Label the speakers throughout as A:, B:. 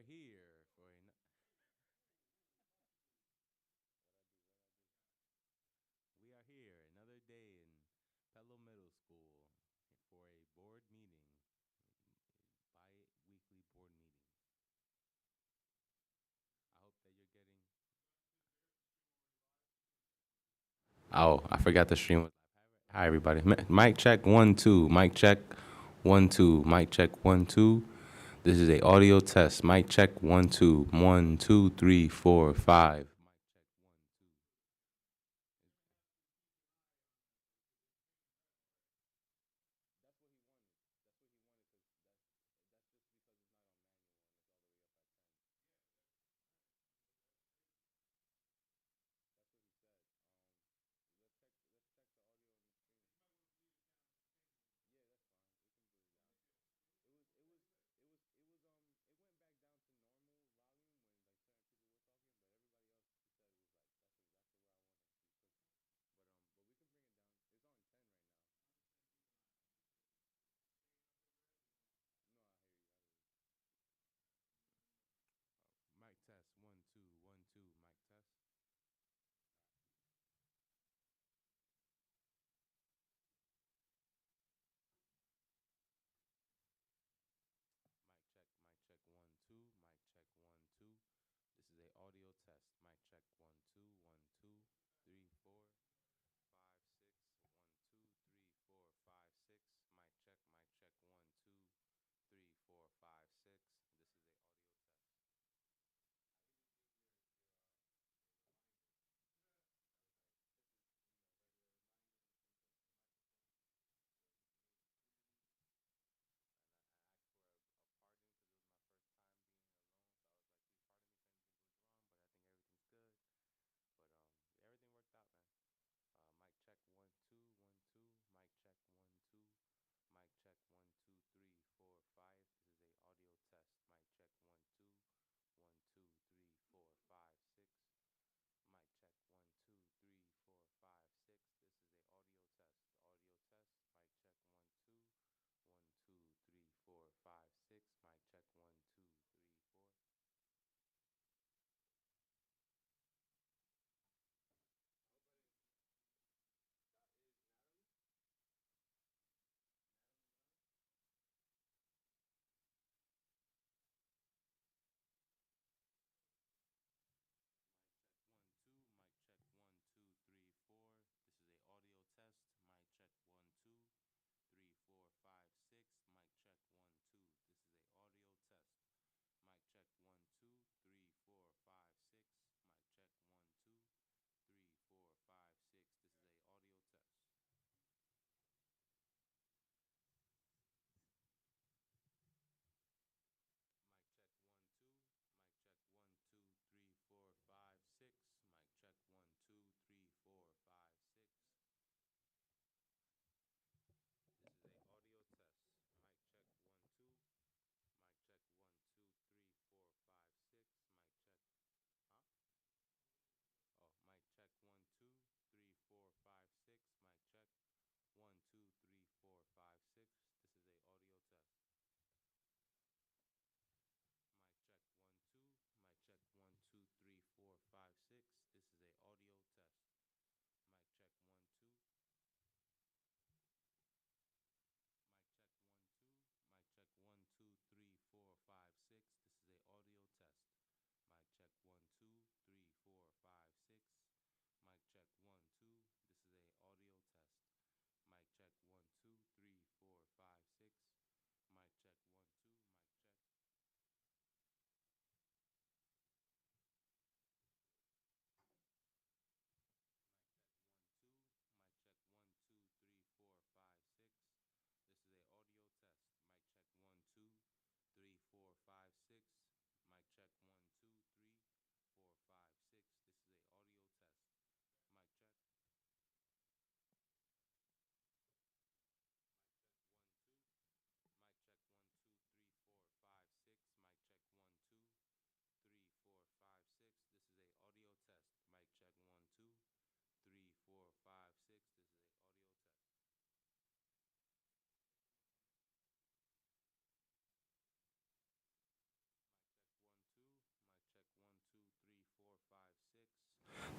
A: here for an we are here another day in Pelham Middle School for a board meeting, bi-weekly board meeting. I hope that you're getting. Oh, I forgot the stream was live. Hi everybody. Mic check 1 2. Mic check 1 2. Mic check 1 2. This is a audio test. Mic check 1 2. 1 2 3 4 5.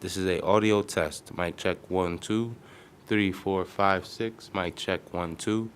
A: This is a audio test. Mic check 1, 2, 3, 4, 5, 6. Mic check 1, 2.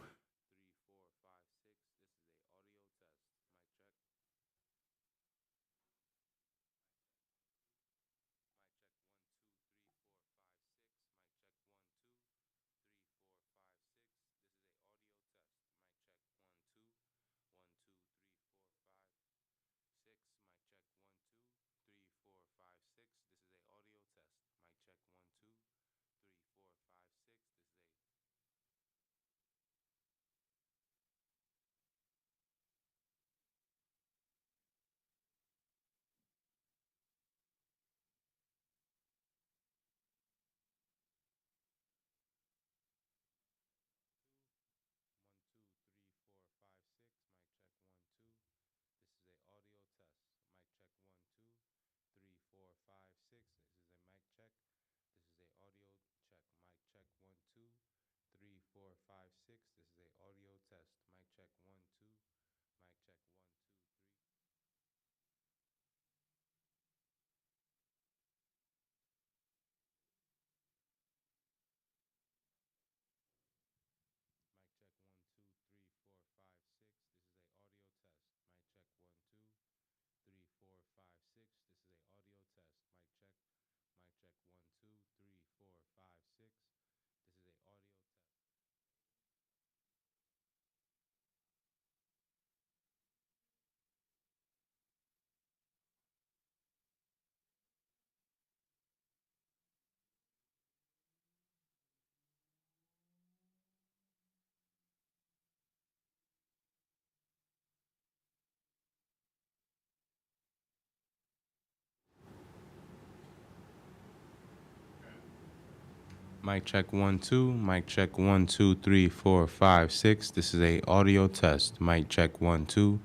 A: Mic check 1, 2. Mic check 1, 2, 3, 4, 5, 6. This is a audio test. Mic check 1, 2.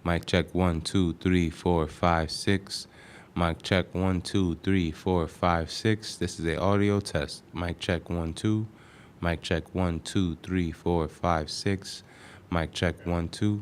A: Mic check 1, 2, 3, 4, 5, 6. Mic check 1, 2, 3, 4, 5, 6. This is a audio test. Mic check 1, 2. Mic check 1, 2, 3, 4, 5, 6. Mic check 1, 2.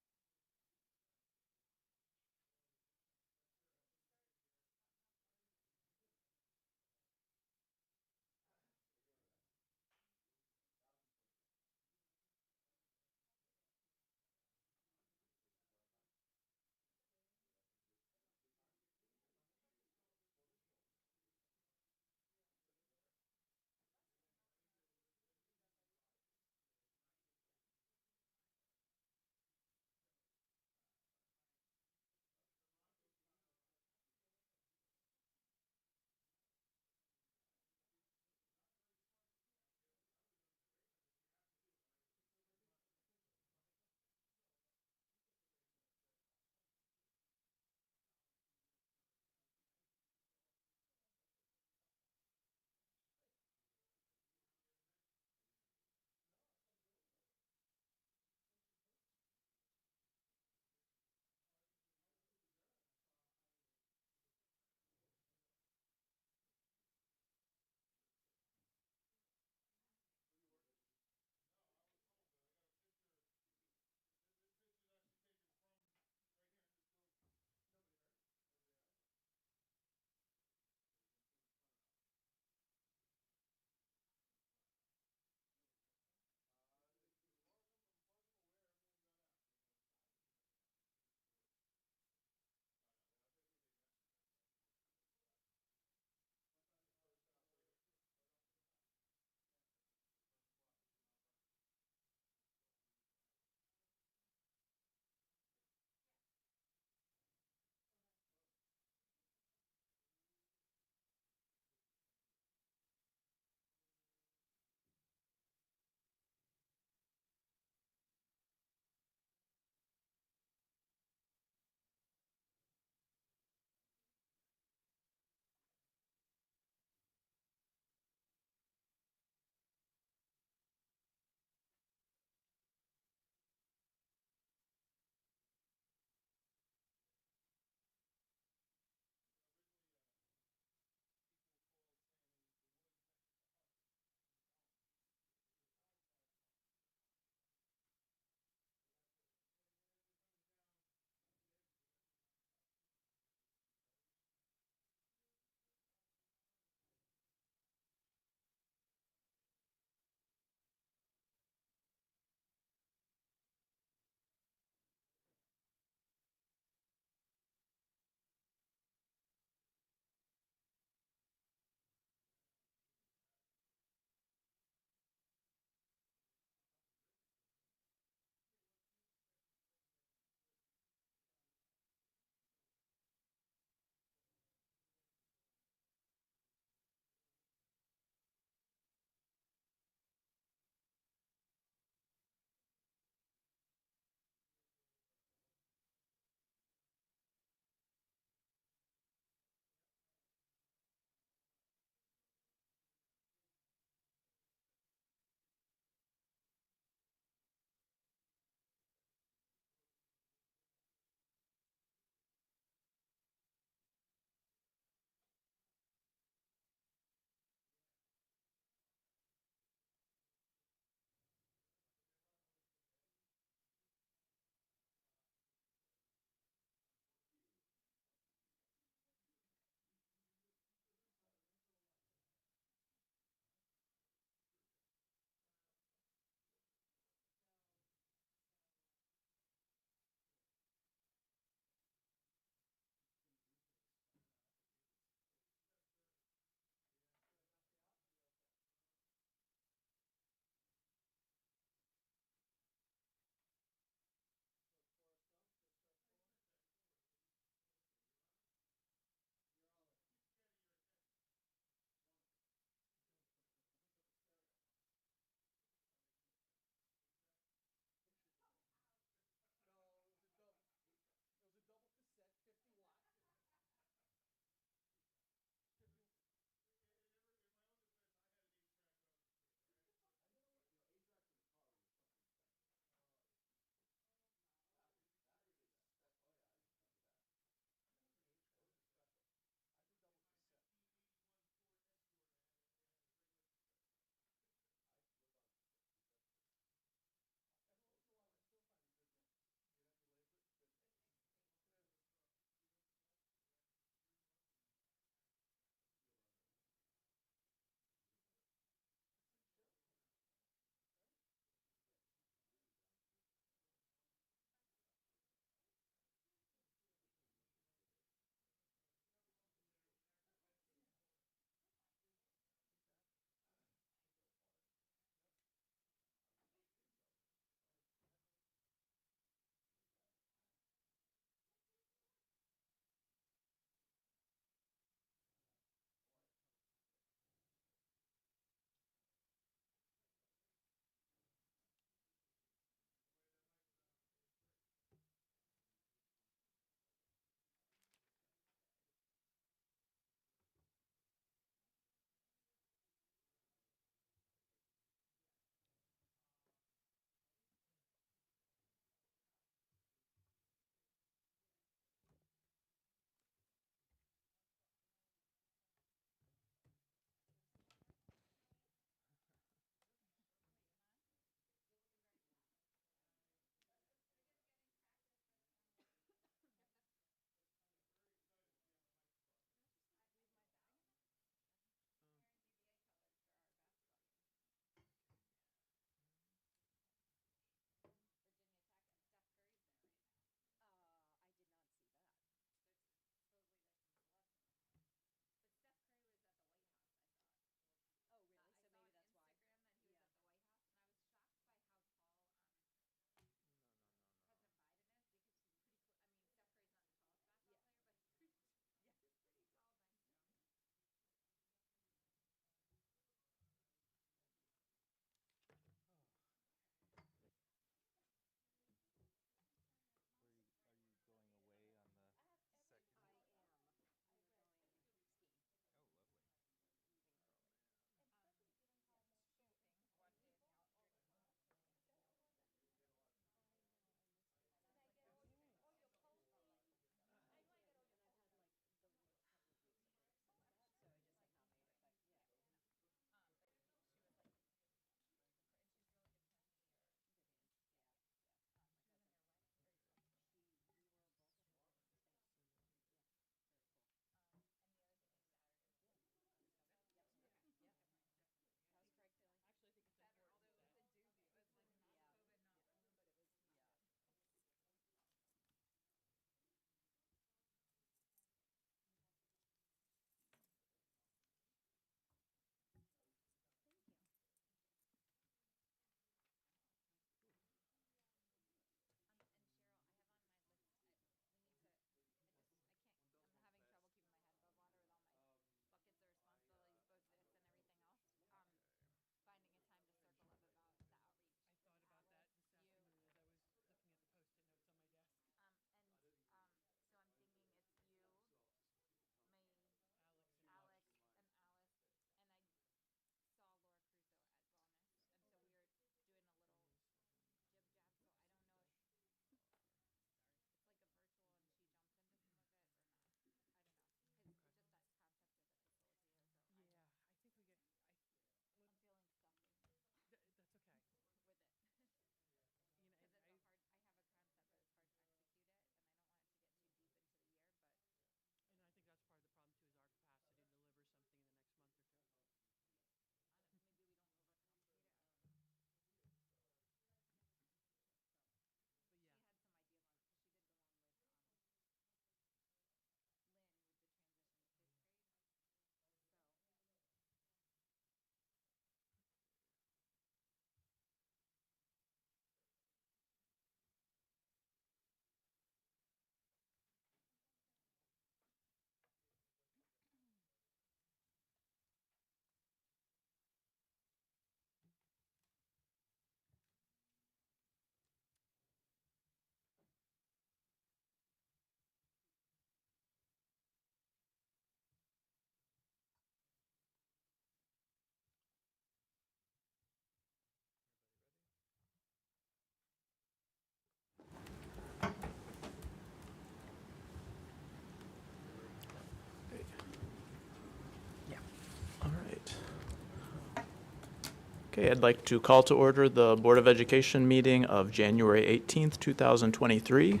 B: Okay, I'd like to call to order the Board of Education meeting of January 18th, 2023.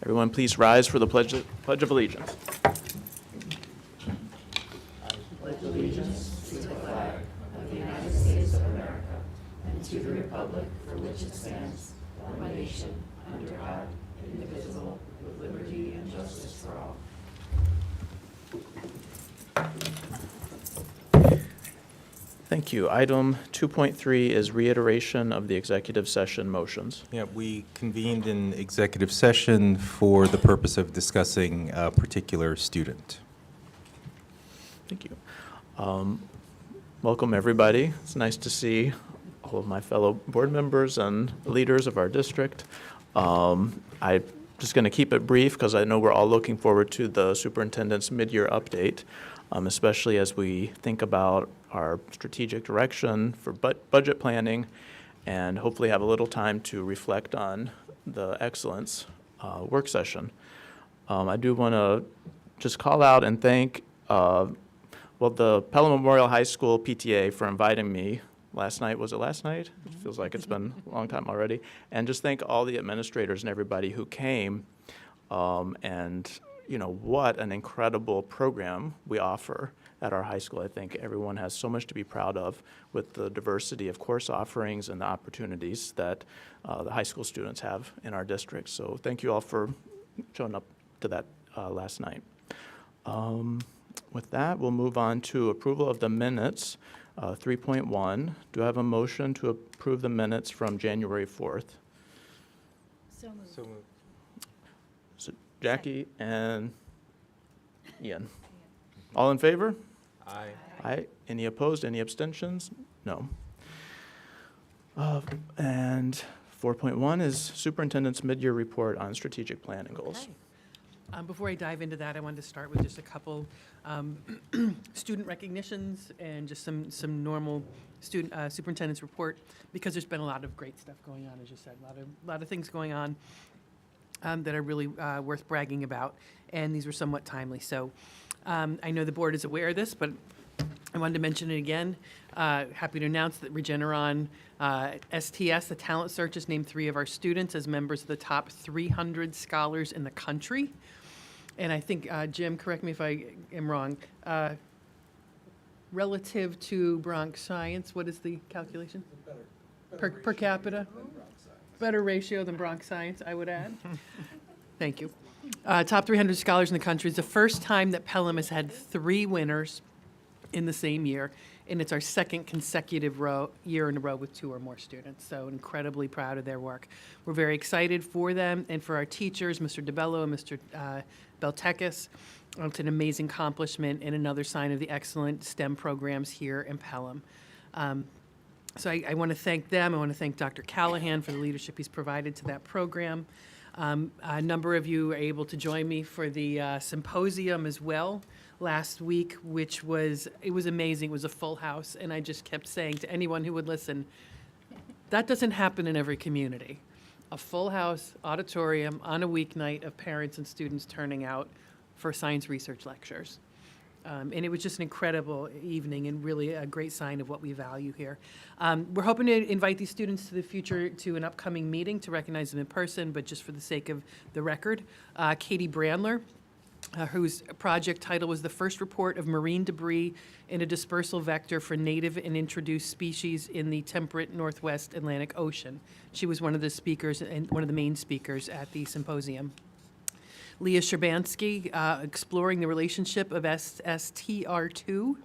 B: Everyone please rise for the Pledge of Allegiance.
C: Pledge allegiance to the flag of the United States of America and to the republic for which it stands, one nation, under God, indivisible, with liberty and justice for all.
B: Thank you. Item 2.3 is reiteration of the executive session motions.
D: Yeah, we convened in executive session for the purpose of discussing a particular student.
B: Thank you. Welcome, everybody. It's nice to see all of my fellow board members and leaders of our district. I'm just going to keep it brief because I know we're all looking forward to the superintendent's mid-year update, especially as we think about our strategic direction for budget planning and hopefully have a little time to reflect on the excellence work session. I do want to just call out and thank the Pelham Memorial High School PTA for inviting me last night. Was it last night? It feels like it's been a long time already. And just thank all the administrators and everybody who came. And, you know, what an incredible program we offer at our high school. I think everyone has so much to be proud of with the diversity of course offerings and the opportunities that the high school students have in our district. So thank you all for showing up to that last night. With that, we'll move on to approval of the minutes, 3.1. Do I have a motion to approve the minutes from January 4th?
C: So moved.
B: So Jackie and Ian. All in favor?
D: Aye.
B: Aye. Any opposed? Any abstentions? No. And 4.1 is superintendent's mid-year report on strategic plan and goals.
E: Okay. Before I dive into that, I wanted to start with just a couple student recognitions and just some normal student superintendent's report, because there's been a lot of great stuff going on, as you said, a lot of things going on that are really worth bragging about, and these were somewhat timely. So I know the board is aware of this, but I wanted to mention it again. Happy to announce that Regeneron STS, the talent search, has named 3 of our students as members of the top 300 scholars in the country. And I think, Jim, correct me if I am wrong, relative to Bronx Science, what is the calculation? Per capita? Better ratio than Bronx Science, I would add. Thank you. Top 300 scholars in the country is the first time that Pelham has had 3 winners in the same year, and it's our second consecutive year in a row with 2 or more students. So incredibly proud of their work. We're very excited for them and for our teachers, Mr. DeBello and Mr. Beltekis. It's an amazing accomplishment and another sign of the excellent STEM programs here in Pelham. So I want to thank them. I want to thank Dr. Callahan for the leadership he's provided to that program. A number of you were able to join me for the symposium as well last week, it was amazing. It was a full house, and I just kept saying to anyone who would listen, that doesn't happen in every community. A full house auditorium on a weeknight of parents and students turning out for science research lectures. And it was just an incredible evening and really a great sign of what we value here. We're hoping to invite these students to the future to an upcoming meeting to recognize them in person, but just for the sake of the record, Katie Brandler, whose project title was the first report of marine debris in a dispersal vector for native and introduced species in the temperate Northwest Atlantic Ocean. She was one of the speakers and one of the main speakers at the symposium. Leah Sherbansky, exploring the relationship of SSTR2,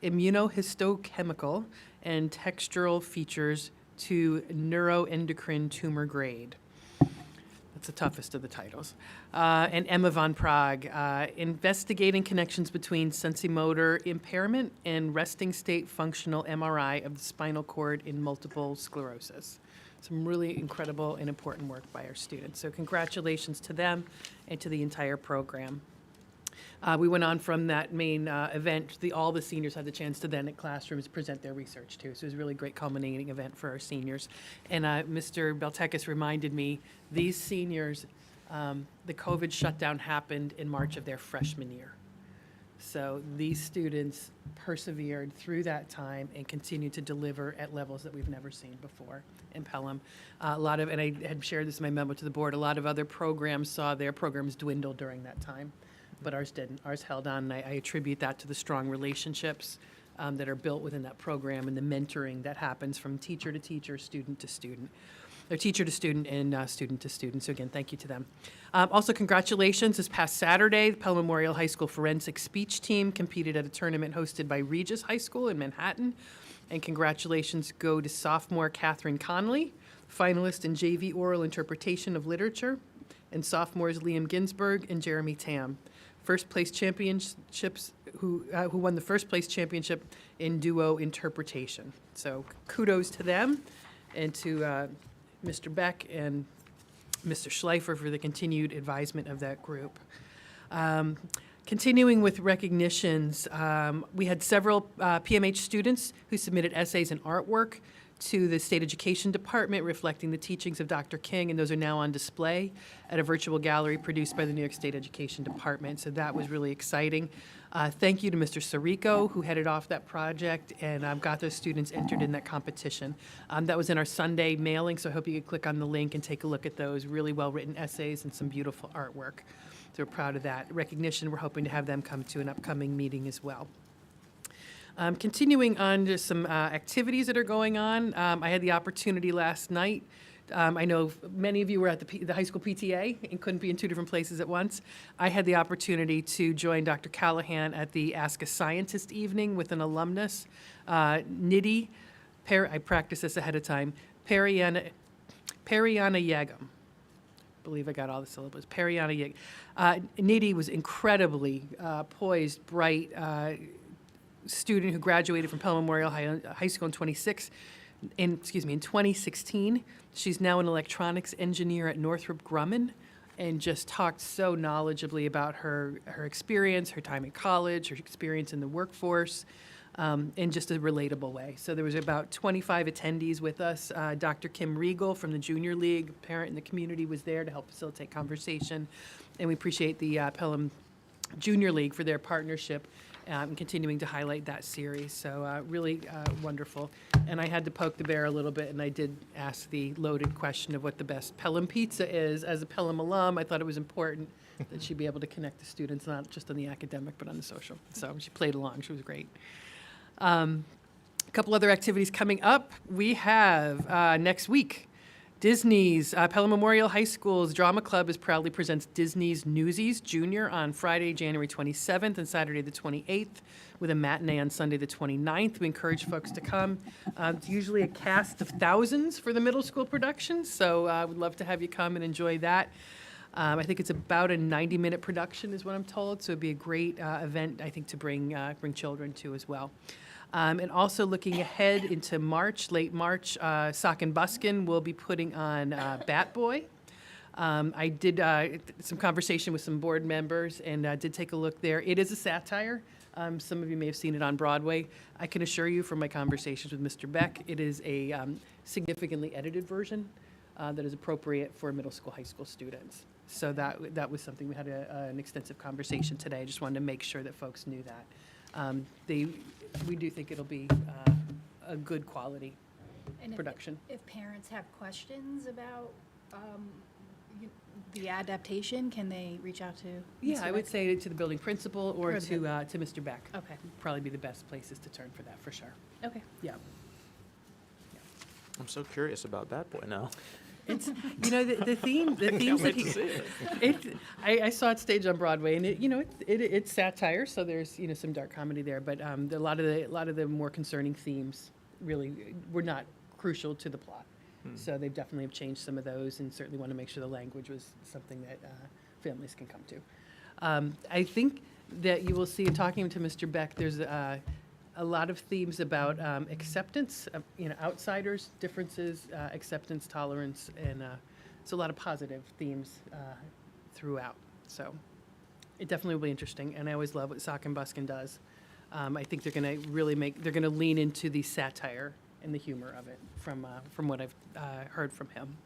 E: immunohistochemical, and textural features to neuroendocrine tumor grade. That's the toughest of the titles. And Emma von Prague, investigating connections between sensomotor impairment and resting state functional MRI of the spinal cord in multiple sclerosis. Some really incredible and important work by our students. So congratulations to them and to the entire program. We went on from that main event. All the seniors had the chance to then at classrooms present their research too. So it was a really great culminating event for our seniors. And Mr. Beltekis reminded me, these seniors, the COVID shutdown happened in March of their freshman year. So these students persevered through that time and continued to deliver at levels that we've never seen before in Pelham. A lot of, and I had shared this in my memo to the board, a lot of other programs saw their programs dwindle during that time, but ours didn't. Ours held on, and I attribute that to the strong relationships that are built within that program and the mentoring that happens from teacher to teacher, student to student. Or teacher to student and student to student. So again, thank you to them. Also, congratulations. This past Saturday, the Pelham Memorial High School Forensic Speech Team competed at a tournament hosted by Regis High School in Manhattan. And congratulations go to sophomore Catherine Conley, finalist in JV Oral Interpretation of Literature, and sophomores Liam Ginsberg and Jeremy Tam. First place championships, who won the first place championship in duo interpretation. So kudos to them and to Mr. Beck and Mr. Schleifer for the continued advisement of that group. Continuing with recognitions, we had several PMH students who submitted essays and artwork to the State Education Department reflecting the teachings of Dr. King, and those are now on display at a virtual gallery produced by the New York State Education Department, so that was really exciting. Thank you to Mr. Sirico, who headed off that project and got those students entered in that competition. That was in our Sunday mailing, so I hope you could click on the link and take a look at those really well-written essays and some beautiful artwork. So we're proud of that. Recognition, we're hoping to have them come to an upcoming meeting as well. Continuing on to some activities that are going on, I had the opportunity last night. I know many of you were at the high school PTA and couldn't be in two different places at once. I had the opportunity to join Dr. Callahan at the Ask a Scientist evening with an alumnus, Nidhi, I practiced this ahead of time, Periana Yagam. I believe I got all the syllables. Periana Yagam. Nidhi was incredibly poised, bright, student who graduated from Pelham Memorial High School in 2016. She's now an electronics engineer at Northrop Grumman and just talked so knowledgeably about her experience, her time in college, her experience in the workforce, in just a relatable way. So there was about 25 attendees with us. Dr. Kim Riegel from the Junior League, a parent in the community, was there to help facilitate conversation. And we appreciate the Pelham Junior League for their partnership and continuing to highlight that series. So really wonderful. And I had to poke the bear a little bit, and I did ask the loaded question of what the best Pelham pizza is. As a Pelham alum, I thought it was important that she be able to connect the students, not just on the academic, but on the social. So she played along. She was great. A couple other activities coming up. We have next week, Disney's Pelham Memorial High School's Drama Club proudly presents Disney's Newsies Junior on Friday, January 27th and Saturday the 28th, with a matinee on Sunday the 29th. We encourage folks to come. It's usually a cast of thousands for the middle school production, so I would love to have you come and enjoy that. I think it's about a 90-minute production is what I'm told, so it'd be a great event, I think, to bring children to as well. And also looking ahead into March, late March, Sock and Buskin will be putting on Bat Boy. I did some conversation with some board members and did take a look there. It is a satire. Some of you may have seen it on Broadway. I can assure you from my conversations with Mr. Beck, it is a significantly edited version that is appropriate for middle school, high school students. So that was something, we had an extensive conversation today. I just wanted to make sure that folks knew that. We do think it'll be a good quality
C: And
E: production.
C: if parents have questions about the adaptation, can they reach out to
E: Yeah,
C: Mr.
E: I would
C: Beck?
E: say to the building principal or
C: Or
E: to
C: the-
E: Mr. Beck.
C: Okay,
E: Probably be the best places to turn for that, for sure.
C: okay.
E: Yeah.
B: I'm so curious about Bat Boy now.
E: It's, the themes
B: Can't
E: that
B: wait
E: he,
B: to see it.
E: I saw it staged on Broadway, and it's satire, so there's some dark comedy there, but a lot of the more concerning themes really were not crucial to the plot. So they definitely have changed some of those, and certainly want to make sure the language was something that families can come to. I think that you will see, in talking to Mr. Beck, there's a lot of themes about acceptance, outsiders, differences, acceptance, tolerance, and it's a lot of positive themes throughout. So it definitely will be interesting, and I always love what Sock and Buskin does. I think they're going to they're going to lean into the satire and the humor of it from what I've heard from him.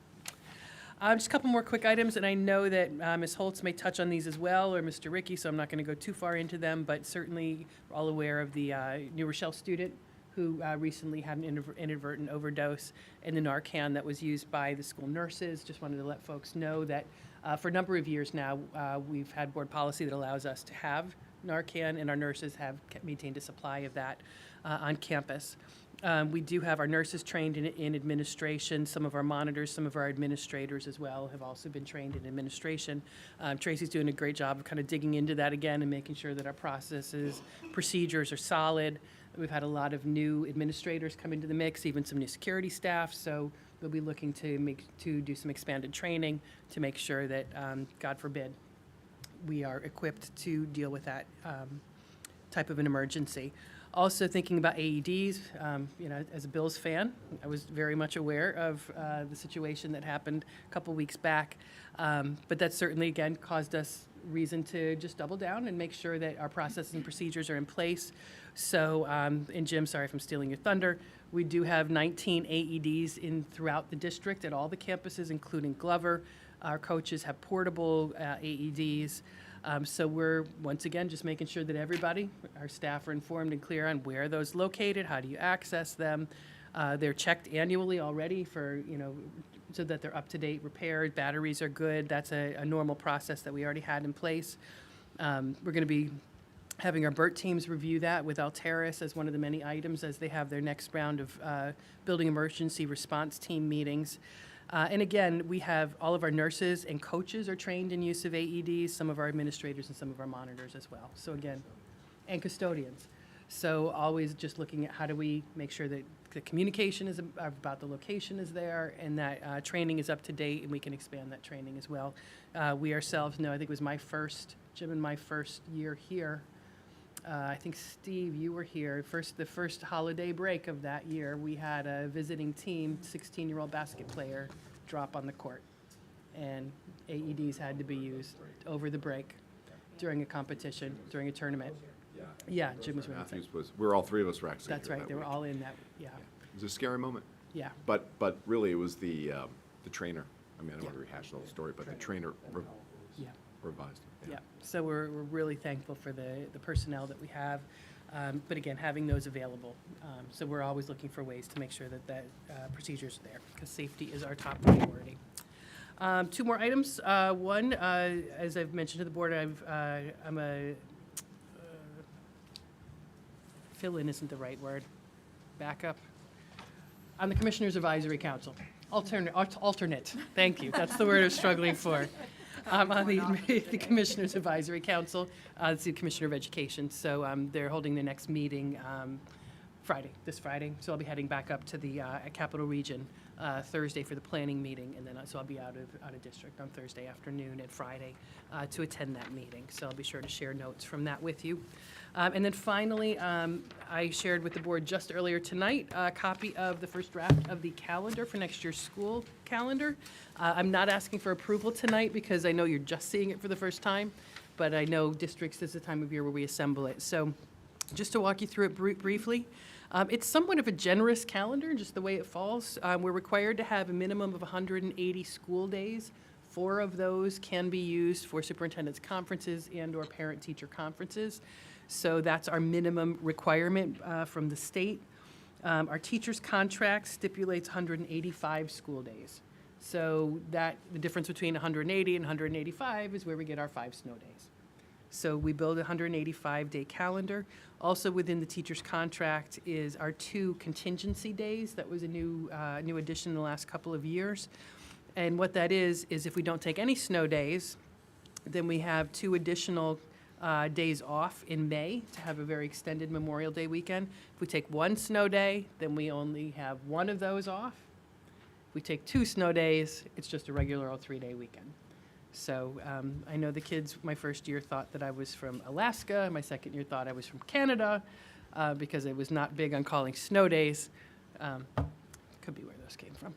E: Just a couple more quick items, and I know that Ms. Holtz may touch on these as well, or Mr. Ricky, so I'm not going to go too far into them, but certainly we're all aware of the New Rochelle student who recently had an inadvertent overdose in the Narcan that was used by the school nurses. Just wanted to let folks know that for a number of years now, we've had board policy that allows us to have Narcan, and our nurses have maintained a supply of that on campus. We do have our nurses trained in administration. Some of our monitors, some of our administrators as well have also been trained in administration. Tracy's doing a great job of kind of digging into that again and making sure that our processes, procedures are solid. We've had a lot of new administrators come into the mix, even some new security staff. So we'll be looking to do some expanded training to make sure that, God forbid, we are equipped to deal with that type of an emergency. Also thinking about AEDs, as a Bills fan, I was very much aware of the situation that happened a couple weeks back. But that certainly, again, caused us reason to just double down and make sure that our processes and procedures are in place. So, and Jim, sorry if I'm stealing your thunder, we do have 19 AEDs throughout the district at all the campuses, including Glover. Our coaches have portable AEDs. So we're, once again, just making sure that everybody, our staff, are informed and clear on where those located, how do you access them. They're checked annually already for, so that they're up to date, repaired, batteries are good. That's a normal process that we already had in place. We're going to be having our BERT teams review that with Alteris as one of the many items as they have their next round of building emergency response team meetings. And again, we have all of our nurses and coaches are trained in use of AEDs, some of our administrators and some of our monitors as well. So again, and custodians. So always just looking at how do we make sure that the communication is about the location is there and that training is up to date and we can expand that training as well. We ourselves know, I think it was Jim and my first year here. I think, Steve, you were here. The first holiday break of that year, we had a visiting team, 16-year-old basket player, drop on the court. And AEDs had to be used over the break during a competition, during a tournament. Yeah, Jim was with us.
F: All three of us were actually
E: That's
F: here
E: right.
F: that
E: They were
F: week.
E: all in that, yeah.
F: It was a scary moment.
E: Yeah.
F: But really, it was the trainer. I mean, I don't want to
E: Yeah.
F: rehash the whole story, but the trainer
E: Yeah.
F: revised it.
E: Yeah, so we're really thankful for the personnel that we have, but again, having those available. So we're always looking for ways to make sure that procedures are there, because safety is our top priority. Two more items. One, as I've mentioned to the board, I'm a, fill-in isn't the right word, backup. I'm the Commissioners Advisory Council. Alternate, thank you, that's the word I was struggling for. On the Commissioners Advisory Council, it's the Commissioner of Education, so they're holding their next meeting this Friday, so I'll be heading back up to the Capital Region Thursday for the planning meeting, and then so I'll be out of district on Thursday afternoon and Friday to attend that meeting, so I'll be sure to share notes from that with you. And then finally, I shared with the board just earlier tonight a copy of the first draft of the calendar for next year's school calendar. I'm not asking for approval tonight because I know you're just seeing it for the first time, but I know districts is the time of year where we assemble it. So just to walk you through it briefly, it's somewhat of a generous calendar, just the way it falls. We're required to have a minimum of 180 school days. 4 of those can be used for superintendent's conferences and/or parent-teacher conferences. So that's our minimum requirement from the state. Our teacher's contract stipulates 185 school days. So the difference between 180 and 185 is where we get our 5 snow days. So we build a 185-day calendar. Also within the teacher's contract is our 2 contingency days. That was a new addition in the last couple of years. And what that is if we don't take any snow days, then we have 2 additional days off in May to have a very extended Memorial Day weekend. If we take 1 snow day, then we only have 1 of those off. If we take 2 snow days, it's just a regular old 3-day weekend. So I know the kids, my first year thought that I was from Alaska. My second year thought I was from Canada because I was not big on calling snow days. Could be where those came from.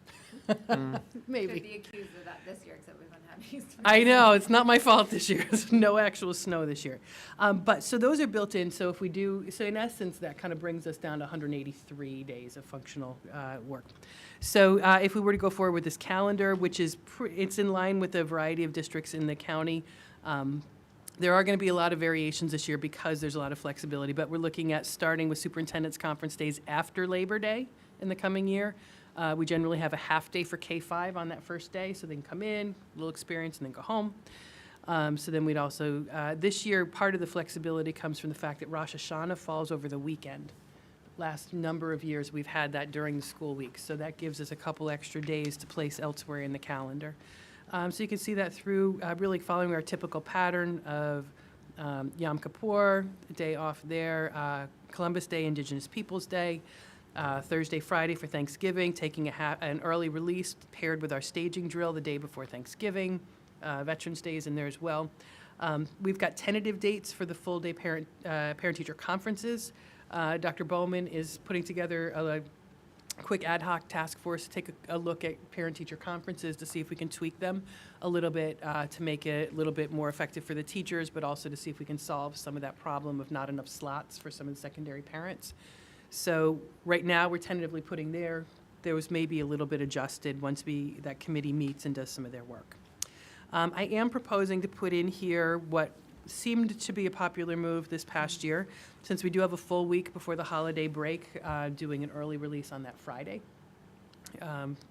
E: Maybe.
C: Could be accused of that this year, except we haven't had any snow.
E: I know, it's not my fault this year. There's no actual snow this year. But, so those are built in, so if we do, so in essence, that kind of brings us down to 183 days of functional work. So if we were to go forward with this calendar, which is, it's in line with a variety of districts in the county, there are going to be a lot of variations this year because there's a lot of flexibility, but we're looking at starting with superintendent's conference days after Labor Day in the coming year. We generally have a half day for K-5 on that first day, so they can come in, a little experience, and then go home. So then we'd also, this year, part of the flexibility comes from the fact that Rosh Hashanah falls over the weekend. Last number of years, we've had that during the school week, so that gives us a couple extra days to place elsewhere in the calendar. So you can see that through really following our typical pattern of Yom Kippur, a day off there, Columbus Day, Indigenous Peoples' Day, Thursday, Friday for Thanksgiving, taking an early release paired with our staging drill the day before Thanksgiving. Veterans Day is in there as well. We've got tentative dates for the full-day parent-teacher conferences. Dr. Bowman is putting together a quick ad hoc task force to take a look at parent-teacher conferences to see if we can tweak them a little bit to make it a little bit more effective for the teachers, but also to see if we can solve some of that problem of not enough slots for some of the secondary parents. So right now, we're tentatively putting there was maybe a little bit adjusted once that committee meets and does some of their work. I am proposing to put in here what seemed to be a popular move this past year, since we do have a full week before the holiday break, doing an early release on that Friday.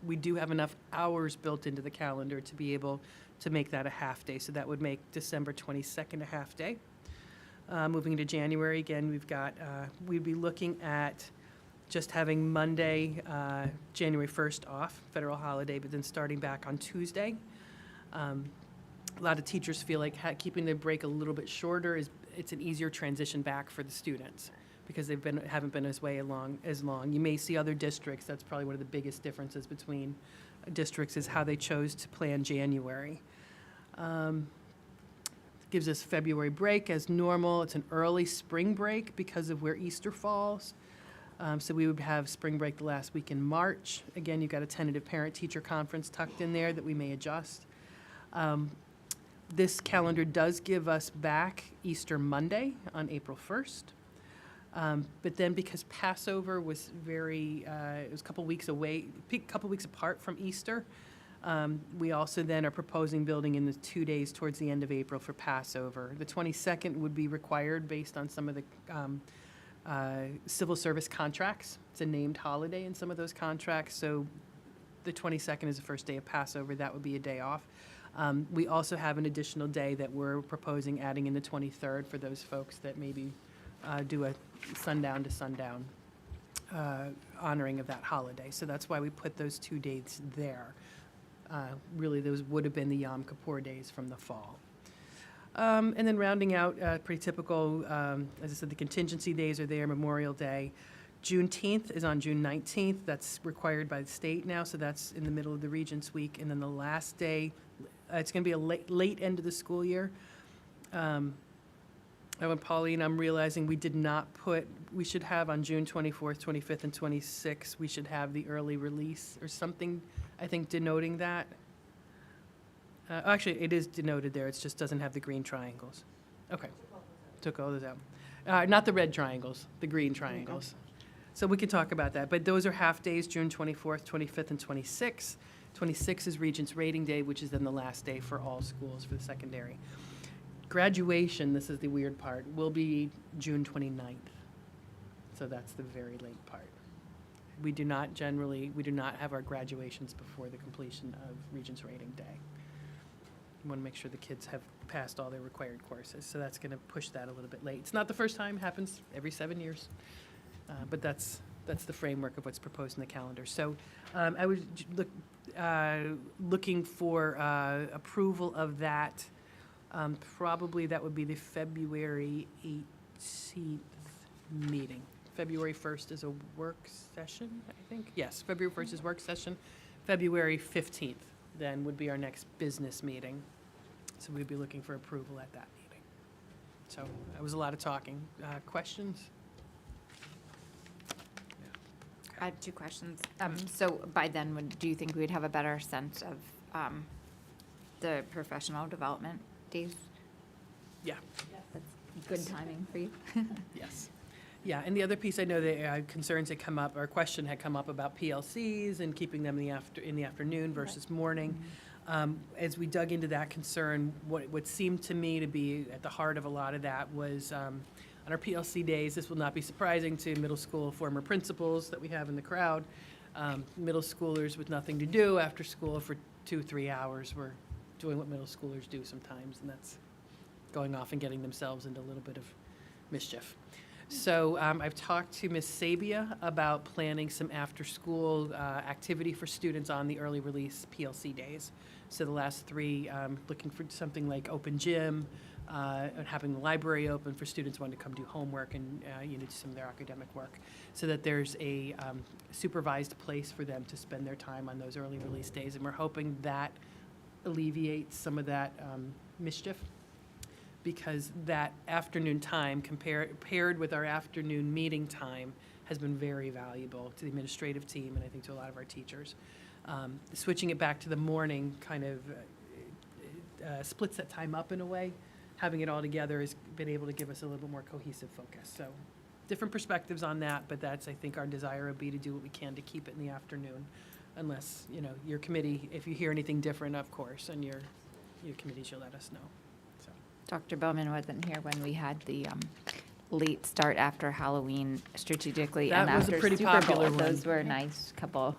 E: We do have enough hours built into the calendar to be able to make that a half day, so that would make December 22nd a half day. Moving into January, again, we'd be looking at just having Monday, January 1st off, federal holiday, but then starting back on Tuesday. A lot of teachers feel like keeping the break a little bit shorter it's an easier transition back for the students because haven't been as long. You may see other districts, that's probably one of the biggest differences between districts is how they chose to plan January. Gives us February break as normal. It's an early spring break because of where Easter falls. So we would have spring break the last week in March. Again, you've got a tentative parent-teacher conference tucked in there that we may adjust. This calendar does give us back Easter Monday on April 1st. But then because Passover was it was a couple weeks away, a couple weeks apart from Easter, we also then are proposing building in the 2 days towards the end of April for Passover. The 22nd would be required based on some of the civil service contracts. It's a named holiday in some of those contracts, so the 22nd is the first day of Passover. That would be a day off. We also have an additional day that we're proposing adding in the 23rd for those folks that maybe do a sundown to sundown honoring of that holiday. So that's why we put those 2 dates there. Really, those would have been the Yom Kippur days from the fall. And then rounding out, pretty typical, as I said, the contingency days are there, Memorial Day. Juneteenth is on June 19th. That's required by the state now, so that's in the middle of the Regents Week. And then the last day, it's going to be a late end of the school year. Pauline, I'm realizing we did not we should have on June 24th, 25th, and 26th, we should have the early release or something, I think, denoting that. Actually, it is denoted there. It just doesn't have the green triangles. Okay. Took all those out. Not the red triangles, the green triangles. So we can talk about that. But those are half days, June 24th, 25th, and 26th. 26th is Regents Rating Day, which is then the last day for all schools for the secondary. Graduation, this is the weird part, will be June 29th. So that's the very late part. We do not have our graduations before the completion of Regents Rating Day. We want to make sure the kids have passed all their required courses, so that's going to push that a little bit late. It's not the first time, happens every 7 years, but that's the framework of what's proposed in the calendar. So I was looking for approval of that. Probably that would be the February 18th meeting. February 1st is a work session, I think. Yes, February 1st is work session. February 15th then would be our next business meeting. So we'd be looking for approval at that meeting. So that was a lot of talking. Questions? Okay.
G: I have two questions. So by then, do you think we'd have a better sense of the professional development days?
E: Yeah.
G: That's good timing for you.
E: Yes. Yeah, and the other piece, I know that concerns had come up, or a question had come up about PLCs and keeping them in the afternoon versus morning. As we dug into that concern, what seemed to me to be at the heart of a lot of that was on our PLC days, this will not be surprising to middle school former principals that we have in the crowd, middle schoolers with nothing to do after school for 2-3 hours were doing what middle schoolers do sometimes, and that's going off and getting themselves into a little bit of mischief. So I've talked to Ms. Sabia about planning some after-school activity for students on the early release PLC days. So the last 3, looking for something like open gym, and having the library open for students wanting to come do homework and do some of their academic work, so that there's a supervised place for them to spend their time on those early release days. And we're hoping that alleviates some of that mischief, because that afternoon time paired with our afternoon meeting time has been very valuable to the administrative team and I think to a lot of our teachers. Switching it back to the morning kind of splits that time up in a way. Having it all together has been able to give us a little bit more cohesive focus. So different perspectives on that, but that's, I think, our desire would be to do what we can to keep it in the afternoon, unless, your committee, if you hear anything different, of course, and your committees, you'll let us know.
G: Dr. Bowman wasn't here when we had the late start after Halloween strategically and
E: That was a
G: after
E: pretty
G: Super Bowl.
E: popular one.
G: Those were a nice couple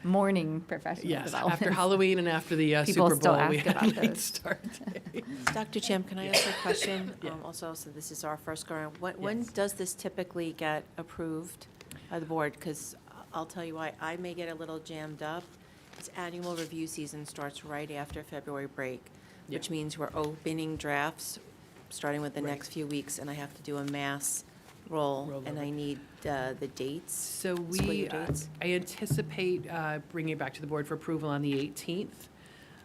G: morning professional
E: Yes,
G: development.
E: after Halloween and after the
G: People
E: Super
G: still
E: Bowl, we
G: ask
E: had
G: about
E: late
G: those.
E: start days.
H: Dr. Cham, can I ask a question?
E: Yeah.
H: Also, so this is our first go around. When
E: Yes.
H: does this typically get approved by the board? Because I'll tell you why, I may get a little jammed up. Its annual review season starts right after February break, which
E: Yeah.
H: means we're opening drafts, starting with the
E: Right.
H: next few weeks, and I have to do a mass roll, and
E: Rollover.
H: I need the dates.
E: So
H: School
E: we,
H: year dates.
E: I anticipate bringing it back to the board for approval on the 18th.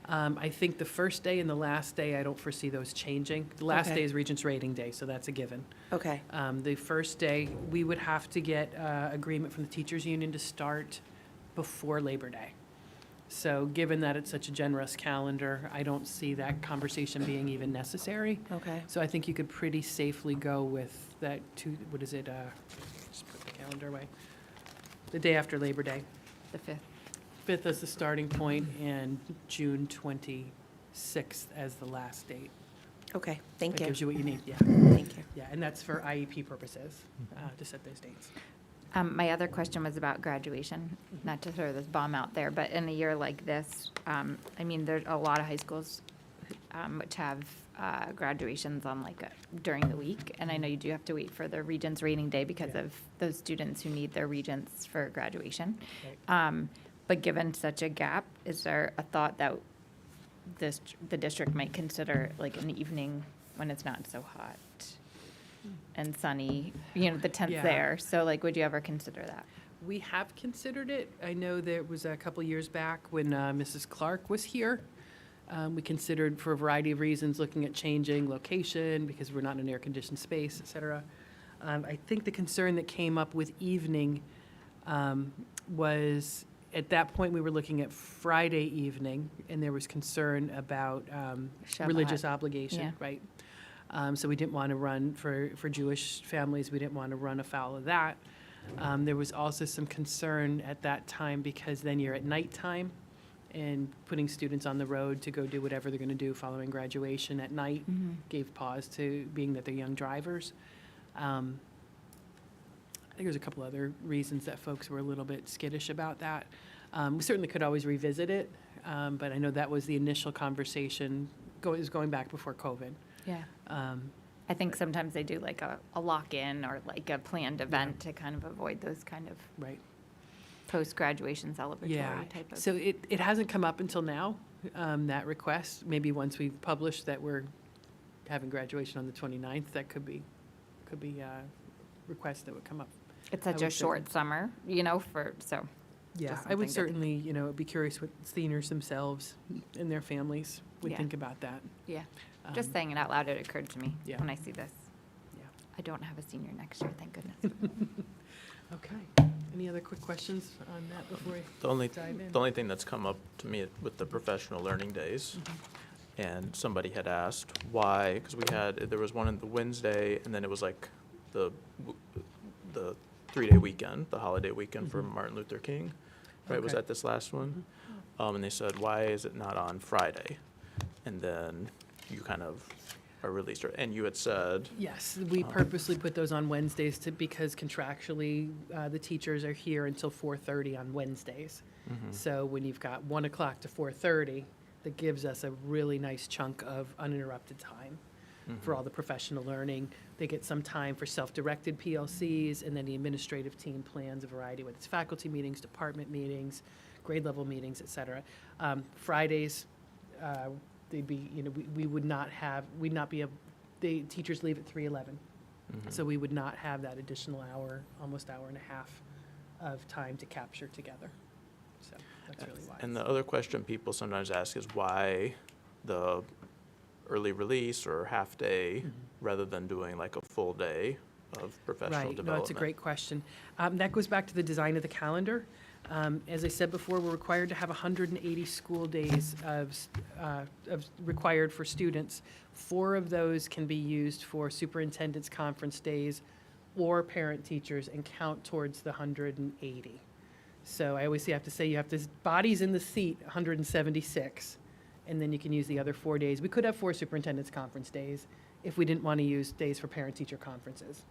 E: I think the first day and the last day, I don't foresee those changing. The last
H: Okay.
E: day is Regents Rating Day, so that's a given.
H: Okay,
E: The first day, we would have to get agreement from the teachers' union to start before Labor Day. So given that it's such a generous calendar, I don't see that conversation being even necessary.
H: okay.
E: So I think you could pretty safely go with that just put the calendar away. The day after Labor Day.
G: The 5th.
E: 5th as the starting point and June 26th as the last date.
H: Okay, thank
E: That
H: you.
E: gives you what you need, yeah.
H: Thank you.
E: Yeah, and that's for IEP purposes, to set those dates.
G: My other question was about graduation, not to throw this bomb out there, but in a year like this, there's a lot of high schools which have graduations on during the week, and I know you do have to wait for the Regents Rating Day because
E: Yeah.
G: of those students who need their regents for graduation.
E: Right.
G: But given such a gap, is there a thought that the district might consider an evening when it's not so hot and sunny, the 10th
E: Yeah.
G: there? So would you ever consider that?
E: We have considered it. I know there was a couple years back when Mrs. Clark was here. We considered, for a variety of reasons, looking at changing location because we're not in an air-conditioned space, et cetera. I think the concern that came up with evening was, at that point, we were looking at Friday evening, and there was concern about religious
G: Shabbat.
E: obligation,
G: Yeah.
E: right? So we didn't want to run, for Jewish families, we didn't want to run afoul of that. There was also some concern at that time because then you're at nighttime and putting students on the road to go do whatever they're going to do following graduation at night gave pause to being that they're young drivers. I think there's a couple other reasons that folks were a little bit skittish about that. We certainly could always revisit it, but I know that was the initial conversation, it was going back before COVID.
G: Yeah. I think sometimes they do a lock-in or a planned event to kind of avoid those kind of
E: Right.
G: post-graduation
E: Yeah,
G: celebratory type of.
E: so it hasn't come up until now, that request. Maybe once we've published that we're having graduation on the 29th, that could be requests that would come up.
G: It's
E: I
G: such a
E: would
G: short summer, so.
E: Yeah,
G: Just
E: I would
G: something
E: certainly, be curious what seniors themselves and their families would
G: Yeah.
E: think about that.
G: Yeah, just saying it out loud, it occurred to me
E: Yeah.
G: when I see this.
E: Yeah.
G: I don't have a senior next year, thank goodness.
E: Okay. Any other quick questions on that before we
B: The only,
E: dive in?
B: the only thing that's come up to me with the professional learning days, and somebody had asked why, because there was one on the Wednesday, and then it was like the 3-day weekend, the holiday weekend for Martin Luther King, right? Was
E: Okay.
B: that this last one? And they said, why is it not on Friday? And then you kind of are released, and you had said,
E: Yes, we purposely put those on Wednesdays because contractually, the teachers are here until 4:30 on Wednesdays. So when you've got 1 o'clock to 4:30, that gives us a really nice chunk of uninterrupted time for all the professional learning. They get some time for self-directed PLCs, and then the administrative team plans a variety, whether it's faculty meetings, department meetings, grade level meetings, et cetera. Fridays, they'd be, we would not have, we'd not be, the teachers leave at 3:11. So we would not have that additional hour, almost hour and a half of time to capture together. So that's really why.
B: and the other question people sometimes ask is why the early release or half day rather than doing like a full day of professional
E: Right,
B: development?
E: no, it's a great question. That goes back to the design of the calendar. As I said before, we're required to have 180 school days of required for students. 4 of those can be used for superintendent's conference days or parent teachers and count towards the 180. So I always have to say you have to, bodies in the seat, 176, and then you can use the other 4 days. We could have 4 superintendent's conference days if we didn't want to use days for parent-teacher conferences.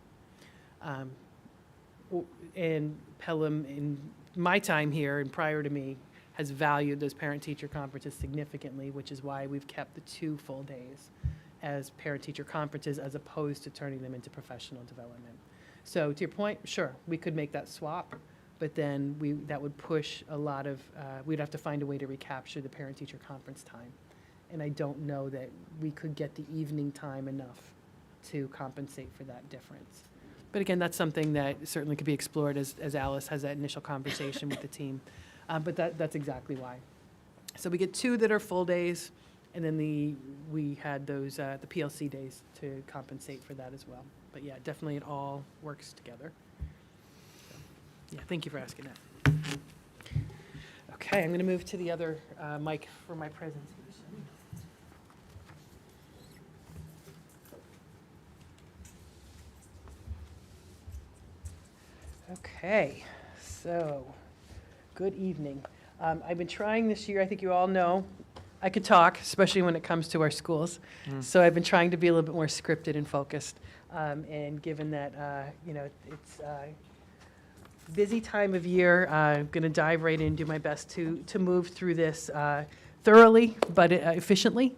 E: And Pelham, in my time here and prior to me, has valued those parent-teacher conferences significantly, which is why we've kept the 2 full days as parent-teacher conferences as opposed to turning them into professional development. So to your point, sure, we could make that swap, but then that would push a lot of, we'd have to find a way to recapture the parent-teacher conference time. And I don't know that we could get the evening time enough to compensate for that difference. But again, that's something that certainly could be explored as Alice has that initial conversation with the team. But that's exactly why. So we get 2 that are full days, and then we had those, the PLC days to compensate for that as well. But yeah, definitely it all works together. So, yeah, thank you for asking that. Okay, I'm going to move to the other mic for my presentation. Okay, so, good evening. I've been trying this year, I think you all know, I could talk, especially when it comes to our schools. So I've been trying to be a little bit more scripted and focused. And given that, it's a busy time of year, I'm going to dive right in, do my best to move through this thoroughly but efficiently.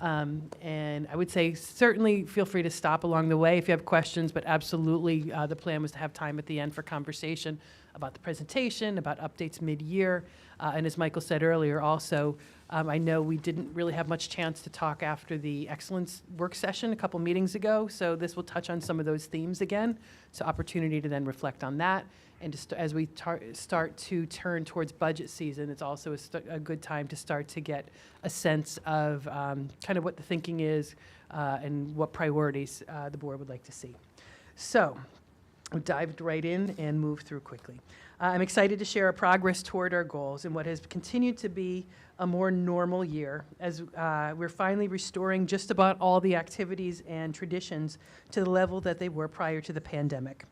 E: And I would say certainly feel free to stop along the way if you have questions, but absolutely the plan was to have time at the end for conversation about the presentation, about updates mid-year. And as Michael said earlier, also, I know we didn't really have much chance to talk after the excellence work session a couple meetings ago, so this will touch on some of those themes again. So opportunity to then reflect on that. And just as we start to turn towards budget season, it's also a good time to start to get a sense of kind of what the thinking is and what priorities the board would like to see. So we dived right in and moved through quickly. I'm excited to share our progress toward our goals and what has continued to be a more normal year as we're finally restoring just about all the activities and traditions to the level that they were prior to the pandemic.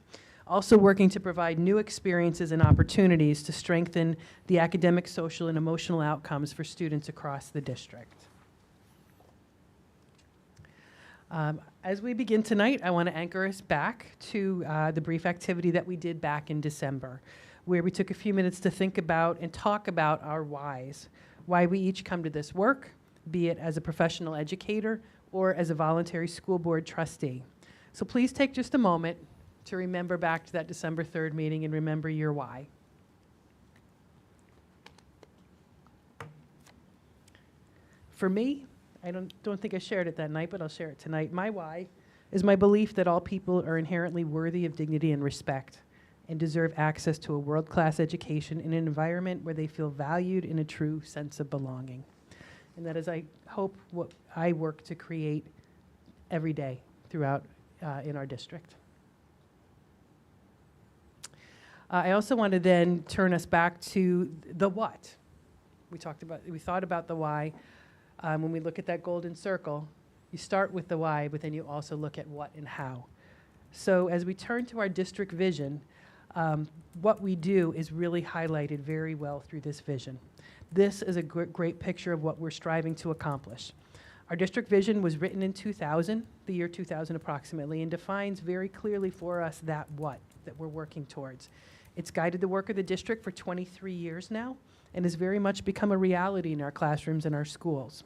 E: Also working to provide new experiences and opportunities to strengthen the academic, social, and emotional outcomes for students across the district. As we begin tonight, I want to anchor us back to the brief activity that we did back in December, where we took a few minutes to think about and talk about our whys, why we each come to this work, be it as a professional educator or as a voluntary school board trustee. So please take just a moment to remember back to that December 3rd meeting and remember your why. For me, I don't think I shared it that night, but I'll share it tonight. My why is my belief that all people are inherently worthy of dignity and respect and deserve access to a world-class education in an environment where they feel valued in a true sense of belonging. And that is, I hope, what I work to create every day throughout in our district. I also want to then turn us back to the what. We thought about the why. When we look at that golden circle, you start with the why, but then you also look at what and how. So as we turn to our district vision, what we do is really highlighted very well through this vision. This is a great picture of what we're striving to accomplish. Our district vision was written in 2000, the year 2000 approximately, and defines very clearly for us that what that we're working towards. It's guided the work of the district for 23 years now and has very much become a reality in our classrooms and our schools.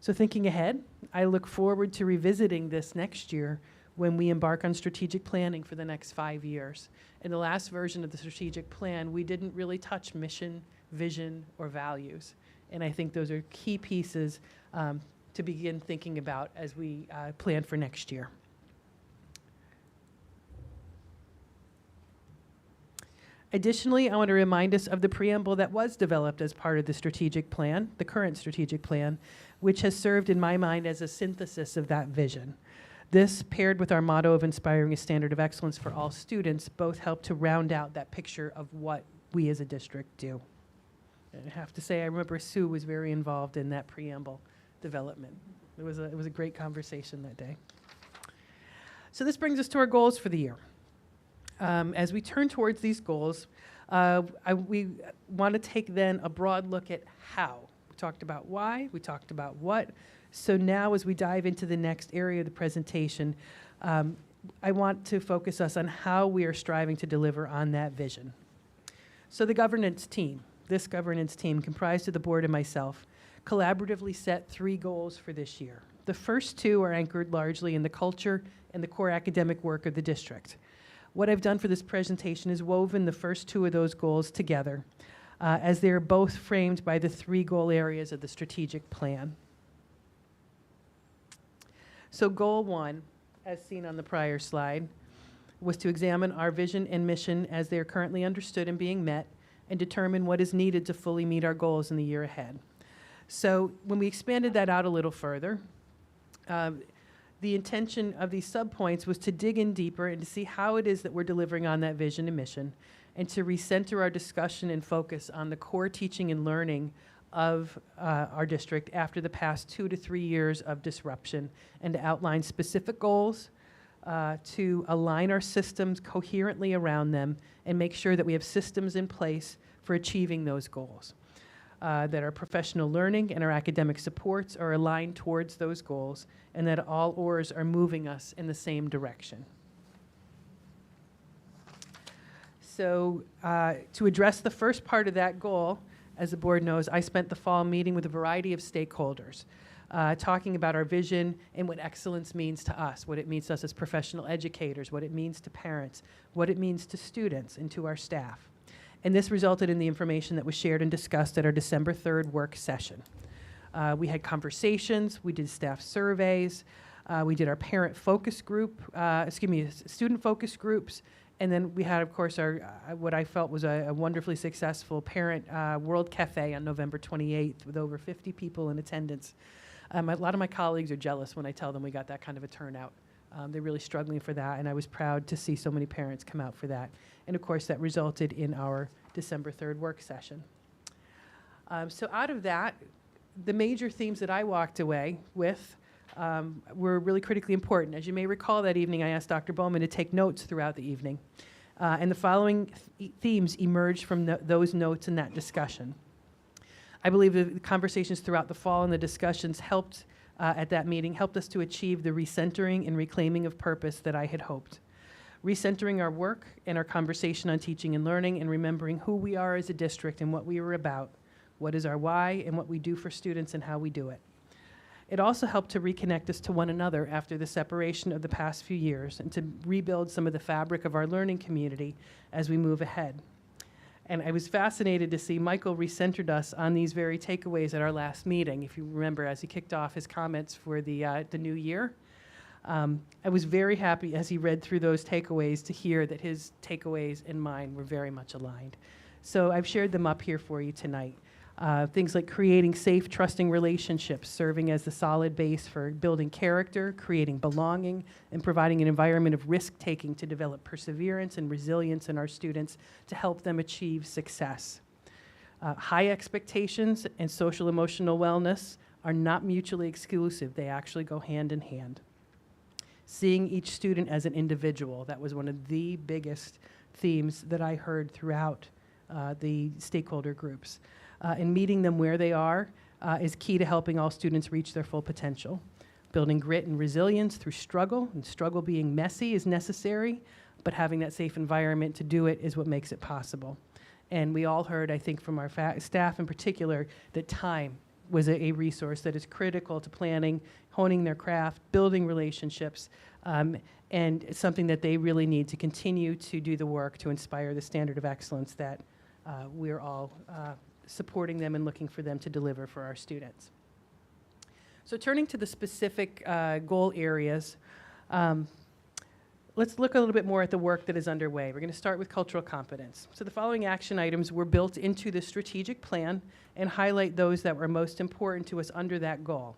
E: So thinking ahead, I look forward to revisiting this next year when we embark on strategic planning for the next 5 years. In the last version of the strategic plan, we didn't really touch mission, vision, or values. And I think those are key pieces to begin thinking about as we plan for next year. Additionally, I want to remind us of the preamble that was developed as part of the strategic plan, the current strategic plan, which has served in my mind as a synthesis of that vision. This, paired with our motto of inspiring a standard of excellence for all students, both help to round out that picture of what we as a district do. And I have to say, I remember Sue was very involved in that preamble development. It was a great conversation that day. So this brings us to our goals for the year. As we turn towards these goals, we want to take then a broad look at how. We talked about why, we talked about what. So now as we dive into the next area of the presentation, I want to focus us on how we are striving to deliver on that vision. So the governance team, this governance team comprised of the board and myself, collaboratively set 3 goals for this year. The first 2 are anchored largely in the culture and the core academic work of the district. What I've done for this presentation is woven the first 2 of those goals together, as they're both framed by the 3 goal areas of the strategic plan. So goal 1, as seen on the prior slide, was to examine our vision and mission as they are currently understood and being met, and determine what is needed to fully meet our goals in the year ahead. So when we expanded that out a little further, the intention of these subpoints was to dig in deeper and to see how it is that we're delivering on that vision and mission, and to recenter our discussion and focus on the core teaching and learning of our district after the past 2 to 3 years of disruption, and to outline specific goals, to align our systems coherently around them, and make sure that we have systems in place for achieving those goals. That our professional learning and our academic supports are aligned towards those goals, and that all oars are moving us in the same direction. So to address the first part of that goal, as the board knows, I spent the fall meeting with a variety of stakeholders, talking about our vision and what excellence means to us, what it means to us as professional educators, what it means to parents, what it means to students and to our staff. And this resulted in the information that was shared and discussed at our December 3rd work session. We had conversations, we did staff surveys, we did our parent focus group, student focus groups, and then we had, of course, our what I felt was a wonderfully successful parent World Cafe on November 28th with over 50 people in attendance. A lot of my colleagues are jealous when I tell them we got that kind of a turnout. They're really struggling for that, and I was proud to see so many parents come out for that. And of course, that resulted in our December 3rd work session. So out of that, the major themes that I walked away with were really critically important. As you may recall, that evening I asked Dr. Bowman to take notes throughout the evening. And the following themes emerged from those notes in that discussion. I believe the conversations throughout the fall and the discussions helped at that meeting helped us to achieve the recentering and reclaiming of purpose that I had hoped. Recentering our work and our conversation on teaching and learning, and remembering who we are as a district and what we are about, what is our why, and what we do for students and how we do it. It also helped to reconnect us to one another after the separation of the past few years, and to rebuild some of the fabric of our learning community as we move ahead. And I was fascinated to see Michael recentered us on these very takeaways at our last meeting. If you remember, as he kicked off his comments for the new year, I was very happy as he read through those takeaways to hear that his takeaways and mine were very much aligned. So I've shared them up here for you tonight. Things like creating safe, trusting relationships, serving as the solid base for building character, creating belonging, and providing an environment of risk-taking to develop perseverance and resilience in our students to help them achieve success. High expectations and social emotional wellness are not mutually exclusive. They actually go hand in hand. Seeing each student as an individual, that was one of the biggest themes that I heard throughout the stakeholder groups. And meeting them where they are is key to helping all students reach their full potential. Building grit and resilience through struggle, and struggle being messy is necessary, but having that safe environment to do it is what makes it possible. And we all heard, I think, from our staff in particular, that time was a resource that is critical to planning, honing their craft, building relationships, and it's something that they really need to continue to do the work to inspire the standard of excellence that we're all supporting them and looking for them to deliver for our students. So turning to the specific goal areas, let's look a little bit more at the work that is underway. We're going to start with cultural competence. So the following action items were built into the strategic plan and highlight those that were most important to us under that goal.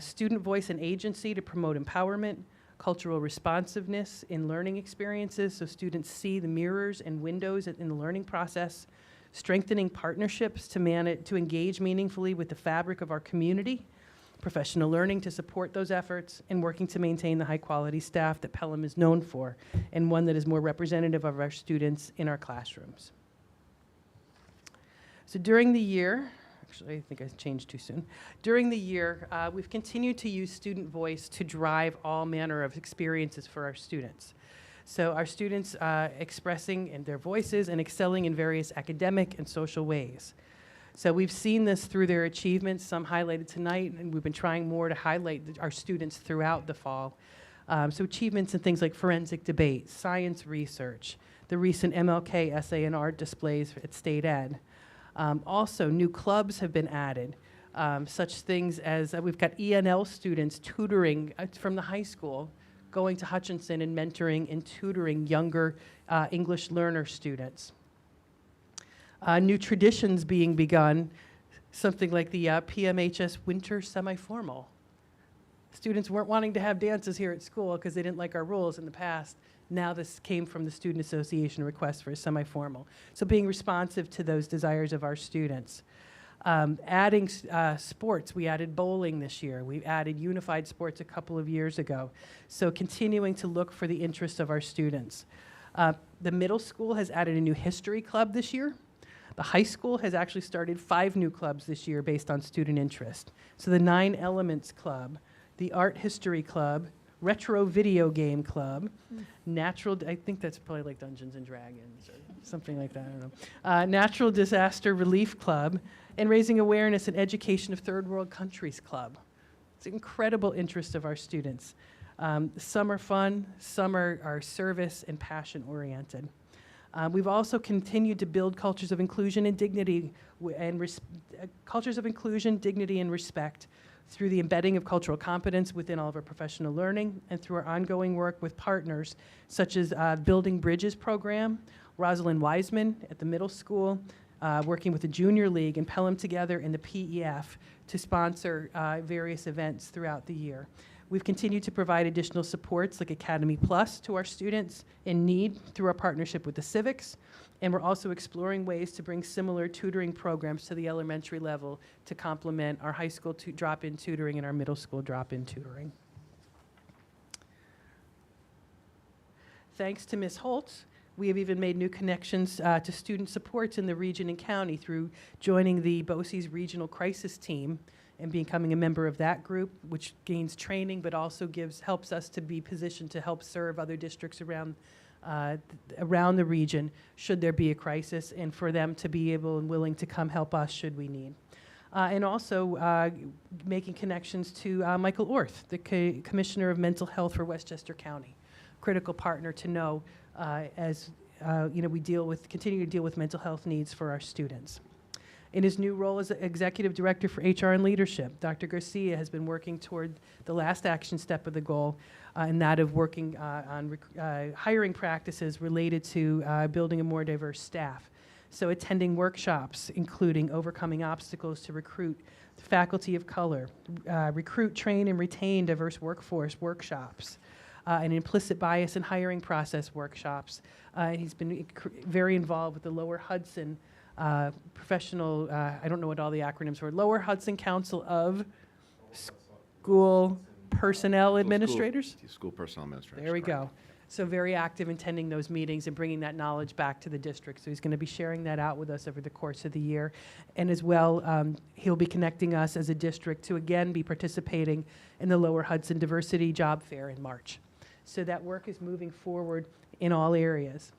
E: Student voice and agency to promote empowerment, cultural responsiveness in learning experiences so students see the mirrors and windows in the learning process, strengthening partnerships to engage meaningfully with the fabric of our community, professional learning to support those efforts, and working to maintain the high-quality staff that Pelham is known for, and one that is more representative of our students in our classrooms. So during the year, actually I think I changed too soon. During the year, we've continued to use student voice to drive all manner of experiences for our students. So our students expressing in their voices and excelling in various academic and social ways. So we've seen this through their achievements, some highlighted tonight, and we've been trying more to highlight our students throughout the fall. So achievements in things like forensic debate, science research, the recent MLK essay and art displays at State Ed. Also, new clubs have been added, such things as we've got ENL students tutoring from the high school, going to Hutchinson and mentoring and tutoring younger English learner students. New traditions being begun, something like the PMHS Winter Semi-Formal. Students weren't wanting to have dances here at school because they didn't like our rules in the past. Now this came from the Student Association request for a semi-formal. So being responsive to those desires of our students. Adding sports, we added bowling this year. We added unified sports a couple of years ago. So continuing to look for the interests of our students. The middle school has added a new history club this year. The high school has actually started 5 new clubs this year based on student interest. So the 9 Elements Club, the Art History Club, Retro Video Game Club, I think that's probably like Dungeons and Dragons or something like that, I don't know. Natural Disaster Relief Club, and Raising Awareness and Education of Third World Countries Club. It's an incredible interest of our students. Some are fun, some are service and passion oriented. We've also continued to build cultures of inclusion and dignity and respect through the embedding of cultural competence within all of our professional learning and through our ongoing work with partners such as Building Bridges program, Rosalind Wiseman at the middle school, working with the Junior League and Pelham Together and the PEF to sponsor various events throughout the year. We've continued to provide additional supports like Academy Plus to our students in need through our partnership with the Civics, and we're also exploring ways to bring similar tutoring programs to the elementary level to complement our high school drop-in tutoring and our middle school drop-in tutoring. Thanks to Ms. Holtz, we have even made new connections to student supports in the region and county through joining the BOCES Regional Crisis Team and becoming a member of that group, which gains training but also helps us to be positioned to help serve other districts around the region should there be a crisis, and for them to be able and willing to come help us should we need. And also making connections to Michael Orth, the Commissioner of Mental Health for Westchester County. Critical partner to know as we continue to deal with mental health needs for our students. In his new role as Executive Director for HR and Leadership, Dr. Garcia has been working toward the last action step of the goal, and that of working on hiring practices related to building a more diverse staff. So attending workshops, including overcoming obstacles to recruit faculty of color, recruit, train, and retain diverse workforce workshops, and implicit bias in hiring process workshops. He's been very involved with the Lower Hudson professional, I don't know what all the acronyms were, Lower Hudson Council of School Personnel Administrators?
F: School personnel administrators.
E: There we
F: correct.
E: go. So very active in attending those meetings and bringing that knowledge back to the district. So he's going to be sharing that out with us over the course of the year. And as well, he'll be connecting us as a district to again be participating in the Lower Hudson Diversity Job Fair in March. So that work is moving forward in all areas.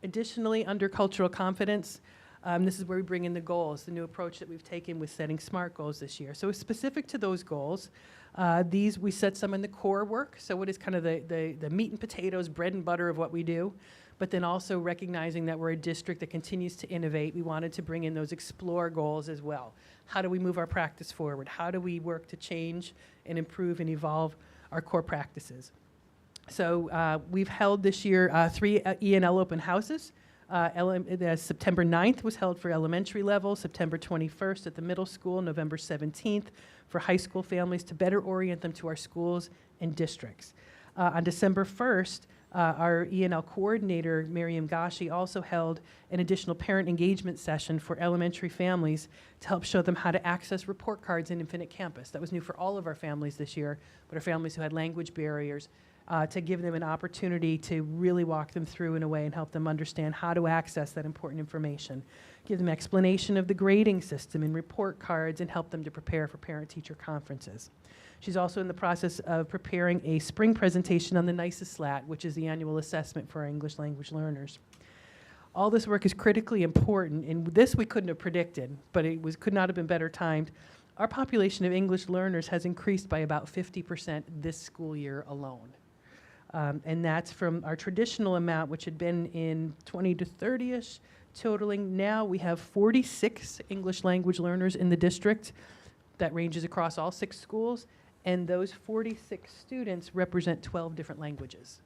E: Additionally, under cultural confidence, this is where we bring in the goals, the new approach that we've taken with setting SMART goals this year. So specific to those goals, these we set some in the core work. So what is kind of the meat and potatoes, bread and butter of what we do, but then also recognizing that we're a district that continues to innovate. We wanted to bring in those explore goals as well. How do we move our practice forward? How do we work to change and improve and evolve our core practices? So we've held this year 3 E&L open houses. September 9th was held for elementary level, September 21st at the middle school, November 17th for high school families to better orient them to our schools and districts. On December 1st, our E&L coordinator, Miriam Gashi, also held an additional parent engagement session for elementary families to help show them how to access report cards in Infinite Campus. That was new for all of our families this year, but our families who had language barriers, to give them an opportunity to really walk them through in a way and help them understand how to access that important information. Give them explanation of the grading system and report cards and help them to prepare for parent-teacher conferences. She's also in the process of preparing a spring presentation on the NICESLAT, which is the annual assessment for our English language learners. All this work is critically important, and this we couldn't have predicted, but it could not have been better timed. Our population of English learners has increased by about 50% this school year alone. And that's from our traditional amount, which had been in 20 to 30-ish, totaling. Now we have 46 English language learners in the district. That ranges across all 6 schools. And those 46 students represent 12 different languages.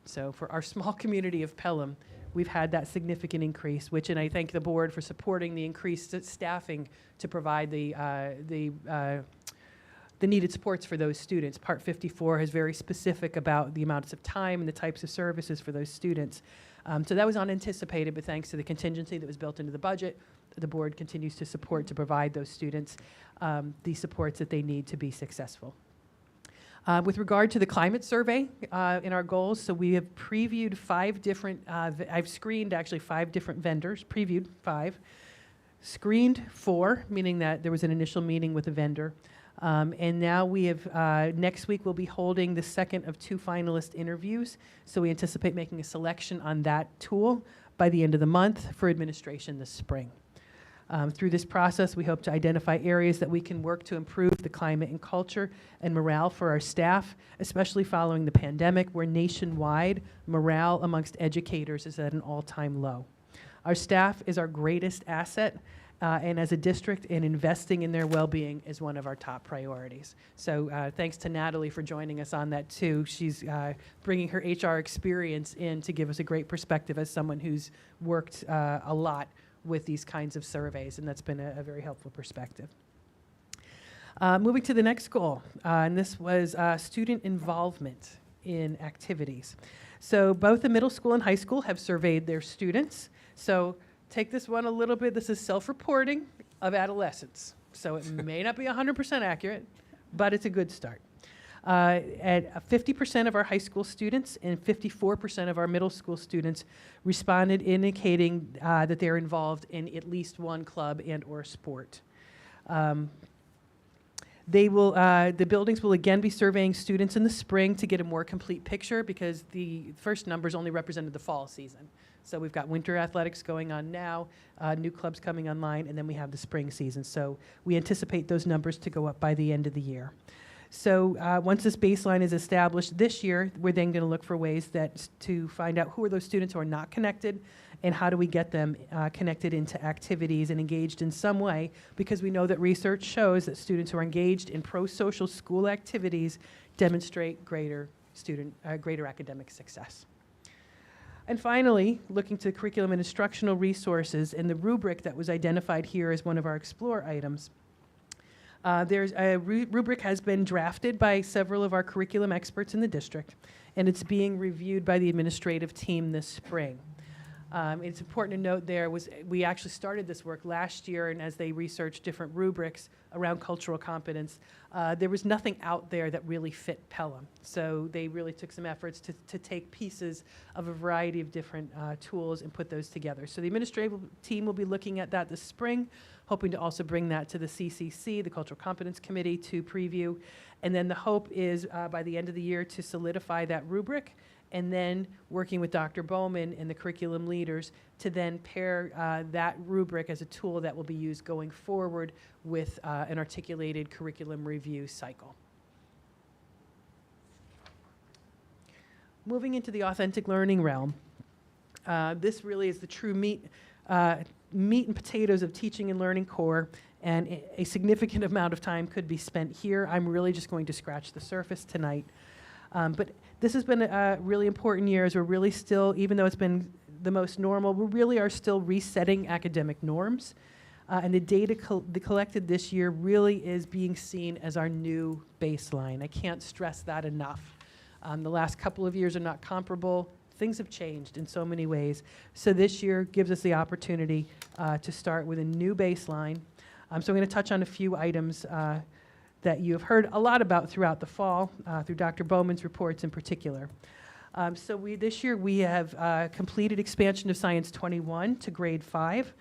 E: So for our small community of Pelham, we've had that significant increase, and I thank the board for supporting the increased staffing to provide the needed supports for those students. Part 54 is very specific about the amounts of time and the types of services for those students. So that was unanticipated, but thanks to the contingency that was built into the budget, the board continues to support to provide those students the supports that they need to be successful. With regard to the climate survey in our goals, so we have previewed 5 different, I've screened actually 5 different vendors, previewed 5, screened 4, meaning that there was an initial meeting with a vendor. And now we have, next week we'll be holding the second of 2 finalist interviews. So we anticipate making a selection on that tool by the end of the month for administration this spring. Through this process, we hope to identify areas that we can work to improve the climate and culture and morale for our staff, especially following the pandemic, where nationwide morale amongst educators is at an all-time low. Our staff is our greatest asset. And as a district, and investing in their well-being is one of our top priorities. So thanks to Natalie for joining us on that too. She's bringing her HR experience in to give us a great perspective as someone who's worked a lot with these kinds of surveys, and that's been a very helpful perspective. Moving to the next goal, and this was student involvement in activities. So both the middle school and high school have surveyed their students. So take this one a little bit. This is self-reporting of adolescents. So it may not be 100% accurate, but it's a good start. At 50% of our high school students and 54% of our middle school students responded indicating that they're involved in at least one club and or sport. The buildings will again be surveying students in the spring to get a more complete picture, because the first numbers only represented the fall season. So we've got winter athletics going on now, new clubs coming online, and then we have the spring season. So we anticipate those numbers to go up by the end of the year. So once this baseline is established this year, we're then going to look for ways to find out who are those students who are not connected, and how do we get them connected into activities and engaged in some way, because we know that research shows that students who are engaged in pro-social school activities demonstrate greater academic success. And finally, looking to curriculum and instructional resources and the rubric that was identified here as one of our explore items. There's a rubric has been drafted by several of our curriculum experts in the district, and it's being reviewed by the administrative team this spring. It's important to note we actually started this work last year, and as they researched different rubrics around cultural competence, there was nothing out there that really fit Pelham. So they really took some efforts to take pieces of a variety of different tools and put those together. So the administrative team will be looking at that this spring, hoping to also bring that to the CCC, the Cultural Competence Committee, to preview. And then the hope is by the end of the year to solidify that rubric, and then working with Dr. Bowman and the curriculum leaders to then pair that rubric as a tool that will be used going forward with an articulated curriculum review cycle. Moving into the authentic learning realm, this really is the true meat and potatoes of teaching and learning core, and a significant amount of time could be spent here. I'm really just going to scratch the surface tonight. But this has been a really important year as we're really still, even though it's been the most normal, we really are still resetting academic norms. And the data collected this year really is being seen as our new baseline. I can't stress that enough. The last couple of years are not comparable. Things have changed in so many ways. So this year gives us the opportunity to start with a new baseline. So I'm going to touch on a few items that you have heard a lot about throughout the fall, through Dr. Bowman's reports in particular. This year we have completed expansion of Science 21 to grade 5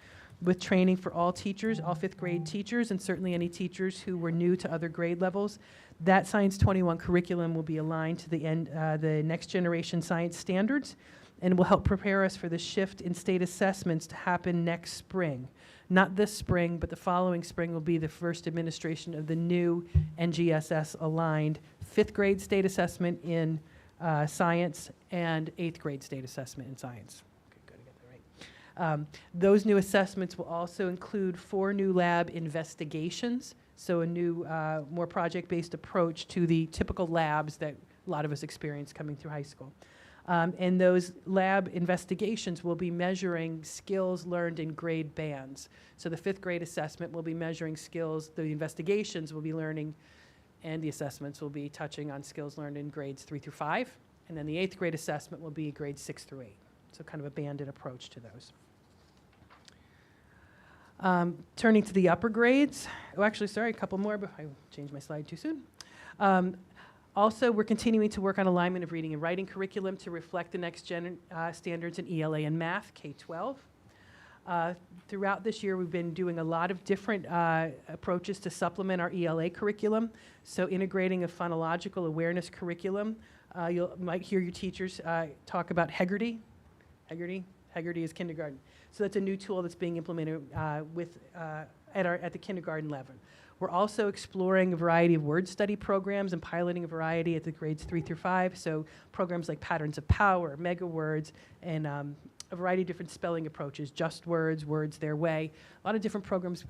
E: with training for all teachers, all 5th grade teachers, and certainly any teachers who were new to other grade levels. That Science 21 curriculum will be aligned to the next generation science standards and will help prepare us for the shift in state assessments to happen next spring. Not this spring, but the following spring will be the first administration of the new NGSS-aligned 5th grade state assessment in science and 8th grade state assessment in science. Okay, good, I got that right. Those new assessments will also include 4 new lab investigations, so a new, more project-based approach to the typical labs that a lot of us experience coming through high school. And those lab investigations will be measuring skills learned in grade bands. So the 5th grade assessment will be measuring skills, the investigations will be learning, and the assessments will be touching on skills learned in grades 3 through 5. And then the 8th grade assessment will be grades 6 through 8. So kind of a banded approach to those. Turning to the upper grades. Oh, actually, sorry, a couple more, but I changed my slide too soon. Also, we're continuing to work on alignment of reading and writing curriculum to reflect the next gen standards in ELA and math, K-12. Throughout this year, we've been doing a lot of different approaches to supplement our ELA curriculum. So integrating a phonological awareness curriculum. You might hear your teachers talk about Hegarty. Hegarty is kindergarten. So that's a new tool that's being implemented at the kindergarten level. We're also exploring a variety of word study programs and piloting a variety at the grades 3 through 5. So programs like Patterns of Power, Mega Words, and a variety of different spelling approaches, Just Words, Words Their Way. A lot of different programs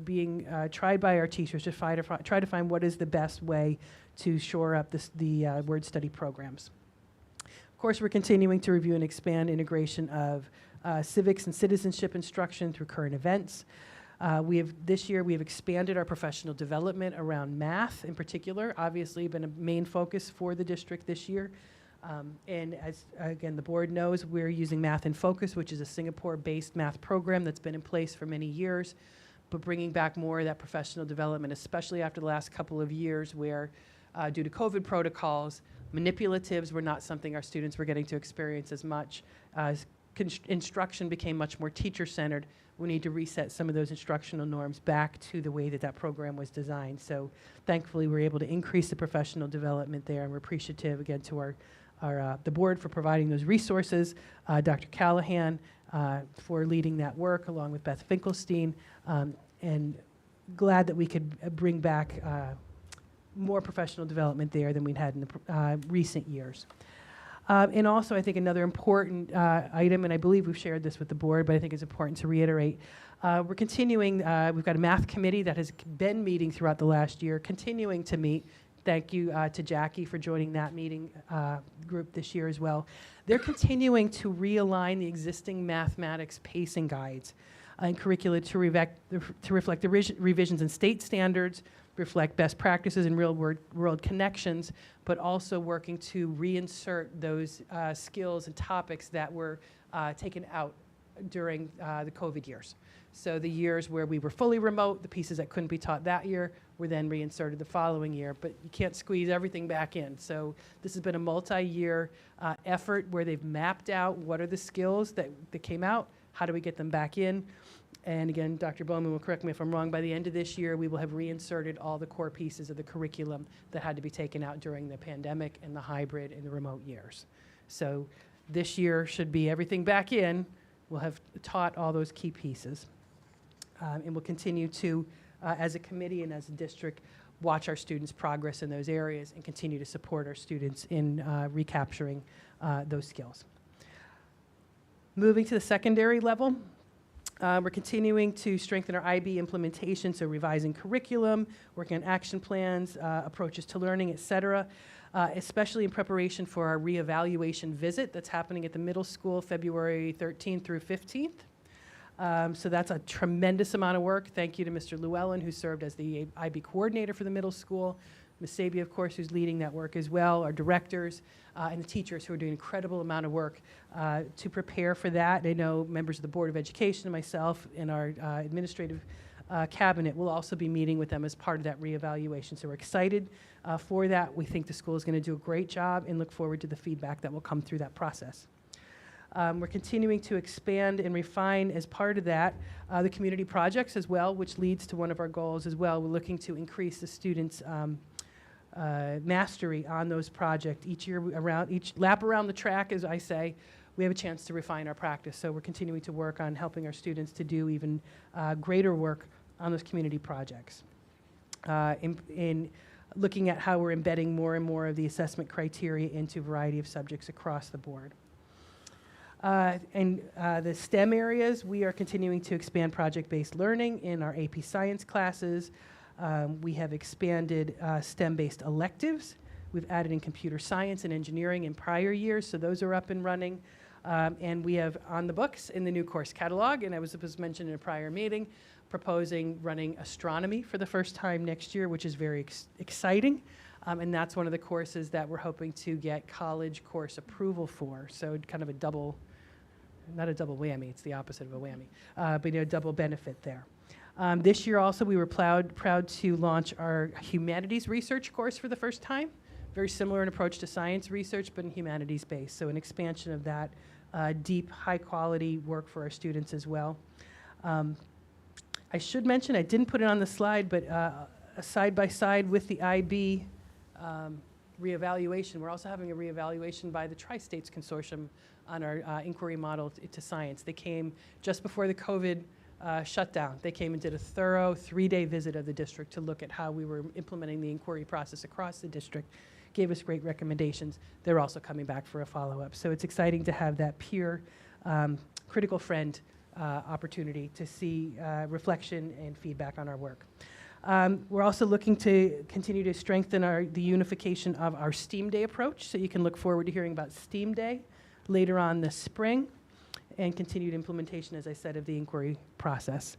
E: being tried by our teachers to try to find what is the best way to shore up the word study programs. Of course, we're continuing to review and expand integration of civics and citizenship instruction through current events. This year we have expanded our professional development around math in particular, obviously been a main focus for the district this year. And as, again, the board knows, we're using Math in Focus, which is a Singapore-based math program that's been in place for many years, but bringing back more of that professional development, especially after the last couple of years where, due to COVID protocols, manipulatives were not something our students were getting to experience as much. Instruction became much more teacher-centered. We need to reset some of those instructional norms back to the way that that program was designed. So thankfully, we're able to increase the professional development there, and we're appreciative, again, to the board for providing those resources, Dr. Callahan for leading that work, along with Beth Finkelstein, and glad that we could bring back more professional development there than we'd had in the recent years. And also, I think another important item, and I believe we've shared this with the board, but I think it's important to reiterate, we're continuing, we've got a math committee that has been meeting throughout the last year, continuing to meet, Thank you to Jackie for joining that meeting group this year as well. They're continuing to realign the existing mathematics pacing guides and curricula to reflect the revisions in state standards, reflect best practices and real-world connections, but also working to reinsert those skills and topics that were taken out during the COVID years. So the years where we were fully remote, the pieces that couldn't be taught that year were then reinserted the following year, but you can't squeeze everything back in. So this has been a multi-year effort where they've mapped out what are the skills that came out, how do we get them back in? And again, Dr. Bowman will correct me if I'm wrong, by the end of this year, we will have reinserted all the core pieces of the curriculum that had to be taken out during the pandemic and the hybrid and the remote years. So this year should be everything back in. We'll have taught all those key pieces. And we'll continue to, as a committee and as a district, watch our students' progress in those areas and continue to support our students in recapturing those skills. Moving to the secondary level, we're continuing to strengthen our IB implementation, so revising curriculum, working on action plans, approaches to learning, et cetera, especially in preparation for our reevaluation visit that's happening at the middle school February 13th through 15th. So that's a tremendous amount of work. Thank you to Mr. Llewellyn, who served as the IB coordinator for the middle school. Ms. Sabia, of course, who's leading that work as well, our directors, and the teachers who are doing an incredible amount of work to prepare for that. I know members of the Board of Education and myself and our administrative cabinet will also be meeting with them as part of that reevaluation. So we're excited for that. We think the school is going to do a great job and look forward to the feedback that will come through that process. We're continuing to expand and refine as part of that the community projects as well, which leads to one of our goals as well. We're looking to increase the students' mastery on those projects. Each year, each lap around the track, as I say, we have a chance to refine our practice. So we're continuing to work on helping our students to do even greater work on those community projects. In looking at how we're embedding more and more of the assessment criteria into a variety of subjects across the board. The STEM areas, we are continuing to expand project-based learning in our AP Science classes. We have expanded STEM-based electives. We've added in computer science and engineering in prior years, so those are up and running. And we have on the books in the new course catalog, and I was mentioned in a prior meeting, proposing running astronomy for the first time next year, which is very exciting. And that's one of the courses that we're hoping to get college course approval for. So kind of a double, not a double whammy, it's the opposite of a whammy, but a double benefit there. This year also we were proud to launch our humanities research course for the first time. Very similar in approach to science research, but in humanities based. So an expansion of that deep, high quality work for our students as well. I should mention, I didn't put it on the slide, but a side by side with the IB reevaluation, we're also having a reevaluation by the Tri-States Consortium on our inquiry model to science. They came just before the COVID shutdown. They came and did a thorough 3-day visit of the district to look at how we were implementing the inquiry process across the district, gave us great recommendations. They're also coming back for a follow-up. So it's exciting to have that peer critical friend opportunity to see reflection and feedback on our work. We're also looking to continue to strengthen the unification of our STEAM Day approach, so you can look forward to hearing about STEAM Day later on this spring, and continued implementation, as I said, of the inquiry process.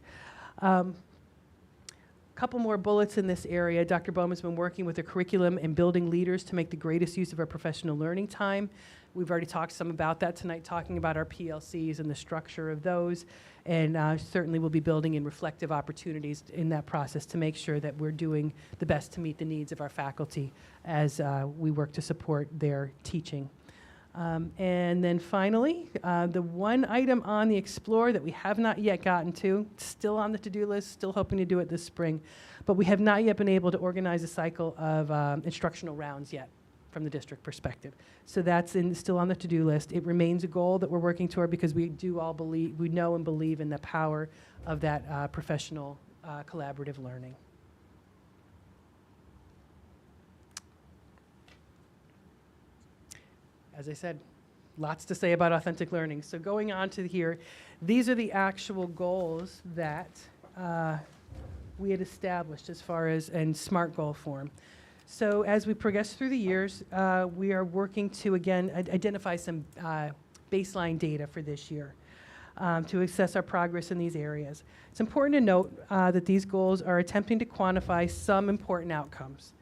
E: Couple more bullets in this area. Dr. Bowman's been working with the curriculum and building leaders to make the greatest use of our professional learning time. We've already talked some about that tonight, talking about our PLCs and the structure of those, and certainly we'll be building in reflective opportunities in that process to make sure that we're doing the best to meet the needs of our faculty as we work to support their teaching. And then finally, the one item on the Explore that we have not yet gotten to, still on the to-do list, still hoping to do it this spring, but we have not yet been able to organize a cycle of instructional rounds yet from the district perspective. So that's still on the to-do list. It remains a goal that we're working toward because we do all believe, we know and believe in the power of that professional collaborative learning. As I said, lots to say about authentic learning. So going on to here, these are the actual goals that we had established as far as in SMART goal form. So as we progress through the years, we are working to, again, identify some baseline data for this year to assess our progress in these areas. It's important to note that these goals are attempting to quantify some important outcomes.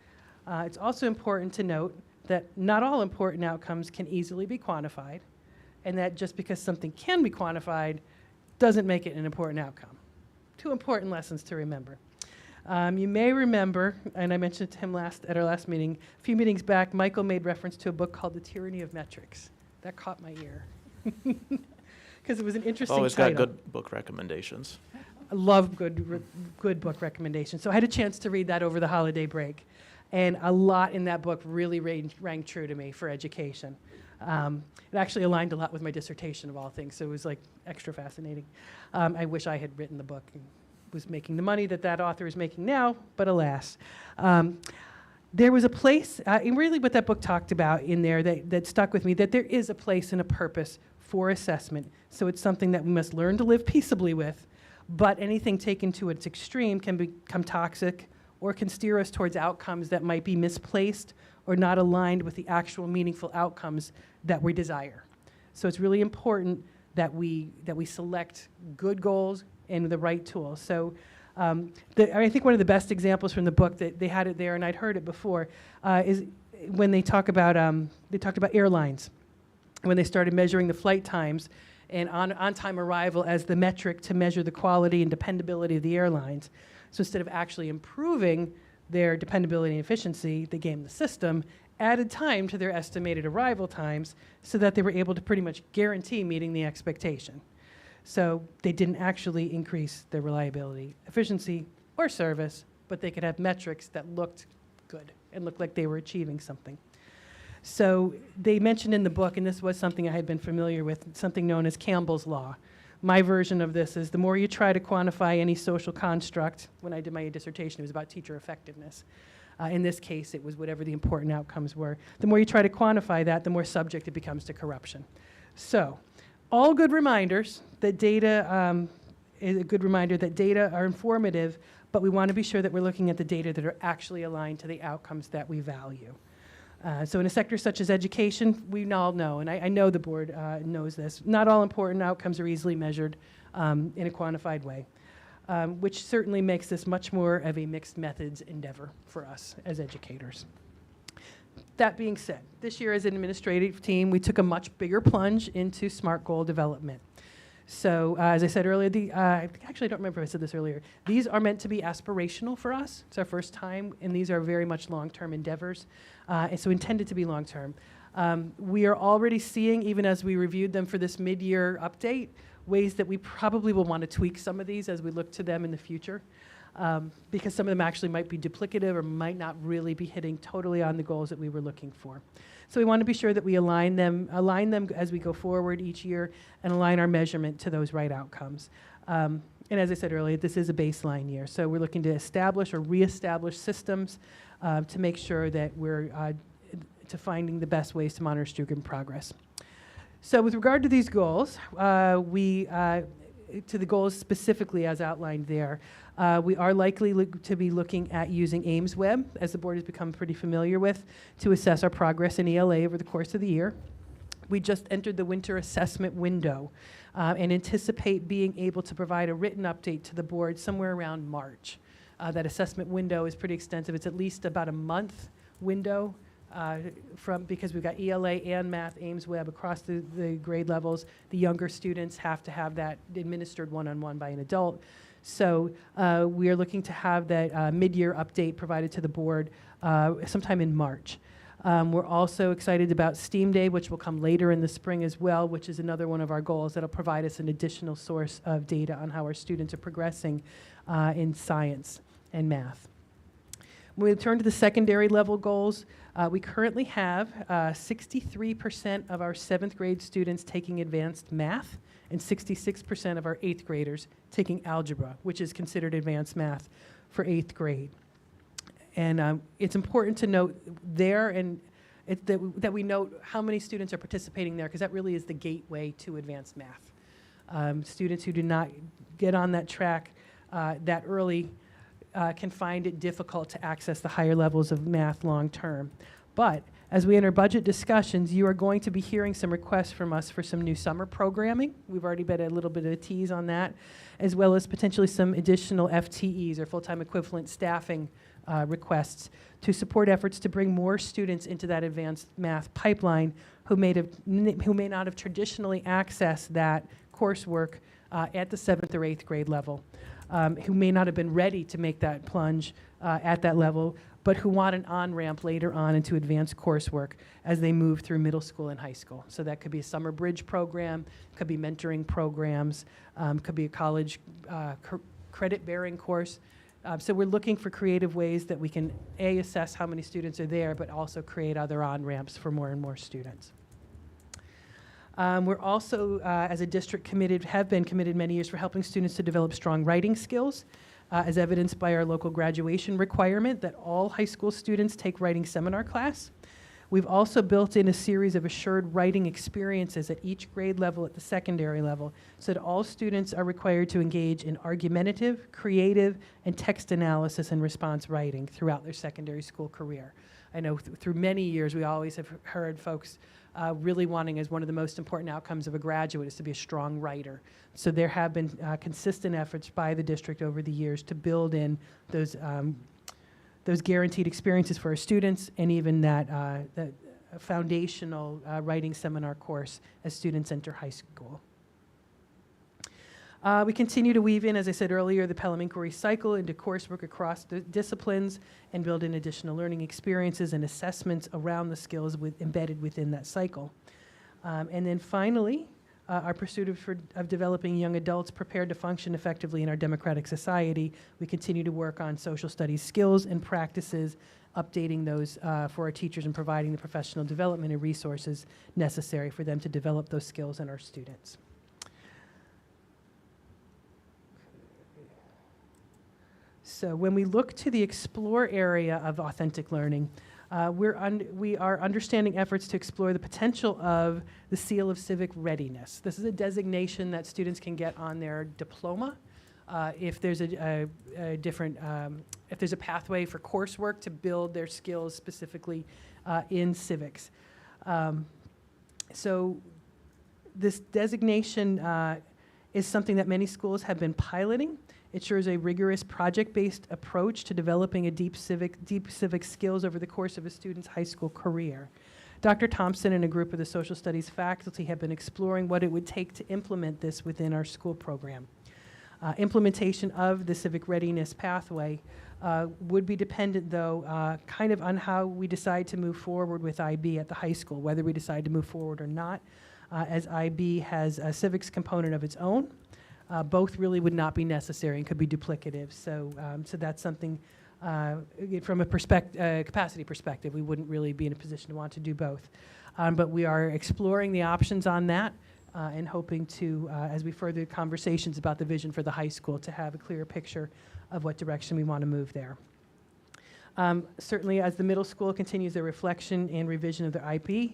E: It's also important to note that not all important outcomes can easily be quantified, and that just because something can be quantified doesn't make it an important outcome. Two important lessons to remember. You may remember, and I mentioned to him at our last meeting, a few meetings back, Michael made reference to a book called The Tyranny of Metrics. That caught my ear. Because it was an interesting
B: Always
E: title.
B: got good book recommendations.
E: I love good book recommendations. So I had a chance to read that over the holiday break. And a lot in that book really rang true to me for education. It actually aligned a lot with my dissertation of all things, so it was like extra fascinating. I wish I had written the book and was making the money that author is making now, but alas. There was a place, and really what that book talked about in there that stuck with me, that there is a place and a purpose for assessment. So it's something that we must learn to live peaceably with, but anything taken to its extreme can become toxic or can steer us towards outcomes that might be misplaced or not aligned with the actual meaningful outcomes that we desire. So it's really important that we select good goals and the right tools. So I think one of the best examples from the book that they had it there, and I'd heard it before, is when they talked about airlines, when they started measuring the flight times and on-time arrival as the metric to measure the quality and dependability of the airlines. So instead of actually improving their dependability and efficiency, they gamed the system, added time to their estimated arrival times so that they were able to pretty much guarantee meeting the expectation. So they didn't actually increase their reliability, efficiency, or service, but they could have metrics that looked good and looked like they were achieving something. So they mentioned in the book, and this was something I had been familiar with, something known as Campbell's Law. My version of this is the more you try to quantify any social construct, when I did my dissertation, it was about teacher effectiveness. In this case, it was whatever the important outcomes were. The more you try to quantify that, the more subject it becomes to corruption. So, all good reminders that data is a good reminder that data are informative, but we want to be sure that we're looking at the data that are actually aligned to the outcomes that we value. So in a sector such as education, we all know, and I know the board knows this, not all important outcomes are easily measured in a quantified way, which certainly makes this much more of a mixed methods endeavor for us as educators. That being said, this year as an administrative team, we took a much bigger plunge into SMART goal development. So as I said earlier, actually I don't remember if I said this earlier, these are meant to be aspirational for us. It's our first time, and these are very much long-term endeavors, and so intended to be long-term. We are already seeing, even as we reviewed them for this mid-year update, ways that we probably will want to tweak some of these as we look to them in the future, because some of them actually might be duplicative or might not really be hitting totally on the goals that we were looking for. So we want to be sure that we align them as we go forward each year and align our measurement to those right outcomes. And as I said earlier, this is a baseline year. So we're looking to establish or reestablish systems to make sure that we're to finding the best ways to monitor student progress. So with regard to these goals, to the goals specifically as outlined there, we are likely to be looking at using AIMSweb, as the board has become pretty familiar with, to assess our progress in ELA over the course of the year. We just entered the winter assessment window and anticipate being able to provide a written update to the board somewhere around March. That assessment window is pretty extensive. It's at least about a month window because we've got ELA and math, AIMSweb across the grade levels. The younger students have to have that administered one-on-one by an adult. So we are looking to have that mid-year update provided to the board sometime in March. We're also excited about STEAM Day, which will come later in the spring as well, which is another one of our goals that'll provide us an additional source of data on how our students are progressing in science and math. When we turn to the secondary level goals, we currently have 63% of our 7th grade students taking advanced math and 66% of our 8th graders taking algebra, which is considered advanced math for 8th grade. And it's important to note there that we note how many students are participating there, because that really is the gateway to advanced math. Students who do not get on that track that early can find it difficult to access the higher levels of math long term. But as we enter budget discussions, you are going to be hearing some requests from us for some new summer programming. We've already been a little bit of a tease on that, as well as potentially some additional FTEs or full-time equivalent staffing requests to support efforts to bring more students into that advanced math pipeline who may not have traditionally accessed that coursework at the 7th or 8th grade level, who may not have been ready to make that plunge at that level, but who want an on-ramp later on into advanced coursework as they move through middle school and high school. So that could be a summer bridge program, could be mentoring programs, could be a college credit-bearing course. So we're looking for creative ways that we can, A, assess how many students are there, but also create other on-ramps for more and more students. We're also, as a district, have been committed many years for helping students to develop strong writing skills, as evidenced by our local graduation requirement that all high school students take writing seminar class. We've also built in a series of assured writing experiences at each grade level at the secondary level, so that all students are required to engage in argumentative, creative, and text analysis and response writing throughout their secondary school career. I know through many years we always have heard folks really wanting as one of the most important outcomes of a graduate is to be a strong writer. So there have been consistent efforts by the district over the years to build in those guaranteed experiences for our students, and even that foundational writing seminar course as students enter high school. We continue to weave in, as I said earlier, the Pelham inquiry cycle into coursework across disciplines and build in additional learning experiences and assessments around the skills embedded within that cycle. And then finally, our pursuit of developing young adults prepared to function effectively in our democratic society. We continue to work on social studies skills and practices, updating those for our teachers and providing the professional development and resources necessary for them to develop those skills in our students. So when we look to the explore area of authentic learning, we are understanding efforts to explore the potential of the Seal of Civic Readiness. This is a designation that students can get on their diploma if there's a pathway for coursework to build their skills specifically in civics. So this designation is something that many schools have been piloting. It ensures a rigorous project-based approach to developing deep civic skills over the course of a student's high school career. Dr. Thompson and a group of the social studies faculty have been exploring what it would take to implement this within our school program. Implementation of the civic readiness pathway would be dependent, though, kind of on how we decide to move forward with IB at the high school, whether we decide to move forward or not, as IB has a civics component of its own. Both really would not be necessary and could be duplicative. So that's something from a capacity perspective, we wouldn't really be in a position to want to do both. But we are exploring the options on that and hoping to, as we further conversations about the vision for the high school, to have a clearer picture of what direction we want to move there. Certainly, as the middle school continues their reflection and revision of their IP,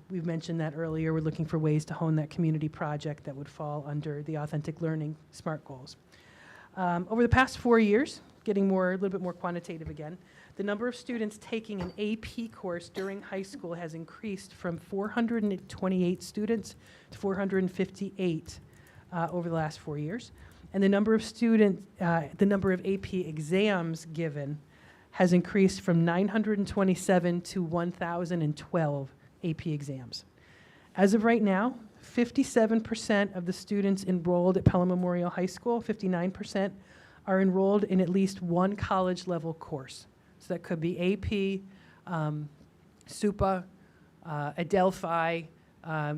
E: we've mentioned that earlier. We're looking for ways to hone that community project that would fall under the authentic learning SMART goals. Over the past 4 years, getting a little bit more quantitative again, the number of students taking an AP course during high school has increased from 428 students to 458 over the last 4 years. And the number of AP exams given has increased from 927 to 1,012 AP exams. As of right now, 57% of the students enrolled at Pelham Memorial High School, 59%, are enrolled in at least one college-level course. So that could be AP, SUPA, Adelphi.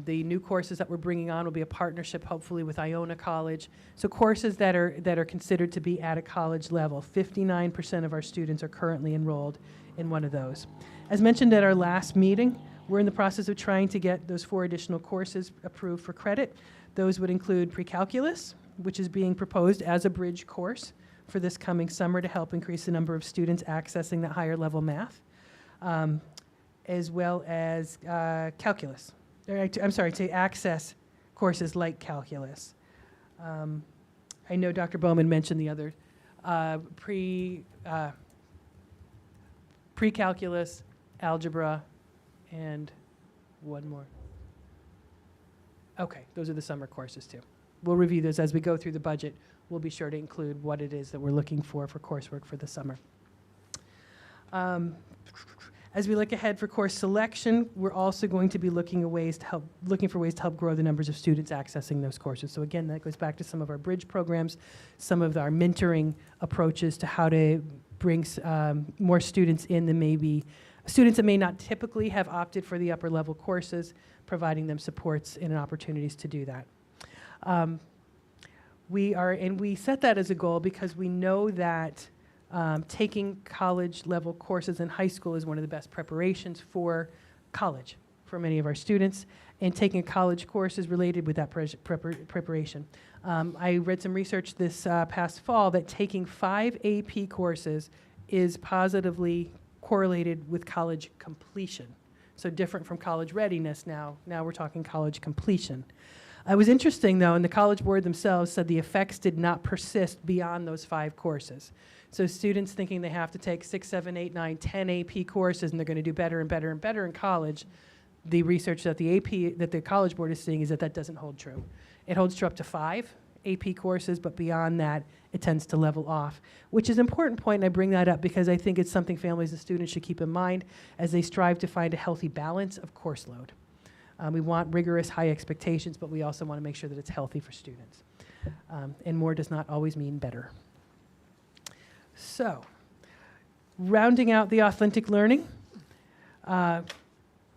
E: The new courses that we're bringing on will be a partnership, hopefully, with Iona College. So courses that are considered to be at a college level. 59% of our students are currently enrolled in one of those. As mentioned at our last meeting, we're in the process of trying to get those 4 additional courses approved for credit. Those would include pre-calculus, which is being proposed as a bridge course for this coming summer to help increase the number of students accessing that higher level math, as well as calculus. To access courses like calculus. I know Dr. Bowman mentioned the other pre-calculus, algebra, and one more. Okay, those are the summer courses too. We'll review those as we go through the budget. We'll be sure to include what it is that we're looking for coursework for the summer. As we look ahead for course selection, we're also going to be looking for ways to help grow the numbers of students accessing those courses. So again, that goes back to some of our bridge programs, some of our mentoring approaches to how to bring more students in than maybe students that may not typically have opted for the upper level courses, providing them supports and opportunities to do that. We set that as a goal because we know that taking college level courses in high school is one of the best preparations for college for many of our students, and taking a college course is related with that preparation. I read some research this past fall that taking 5 AP courses is positively correlated with college completion. So different from college readiness now. Now we're talking college completion. It was interesting, though, and the College Board themselves said the effects did not persist beyond those 5 courses. So students thinking they have to take 6, 7, 8, 9, 10 AP courses and they're going to do better and better and better in college, the research that the College Board is seeing is that that doesn't hold true. It holds true up to 5 AP courses, but beyond that, it tends to level off, which is an important point, and I bring that up because I think it's something families and students should keep in mind as they strive to find a healthy balance of course load. We want rigorous, high expectations, but we also want to make sure that it's healthy for students. And more does not always mean better. So, rounding out the authentic learning,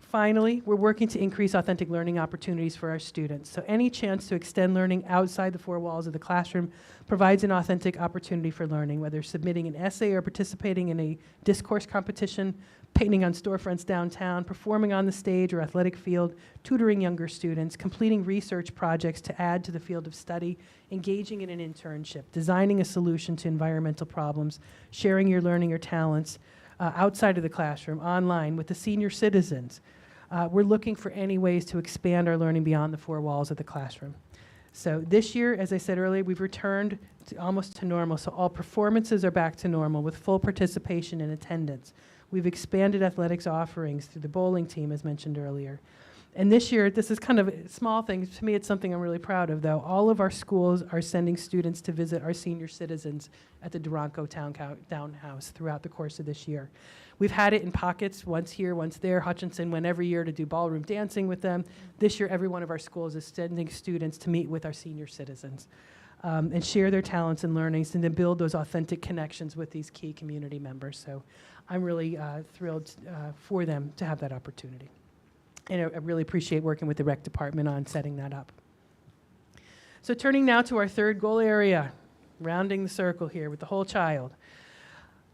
E: finally, we're working to increase authentic learning opportunities for our students. So any chance to extend learning outside the 4 walls of the classroom provides an authentic opportunity for learning, whether submitting an essay or participating in a discourse competition, painting on storefronts downtown, performing on the stage or athletic field, tutoring younger students, completing research projects to add to the field of study, engaging in an internship, designing a solution to environmental problems, sharing your learning or talents outside of the classroom, online, with the senior citizens. We're looking for any ways to expand our learning beyond the 4 walls of the classroom. So this year, as I said earlier, we've returned almost to normal. So all performances are back to normal with full participation and attendance. We've expanded athletics offerings through the bowling team, as mentioned earlier. And this year, this is kind of a small thing. To me, it's something I'm really proud of, though. All of our schools are sending students to visit our senior citizens at the Durango Townhouse throughout the course of this year. We've had it in pockets, once here, once there. Hutchinson went every year to do ballroom dancing with them. This year, every one of our schools is sending students to meet with our senior citizens and share their talents and learnings and then build those authentic connections with these key community members. So I'm really thrilled for them to have that opportunity. And I really appreciate working with the rec department on setting that up. So turning now to our third goal area, rounding the circle here with the whole child.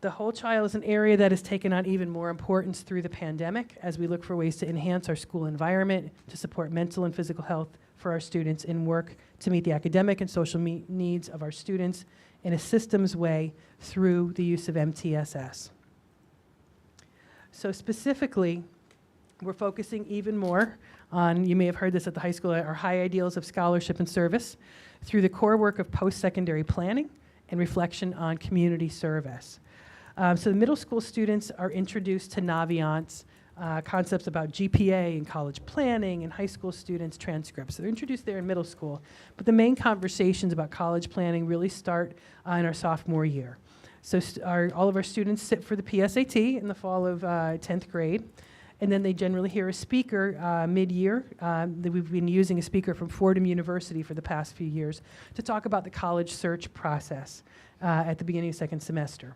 E: The whole child is an area that has taken on even more importance through the pandemic as we look for ways to enhance our school environment, to support mental and physical health for our students, and work to meet the academic and social needs of our students in a systems way through the use of MTSS. So specifically, we're focusing even more on, you may have heard this at the high school, our high ideals of scholarship and service through the core work of post-secondary planning and reflection on community service. So the middle school students are introduced to Naviance, concepts about GPA and college planning, and high school students transcripts. So they're introduced there in middle school, but the main conversations about college planning really start in our sophomore year. So all of our students sit for the PSAT in the fall of 10th grade. And then they generally hear a speaker mid-year. We've been using a speaker from Fordham University for the past few years to talk about the college search process at the beginning of second semester.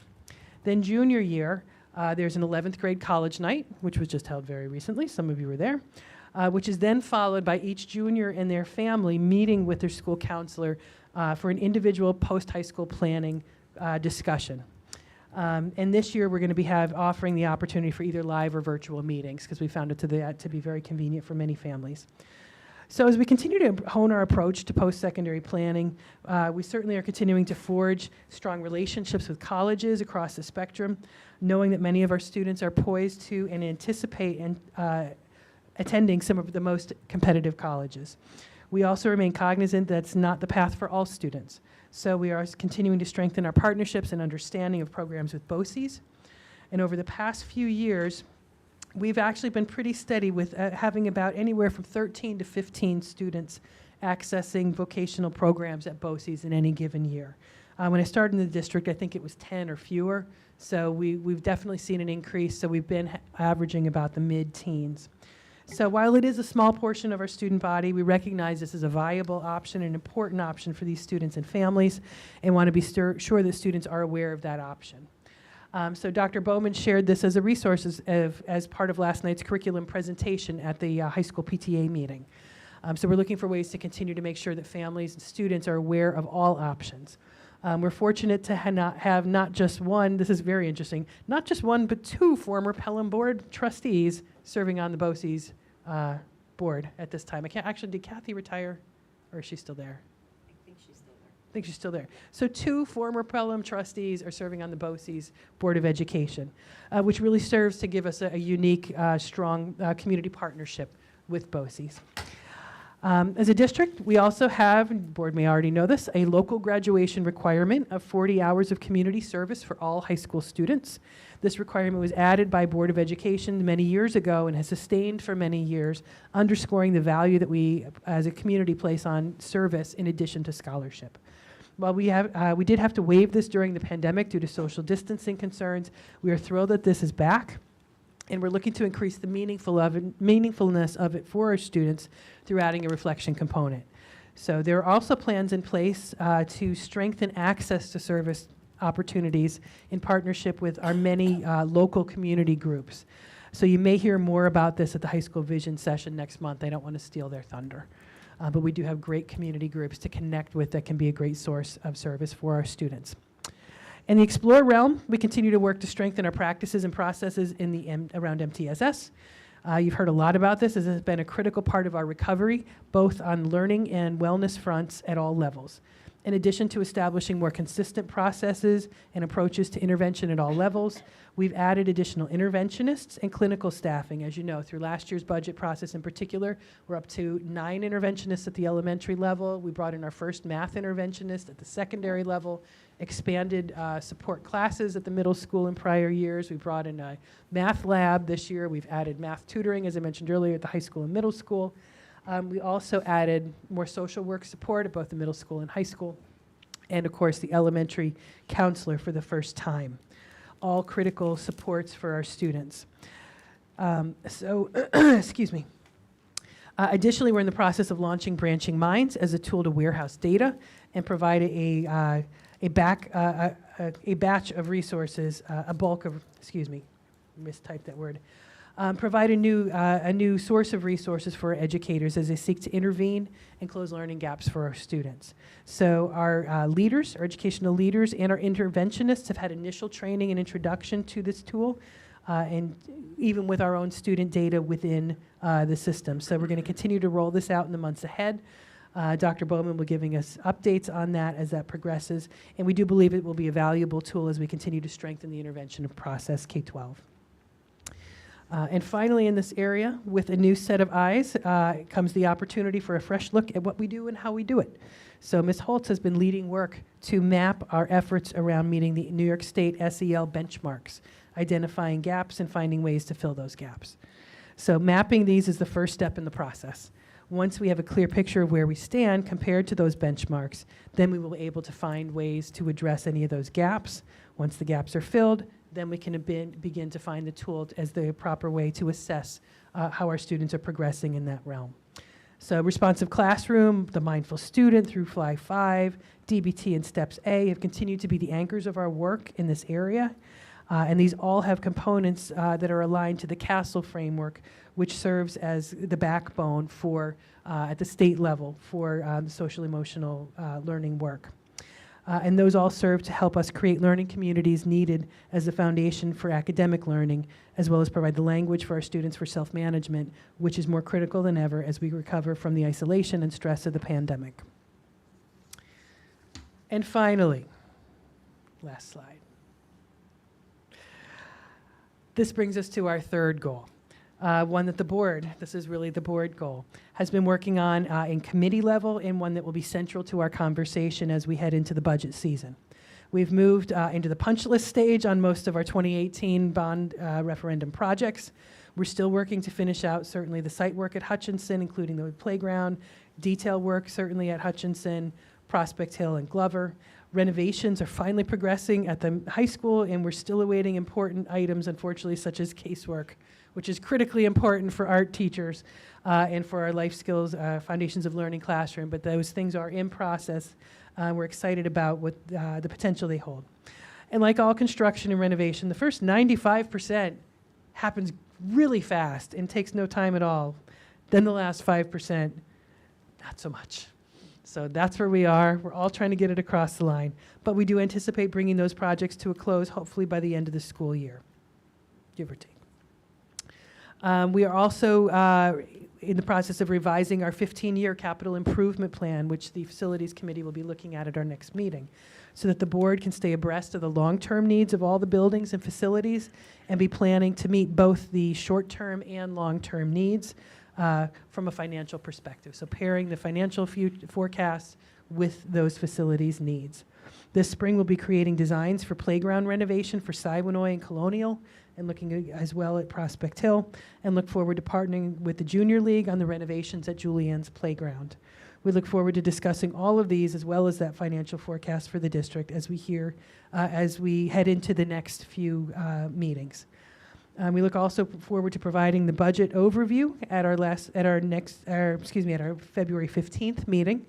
E: Then junior year, there's an 11th grade college night, which was just held very recently. Some of you were there, which is then followed by each junior and their family meeting with their school counselor for an individual post-high school planning discussion. And this year we're going to be offering the opportunity for either live or virtual meetings because we found it to be very convenient for many families. So as we continue to hone our approach to post-secondary planning, we certainly are continuing to forge strong relationships with colleges across the spectrum, knowing that many of our students are poised to and anticipate attending some of the most competitive colleges. We also remain cognizant that's not the path for all students. So we are continuing to strengthen our partnerships and understanding of programs with BOCES. And over the past few years, we've actually been pretty steady with having about anywhere from 13 to 15 students accessing vocational programs at BOCES in any given year. When I started in the district, I think it was 10 or fewer. So we've definitely seen an increase. So we've been averaging about the mid-teens. So while it is a small portion of our student body, we recognize this is a viable option, an important option for these students and families, and want to be sure that students are aware of that option. So Dr. Bowman shared this as a resource as part of last night's curriculum presentation at the high school PTA meeting. So we're looking for ways to continue to make sure that families and students are aware of all options. We're fortunate to have not just one, this is very interesting, not just one, but two former Pelham board trustees serving on the BOCES board at this time. Did Kathy retire, or is she still there? I think she's still there. So two former Pelham trustees are serving on the BOCES Board of Education, which really serves to give us a unique, strong community partnership with BOCES. As a district, we also have, and the board may already know this, a local graduation requirement of 40 hours of community service for all high school students. This requirement was added by Board of Education many years ago and has sustained for many years, underscoring the value that we as a community place on service in addition to scholarship. While we did have to waive this during the pandemic due to social distancing concerns, we are thrilled that this is back. And we're looking to increase the meaningfulness of it for our students through adding a reflection component. So there are also plans in place to strengthen access to service opportunities in partnership with our many local community groups. So you may hear more about this at the high school vision session next month. I don't want to steal their thunder. But we do have great community groups to connect with that can be a great source of service for our students. In the Explore realm, we continue to work to strengthen our practices and processes around MTSS. You've heard a lot about this, as it has been a critical part of our recovery, both on learning and wellness fronts at all levels. In addition to establishing more consistent processes and approaches to intervention at all levels, we've added additional interventionists and clinical staffing. As you know, through last year's budget process in particular, we're up to 9 interventionists at the elementary level. We brought in our first math interventionist at the secondary level, expanded support classes at the middle school in prior years. We brought in a math lab this year. We've added math tutoring, as I mentioned earlier, at the high school and middle school. We also added more social work support at both the middle school and high school, and of course the elementary counselor for the first time. All critical supports for our students. Excuse me. Additionally, we're in the process of launching Branching Minds as a tool to warehouse data and provide a batch of resources, mistyped that word. Provide a new source of resources for our educators as they seek to intervene and close learning gaps for our students. So our leaders, our educational leaders, and our interventionists have had initial training and introduction to this tool, and even with our own student data within the system. So we're going to continue to roll this out in the months ahead. Dr. Bowman will be giving us updates on that as that progresses, and we do believe it will be a valuable tool as we continue to strengthen the intervention of process K-12. And finally, in this area, with a new set of eyes, comes the opportunity for a fresh look at what we do and how we do it. So Ms. Holtz has been leading work to map our efforts around meeting the New York State SEL benchmarks, identifying gaps and finding ways to fill those gaps. So mapping these is the first step in the process. Once we have a clear picture of where we stand compared to those benchmarks, then we will be able to find ways to address any of those gaps. Once the gaps are filled, then we can begin to find the tool as the proper way to assess how our students are progressing in that realm. So responsive classroom, the mindful student through Fly 5, DBT and Steps A have continued to be the anchors of our work in this area. And these all have components that are aligned to the CASTLE framework, which serves as the backbone for, at the state level, for the social emotional learning work. And those all serve to help us create learning communities needed as the foundation for academic learning, as well as provide the language for our students for self-management, which is more critical than ever as we recover from the isolation and stress of the pandemic. And finally, last slide. This brings us to our third goal. one that the board, this is really the board goal, has been working on in committee level, and one that will be central to our conversation as we head into the budget season. We've moved into the punch list stage on most of our 2018 bond referendum projects. We're still working to finish out certainly the site work at Hutchinson, including the playground, detail work certainly at Hutchinson, Prospect Hill, and Glover. Renovations are finally progressing at the high school, and we're still awaiting important items, unfortunately, such as casework, which is critically important for art teachers and for our life skills, foundations of learning classroom. But those things are in process. We're excited about what the potential they hold. And like all construction and renovation, the first 95% happens really fast and takes no time at all. Then the last 5%, not so much. So that's where we are. We're all trying to get it across the line. But we do anticipate bringing those projects to a close, hopefully by the end of the school year, give or take. We are also in the process of revising our 15-year capital improvement plan, which the Facilities Committee will be looking at our next meeting, so that the board can stay abreast of the long-term needs of all the buildings and facilities and be planning to meet both the short-term and long-term needs from a financial perspective. So pairing the financial forecasts with those facilities' needs. This spring, we'll be creating designs for playground renovation for Siwanoy and Colonial, and looking as well at Prospect Hill, and look forward to partnering with the Junior League on the renovations at Julianne's Playground. We look forward to discussing all of these as well as that financial forecast for the district as we head into the next few meetings. We look also forward to providing the budget overview at our February 15th meeting,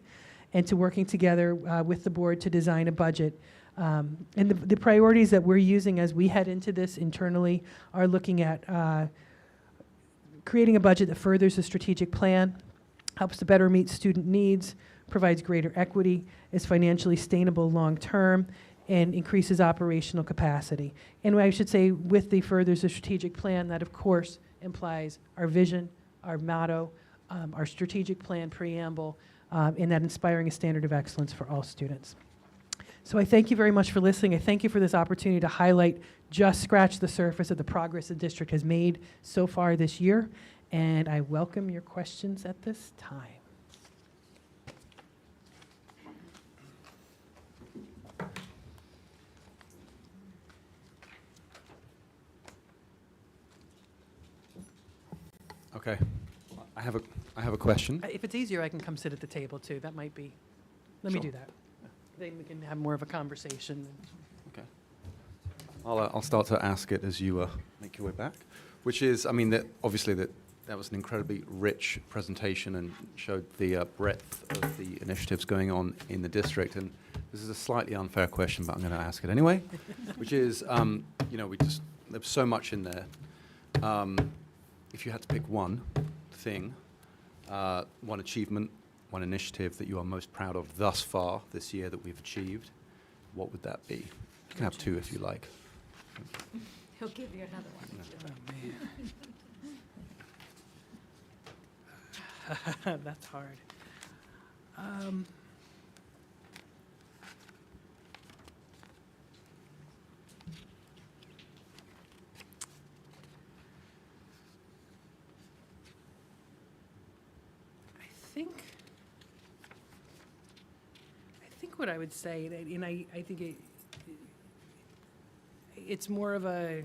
E: and to working together with the board to design a budget. And the priorities that we're using as we head into this internally are looking at creating a budget that furthers the strategic plan, helps to better meet student needs, provides greater equity, is financially sustainable long-term, and increases operational capacity. And I should say, with the furthers the strategic plan, that of course implies our vision, our motto, our strategic plan preamble, and that inspiring a standard of excellence for all students. So I thank you very much for listening. I thank you for this opportunity to highlight, just scratch the surface of the progress the district has made so far this year, and I welcome your questions at this time.
I: Okay, I have a question.
E: If it's easier, I can come sit at the table too. That might be, let me
I: Sure.
E: do that. Then we can have more of a conversation.
I: Okay, I'll start to ask it as you make your way back, which is, I mean, obviously that was an incredibly rich presentation and showed the breadth of the initiatives going on in the district. And this is a slightly unfair question, but I'm going to ask it anyway, which is, there's so much in there. If you had to pick one thing, one achievement, one initiative that you are most proud of thus far this year that we've achieved, what would that be? You can have two if you like.
G: He'll give you another one.
E: Oh, man. That's hard. I think what I would say, and I think it's more of a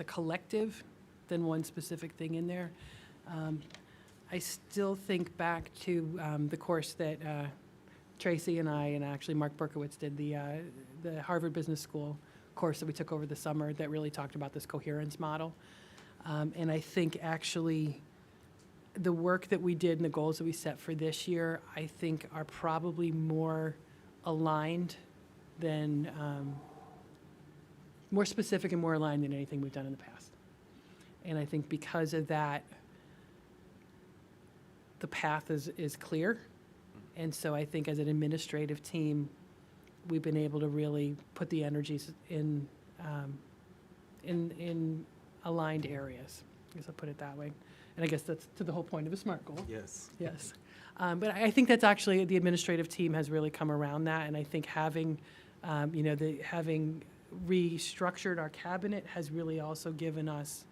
E: collective than one specific thing in there. I still think back to the course that Tracy and I, and actually Mark Berkowitz did, the Harvard Business School course that we took over the summer that really talked about this coherence model. And I think actually the work that we did and the goals that we set for this year, I think are probably more aligned than, more specific and more aligned than anything we've done in the past. And I think because of that, the path is clear. And so I think as an administrative team, we've been able to really put the energies in aligned areas. I guess I'll put it that way. And I guess that's to the whole point of a SMART goal.
D: Yes.
E: Yes. But I think that's actually, the administrative team has really come around that. And I think having, having restructured our cabinet has really also given us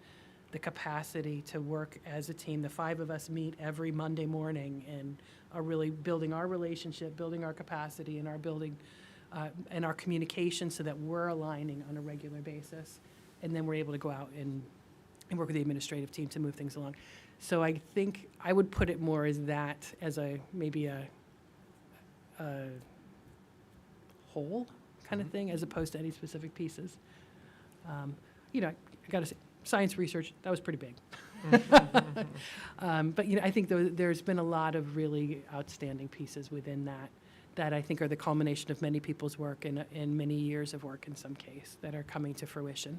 E: the capacity to work as a team. The 5 of us meet every Monday morning and are really building our relationship, building our capacity, and and our communication so that we're aligning on a regular basis. And then we're able to go out and work with the administrative team to move things along. So I think I would put it more as that, as maybe a whole kind of thing, as opposed to any specific pieces. I got to say, science research, that was pretty big. But, I think there's been a lot of really outstanding pieces within that I think are the culmination of many people's work and many years of work in some case that are coming to fruition.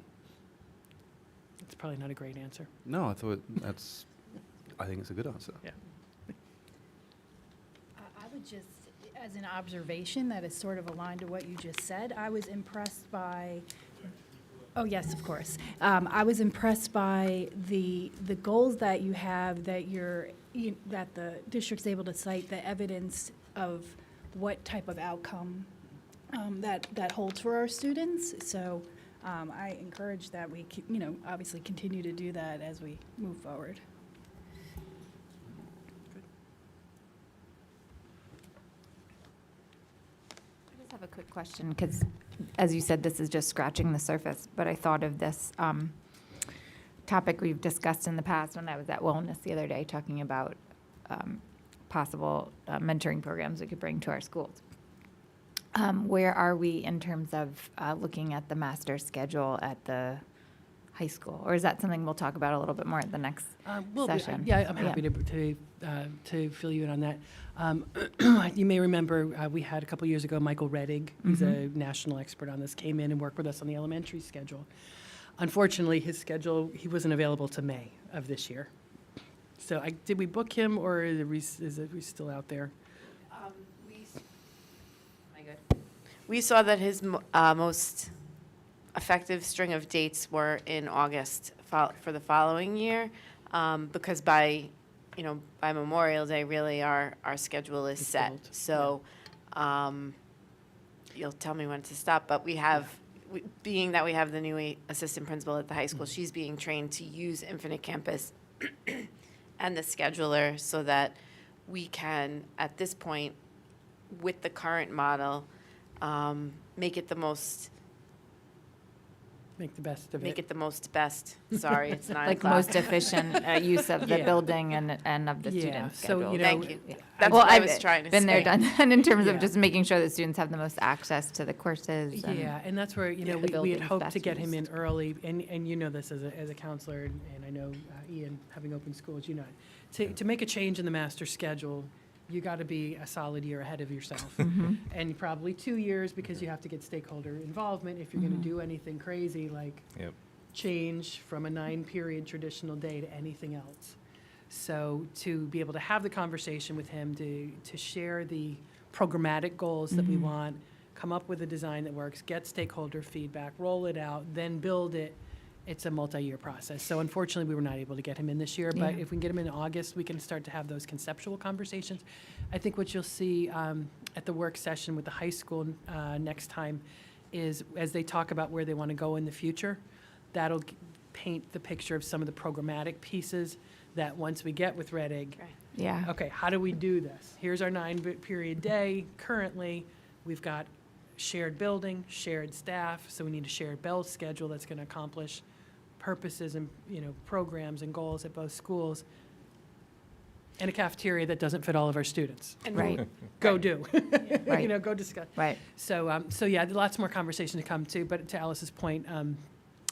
E: It's probably not a great answer.
I: No, I think it's a good answer.
E: Yeah.
C: I would just, as an observation that is sort of aligned to what you just said, I was impressed by, oh, yes, of course. I was impressed by the goals that you have, that that the district's able to cite the evidence of what type of outcome that holds for our students. So I encourage that we, obviously continue to do that as we move forward.
G: I just have a quick question, because as you said, this is just scratching the surface, but I thought of this topic we've discussed in the past when I was at Wellness the other day, talking about possible mentoring programs we could bring to our schools. Where are we in terms of looking at the master schedule at the high school? Or is that something we'll talk about a little bit more at the next session?
E: Yeah, I'm happy to fill you in on that. You may remember we had a couple years ago Michael Reddig, who's a national expert on this, came in and worked with us on the elementary schedule. Unfortunately, his schedule, he wasn't available to May of this year. So did we book him, or is we still out there?
J: We saw that his most effective string of dates were in August for the following year, because by Memorial Day, really our schedule is set.
E: filled,
J: So you'll tell me when to stop, but being that we have the new assistant principal at the high school, she's being trained to use Infinite Campus and the scheduler so that we can, at this point, with the current model, make it the most
E: Make the best of
J: Make
E: it.
J: it the most best. Sorry, it's 9
G: Like
J: o'clock.
G: most efficient use of the
E: Yeah.
G: building and of the
E: Yeah,
G: student
E: so,
G: schedule.
E: you know,
J: Thank you.
G: Yeah.
J: That's
G: Well,
J: what I
G: I've
J: was trying to
G: been there,
J: say.
G: done that in terms
E: Yeah.
G: of just making sure that students have the most access to the courses. And
E: Yeah, and that's where,
G: the
E: we had
G: building's
E: hoped to
G: best
E: get him in
G: used.
E: early, and you know this as a counselor, and I know Ian, having open schools, to make a change in the master schedule, you got to be a solid year ahead of yourself. And probably 2 years, because you have to get stakeholder involvement if you're going to do anything crazy, like
D: Yep.
E: change from a 9-period traditional day to anything else. So to be able to have the conversation with him, to share the programmatic goals that we want, come up with a design that works, get stakeholder feedback, roll it out, then build it, it's a multi-year process. So unfortunately, we were not able to get him in this year, but
G: Yeah.
E: if we can get him in August, we can start to have those conceptual conversations. I think what you'll see at the work session with the high school next time is, as they talk about where they want to go in the future, that'll paint the picture of some of the programmatic pieces that once we get with Red Egg,
G: Yeah.
E: okay, how do we do this? Here's our 9-period day. Currently, we've got shared building, shared staff, so we need a shared bell schedule that's going to accomplish purposes and, programs and goals at both schools, and a cafeteria that doesn't fit all of our students.
G: Right.
E: Go do.
G: Right.
E: Go discuss.
G: Right.
E: So yeah, lots more conversation to come too, but to Alice's point,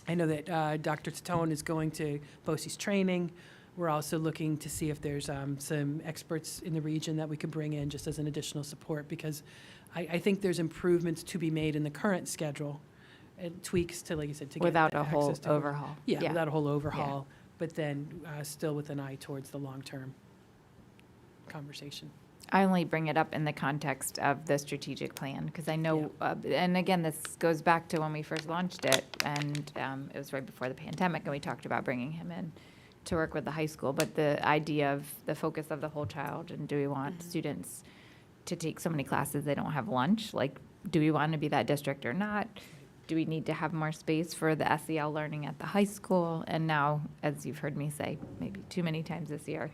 E: I know that Dr. Tatone is going to BOCES training. We're also looking to see if there's some experts in the region that we could bring in just as an additional support, because I think there's improvements to be made in the current schedule, and tweaks to, like you said, to get
G: Without a whole
E: access to-
G: overhaul.
E: Yeah, without a whole overhaul, but then still with an eye towards the long-term conversation.
G: I only bring it up in the context of the strategic plan, because I know, and again, this goes back to when we first launched it, and it was right before the pandemic, and we talked about bringing him in to work with the high school, but the idea of the focus of the whole child, and do we want students to take so many classes they don't have lunch? Like, do we want to be that district or not? do we need to have more space for the SEL learning at the high school? And now, as you've heard me say maybe too many times this year,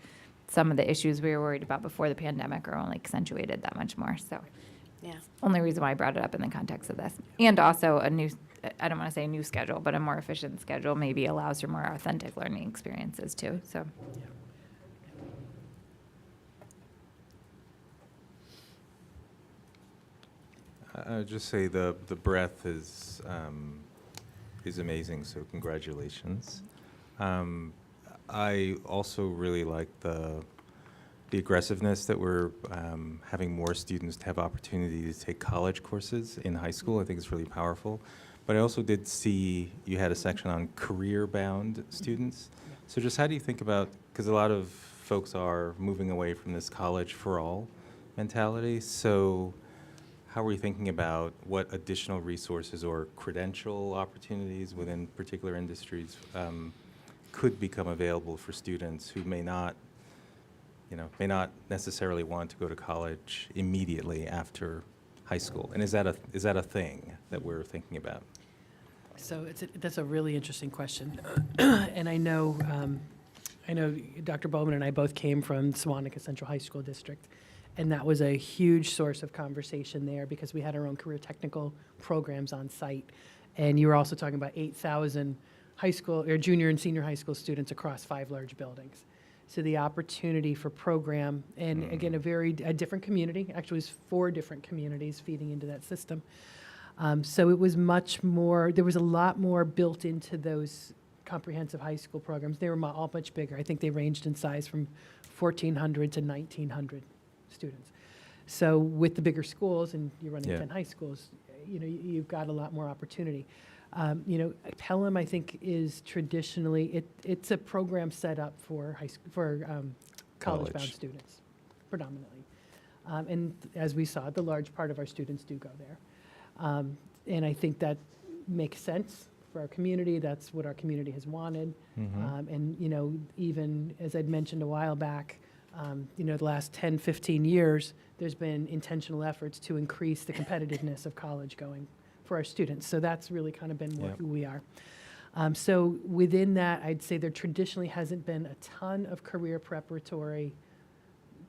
G: some of the issues we were worried about before the pandemic are only accentuated that much more. So
J: Yeah.
G: only reason why I brought it up in the context of this. And also a new, I don't want to say a new schedule, but a more efficient schedule maybe allows for more authentic learning experiences too. So
D: I would just say the breadth is amazing, so congratulations. I also really like the aggressiveness that we're having more students to have opportunity to take college courses in high school. I think it's really powerful. But I also did see you had a section on career-bound students. So just how do you think about, because a lot of folks are moving away from this college for all mentality, so how are you thinking about what additional resources or credential opportunities within particular industries could become available for students who may not necessarily want to go to college immediately after high school? And is that a thing that we're thinking about?
E: So that's a really interesting question. And I know Dr. Bowman and I both came from Sewantica Central High School District, and that was a huge source of conversation there because we had our own career technical programs on site. And you were also talking about 8,000 high school or junior and senior high school students across 5 large buildings. So the opportunity for program, and again, a different community, actually it was 4 different communities feeding into that system. So it was much more, there was a lot more built into those comprehensive high school programs. They were all much bigger. I think they ranged in size from 1,400 to 1,900 students. So with the bigger schools, and you're running 10 high schools, you've got a lot more opportunity. Pelham, I think, is traditionally, it's a program set up for college-bound students, predominantly. And as we saw, the large part of our students do go there. And I think that makes sense for our community. That's what our community has wanted. And, even as I'd mentioned a while back, the last 10, 15 years, there's been intentional efforts to increase the competitiveness of college going for our students. So that's really kind of been more who we are. So within that, I'd say there traditionally hasn't been a ton of career preparatory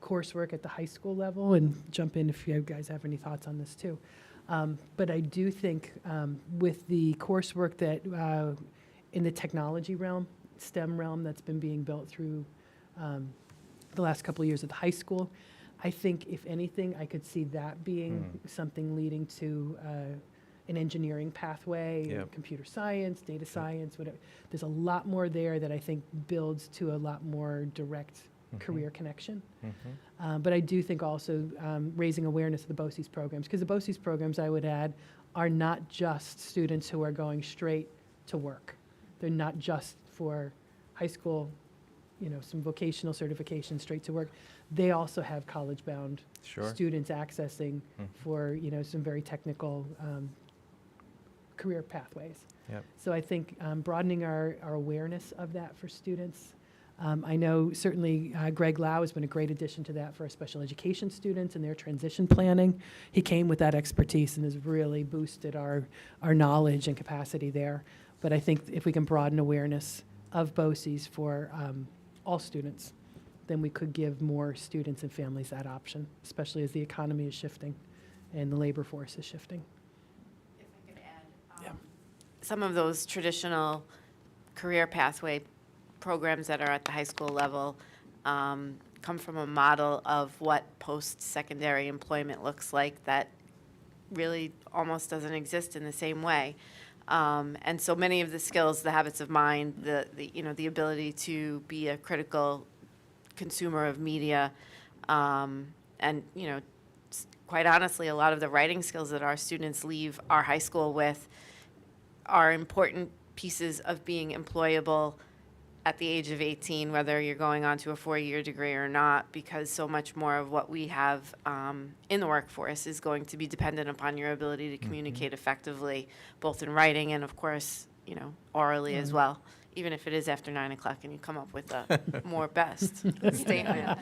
E: coursework at the high school level, and jump in if you guys have any thoughts on this too. But I do think with the coursework that in the technology realm, STEM realm that's been being built through the last couple of years at the high school, I think if anything, I could see that being something leading to an engineering pathway, computer science, data science, whatever. There's a lot more there that I think builds to a lot more direct career connection. But I do think also raising awareness of the BOCES programs, because the BOCES programs, I would add, are not just students who are going straight to work. They're not just for high school, some vocational certification straight to work. They also have college-bound students accessing for, some very technical career pathways. So I think broadening our awareness of that for students. I know certainly Greg Lau has been a great addition to that for our special education students and their transition planning. He came with that expertise and has really boosted our knowledge and capacity there. But I think if we can broaden awareness of BOCES for all students, then we could give more students and families that option, especially as the economy is shifting and the labor force is shifting.
J: If I could add, some of those traditional career pathway programs that are at the high school level come from a model of what post-secondary employment looks like that really almost doesn't exist in the same way. And so many of the skills, the habits of mind, the ability to be a critical consumer of media, and quite honestly, a lot of the writing skills that our students leave our high school with are important pieces of being employable at the age of 18, whether you're going on to a 4-year degree or not, because so much more of what we have in the workforce is going to be dependent upon your ability to communicate effectively, both in writing and, of course, orally as well, even if it is after 9 o'clock and you come up with a more best statement.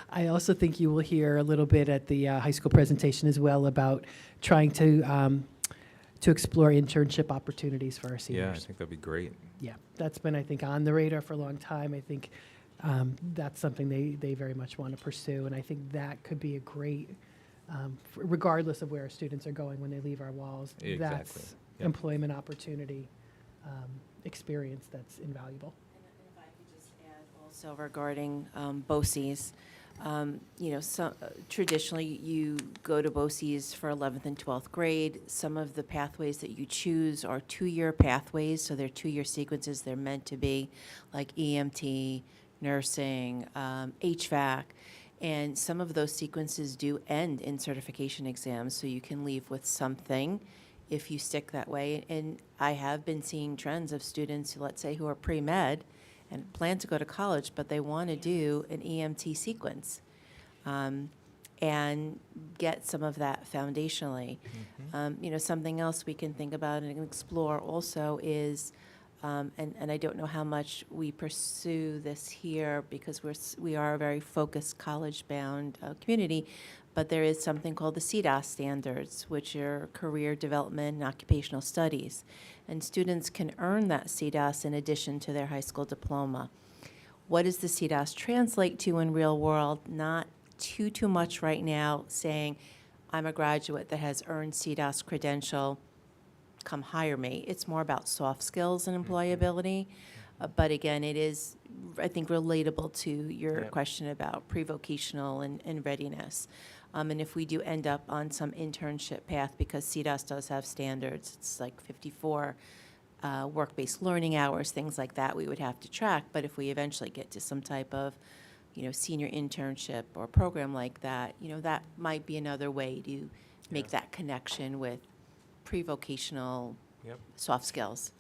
E: I also think you will hear a little bit at the high school presentation as well about trying to to explore internship opportunities for our
D: Yeah, I
E: seniors.
D: think that'd be great.
E: Yeah, that's been, I think, on the radar for a long time. I think that's something they very much want to pursue, and I think that could be a great, regardless of where our students are going when they leave our walls.
D: Exactly.
E: That's
D: Yep.
E: employment opportunity, experience that's invaluable.
H: And if I could just add also regarding BOCES, traditionally you go to BOCES for 11th and 12th grade. Some of the pathways that you choose are 2-year pathways, so they're 2-year sequences. They're meant to be like EMT, nursing, HVAC. And some of those sequences do end in certification exams, so you can leave with something if you stick that way. And I have been seeing trends of students, let's say, who are pre-med and plan to go to college, but they want to do an EMT sequence and get some of that foundationally. Something else we can think about and explore also is, and I don't know how much we pursue this here because we are a very focused college-bound community, but there is something called the CDOS standards, which are Career Development and Occupational Studies. And students can earn that CDOS in addition to their high school diploma. What does the CDOS translate to in real world? Not too much right now saying, I'm a graduate that has earned CDOS credential, come hire me. It's more about soft skills and employability. But again, it is, I think, relatable to your question about pre-vocational and readiness. And if we do end up on some internship path, because CDOS does have standards, it's like 54 work-based learning hours, things like that we would have to track. But if we eventually get to some type of, senior internship or program like that, that might be another way to make that connection with pre-vocational
D: Yep.
H: soft skills.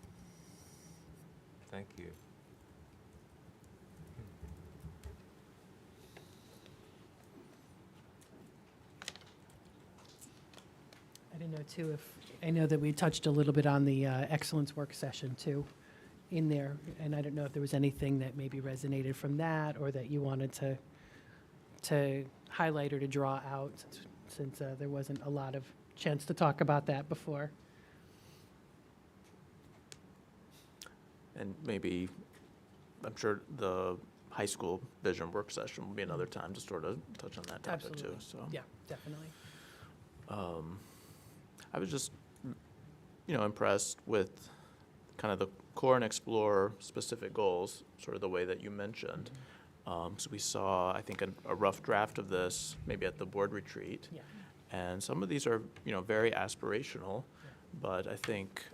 D: Thank you.
E: I didn't know, too, I know that we touched a little bit on the excellence work session, too, in there, and I don't know if there was anything that maybe resonated from that or that you wanted to highlight or to draw out, since there wasn't a lot of chance to talk about that before.
B: And maybe, I'm sure the high school vision work session will be another time to sort of touch on that topic too,
E: Absolutely.
B: so.
E: Yeah, definitely.
B: I was just, impressed with kind of the core and explore specific goals, sort of the way that you mentioned. So we saw, I think, a rough draft of this, maybe at the board retreat.
E: Yeah.
B: And some of these are, very aspirational, but I think,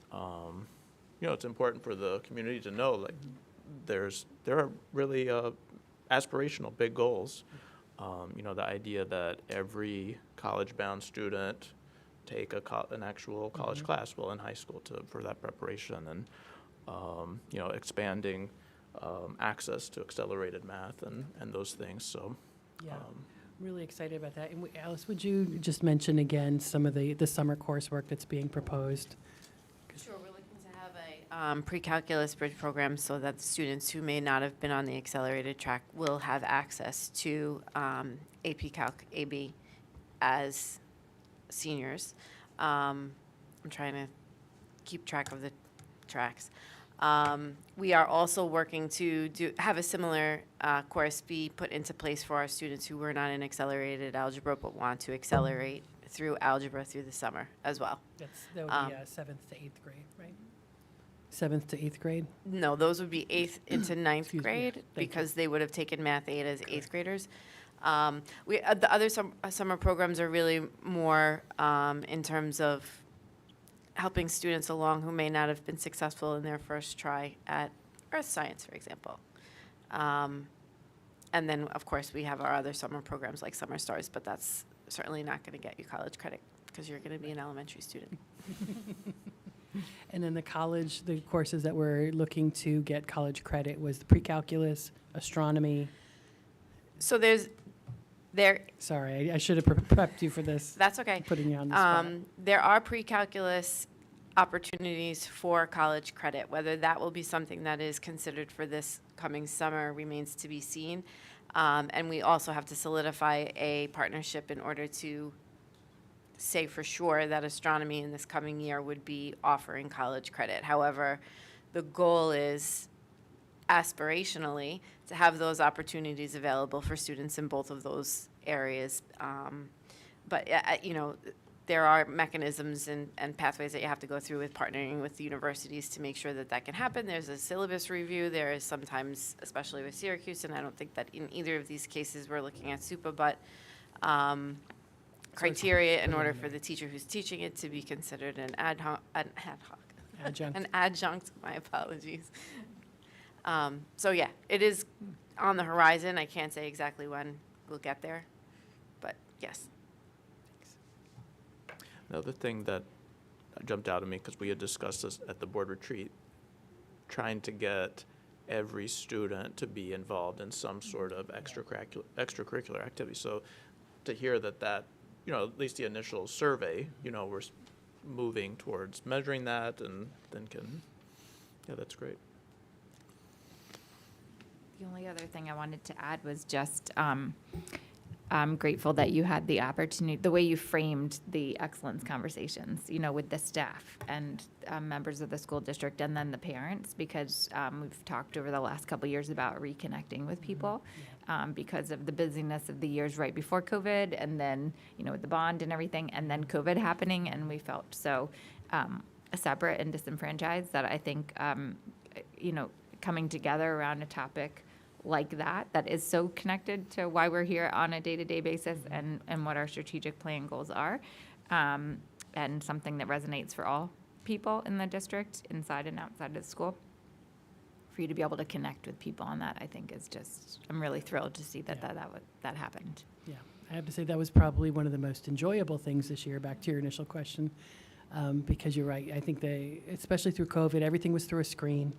B: it's important for the community to know, like, there are really aspirational big goals. The idea that every college-bound student take an actual college class while in high school for that preparation, and expanding access to accelerated math and those things. So,
E: Yeah, really excited about that. And Alice, would you just mention again some of the summer coursework that's being proposed?
J: Sure, we're looking to have a pre-calculus bridge program so that students who may not have been on the accelerated track will have access to AP Calc AB as seniors. I'm trying to keep track of the tracks. We are also working to have a similar course be put into place for our students who were not in accelerated algebra but want to accelerate through algebra through the summer as well.
E: That would be 7th to 8th grade, right? 7th to 8th grade?
J: No, those would be 8th into 9th
E: Excuse me.
J: grade
E: Thank you.
J: because they would have taken Math 8 as 8th graders. The other summer programs are really more in terms of helping students along who may not have been successful in their first try at earth science, for example. And then, of course, we have our other summer programs like Summer Stars, but that's certainly not going to get you college credit because you're going to be an elementary student.
E: And then the courses that we're looking to get college credit was the pre-calculus, astronomy.
J: So
E: Sorry, I should have prepped you for this,
J: that's okay.
E: putting you on the spot.
J: There are pre-calculus opportunities for college credit. Whether that will be something that is considered for this coming summer remains to be seen. And we also have to solidify a partnership in order to say for sure that astronomy in this coming year would be offering college credit. However, the goal is aspirationally to have those opportunities available for students in both of those areas. But, you know, there are mechanisms and pathways that you have to go through with partnering with the universities to make sure that that can happen. There's a syllabus review. There is sometimes, especially with Syracuse, and I don't think that in either of these cases we're looking at SUPA, but criteria in order for the teacher who's teaching it to be considered an adjunct, my apologies. So yeah, it is on the horizon. I can't say exactly when we'll get there, but yes.
B: Another thing that jumped out at me, because we had discussed this at the board retreat, trying to get every student to be involved in some sort of extracurricular activity. So to hear that, you know, at least the initial survey, you know, we're moving towards measuring that and then yeah, that's great.
G: The only other thing I wanted to add was just, I'm grateful that you had the opportunity, the way you framed the excellence conversations, you know, with the staff and members of the school district and then the parents, because we've talked over the last couple of years about reconnecting with people because of the busyness of the years right before COVID and then, you know, with the bond and everything, and then COVID happening, and we felt so separate and disenfranchised that I think, you know, coming together around a topic like that is so connected to why we're here on a day-to-day basis and what our strategic plan goals are, and something that resonates for all people in the district, inside and outside of the school. For you to be able to connect with people on that, I think is just, I'm really thrilled to see that that happened.
E: Yeah, I have to say that was probably one of the most enjoyable things this year, back to your initial question, because you're right. I think especially through COVID, everything was through a screen.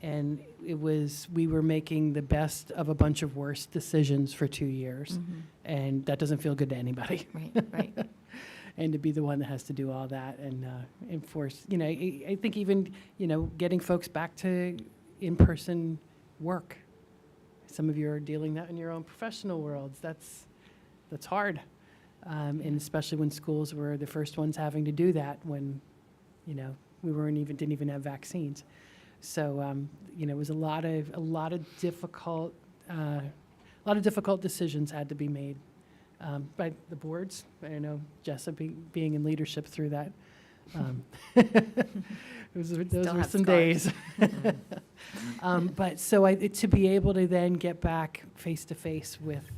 E: And we were making the best of a bunch of worst decisions for 2 years.
G: Mm-hmm.
E: And that doesn't feel good to anybody.
G: Right.
E: And to be the one that has to do all that and enforce, you know, I think even, you know, getting folks back to in-person work. Some of you are dealing that in your own professional worlds. That's hard. And especially when schools were the first ones having to do that when, you know, we didn't even have vaccines. So, you know, it was a lot of difficult decisions had to be made by the boards. I know Jessa being in leadership through that. Those were some days. But so to be able to then get back face to face with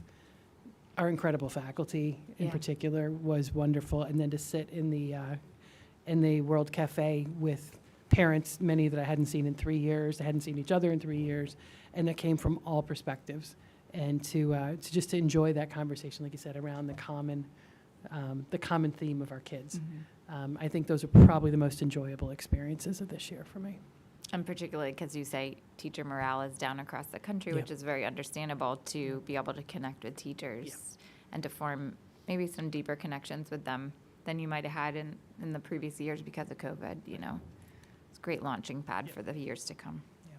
E: our incredible faculty in particular was wonderful, and then to sit in the World Cafe with parents, many that I hadn't seen in 3 years, they hadn't seen each other in 3 years, and that came from all perspectives. And to just to enjoy that conversation, like you said, around the common theme of our kids.
G: Mm-hmm.
E: I think those are probably the most enjoyable experiences of this year for me.
G: And particularly because you say teacher morale is down across the country, which is very understandable, to be able to connect with teachers and to form maybe some deeper connections with them than you might have had in the previous years because of COVID, you know. It's a great launching pad for the years to come.
E: Yeah,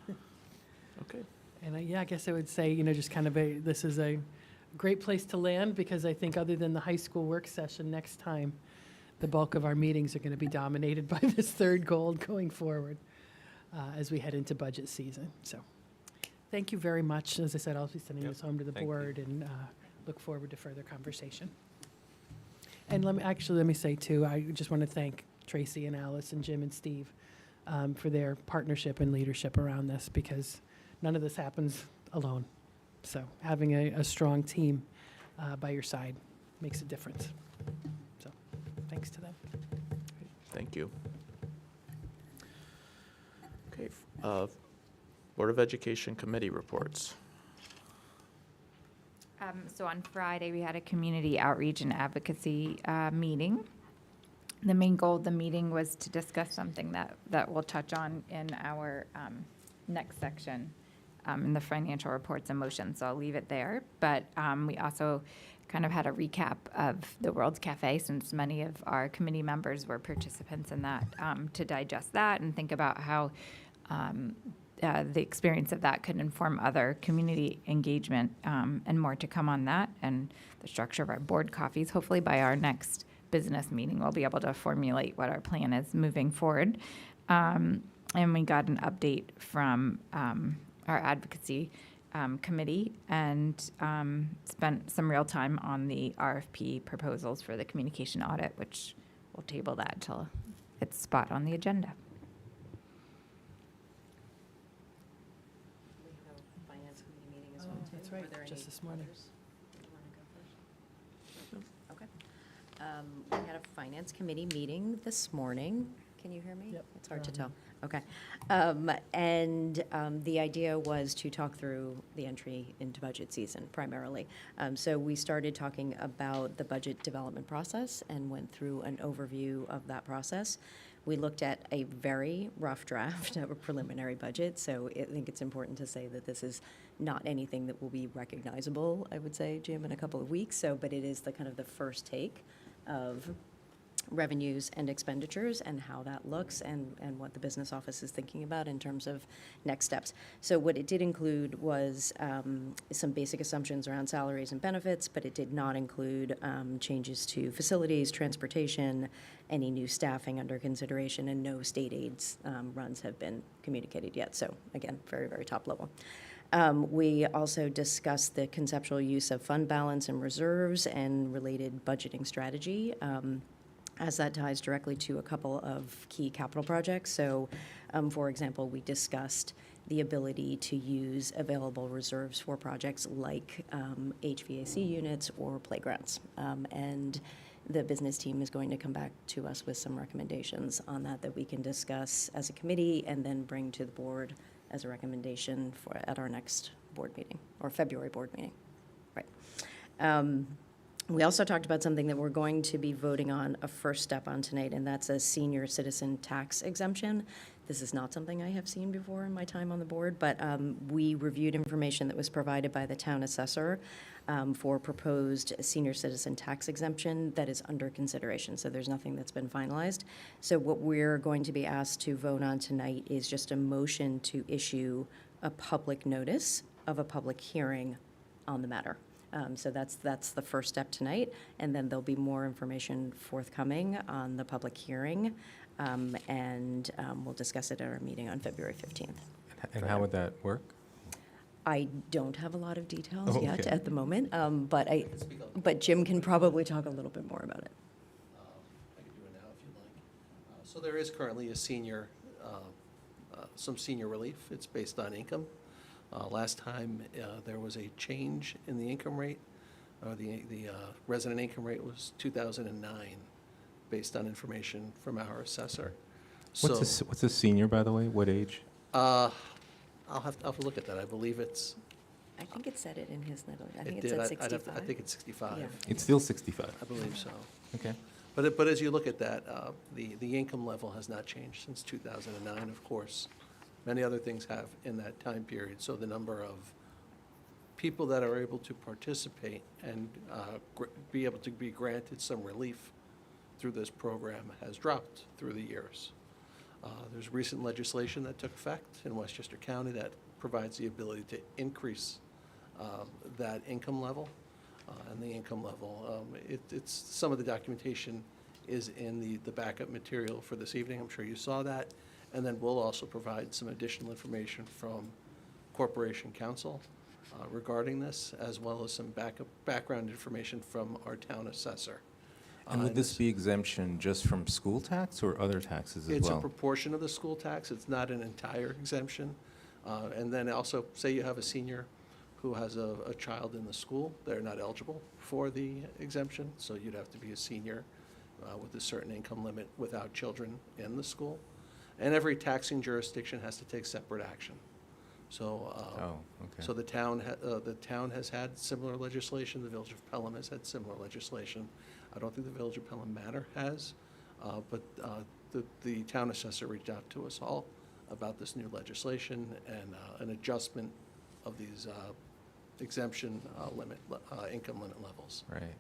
E: thanks.
B: Okay.
E: And I guess I would say, you know, just kind of this is a great place to land, because I think other than the high school work session next time, the bulk of our meetings are going to be dominated by this third goal going forward as we head into budget season. So thank you very much. As I said, I'll be sending this home to the board and look forward to further conversation. And let me say too, I just want to thank Tracy and Alice and Jim and Steve for their partnership and leadership around this, because none of this happens alone. So having a strong team by your side makes a difference. So thanks to them.
B: Thank you. Okay, Board of Education Committee reports.
G: So on Friday, we had a community outreach and advocacy meeting. The main goal of the meeting was to discuss something that we'll touch on in our next section in the financial reports and motions, so I'll leave it there. But we also kind of had a recap of the World Cafe, since many of our committee members were participants in that, to digest that and think about how the experience of that could inform other community engagement, and more to come on that, and the structure of our board coffees. Hopefully by our next business meeting, we'll be able to formulate what our plan is moving forward. And we got an update from our advocacy committee, and spent some real time on the RFP proposals for the communication audit, which we'll table that till it's spot on the agenda.
C: We have a finance committee meeting as well, too.
E: That's right,
C: Were there
E: just
C: any
E: this morning.
C: others? Do you want to go first? Okay. We had a finance committee meeting this morning. Can you hear me?
E: Yep.
C: It's hard to tell. Okay. And the idea was to talk through the entry into budget season primarily. So we started talking about the budget development process and went through an overview of that process. We looked at a very rough draft of a preliminary budget, so I think it's important to say that this is not anything that will be recognizable, I would say, Jim, in a couple of weeks. So, but it is the kind of the first take of revenues and expenditures and how that looks and what the business office is thinking about in terms of next steps. So what it did include was some basic assumptions around salaries and benefits, but it did not include changes to facilities, transportation, any new staffing under consideration, and no state aids runs have been communicated yet. So again, very, very top level. We also discussed the conceptual use of fund balance and reserves and related budgeting strategy, as that ties directly to a couple of key capital projects. So, for example, we discussed the ability to use available reserves for projects like HVAC units or playgrounds. And the business team is going to come back to us with some recommendations on that we can discuss as a committee and then bring to the board as a recommendation at our next board meeting, or February board meeting. Right. We also talked about something that we're going to be voting on a first step on tonight, and that's a senior citizen tax exemption. This is not something I have seen before in my time on the board, but we reviewed information that was provided by the town assessor for proposed senior citizen tax exemption that is under consideration. So there's nothing that's been finalized. So what we're going to be asked to vote on tonight is just a motion to issue a public notice of a public hearing on the matter. So that's the first step tonight, and then there'll be more information forthcoming on the public hearing, and we'll discuss it at our meeting on February 15th.
D: And how would that work?
C: I don't have a lot lot of details
D: Oh,
C: yet
D: okay.
C: at the moment, but Jim can probably talk a little bit more about it.
K: I can do it now if you'd like. So there is currently a senior, some senior relief. It's based on income. Last time, there was a change in the income rate, or the resident income rate was 2009, based on information from our assessor.
D: What's a senior, by the way? What age?
K: I'll have to look at that. I believe it's.
C: I think it said it in his letter. I think
K: It
C: it
K: did.
C: said
K: I'd have
C: 65.
K: I think it's 65.
C: Yeah.
D: It's still 65.
K: I believe so.
D: Okay.
K: But as you look at that, the income level has not changed since 2009, of course. Many other things have in that time period. So the number of people that are able to participate and be able to be granted some relief through this program has dropped through the years. There's recent legislation that took effect in Westchester County that provides the ability to increase that income level. And the income level, it's some of the documentation is in the backup material for this evening. I'm sure you saw that. And then we'll also provide some additional information from Corporation Counsel regarding this, as well as some background information from our town assessor.
D: And would this be exemption just from school tax or other taxes as
K: It's a
D: well?
K: proportion of the school tax. It's not an entire exemption. And then also, say you have a senior who has a child in the school, they're not eligible for the exemption, so you'd have to be a senior with a certain income limit without children in the school. And every taxing jurisdiction has to take separate action. So,
D: Okay.
K: so the town has had similar legislation. The Village of Pelham has had similar legislation. I don't think the Village of Pelham Manor has, but the town assessor reached out to us all about this new legislation and an adjustment of these exemption income limit levels.
D: Right.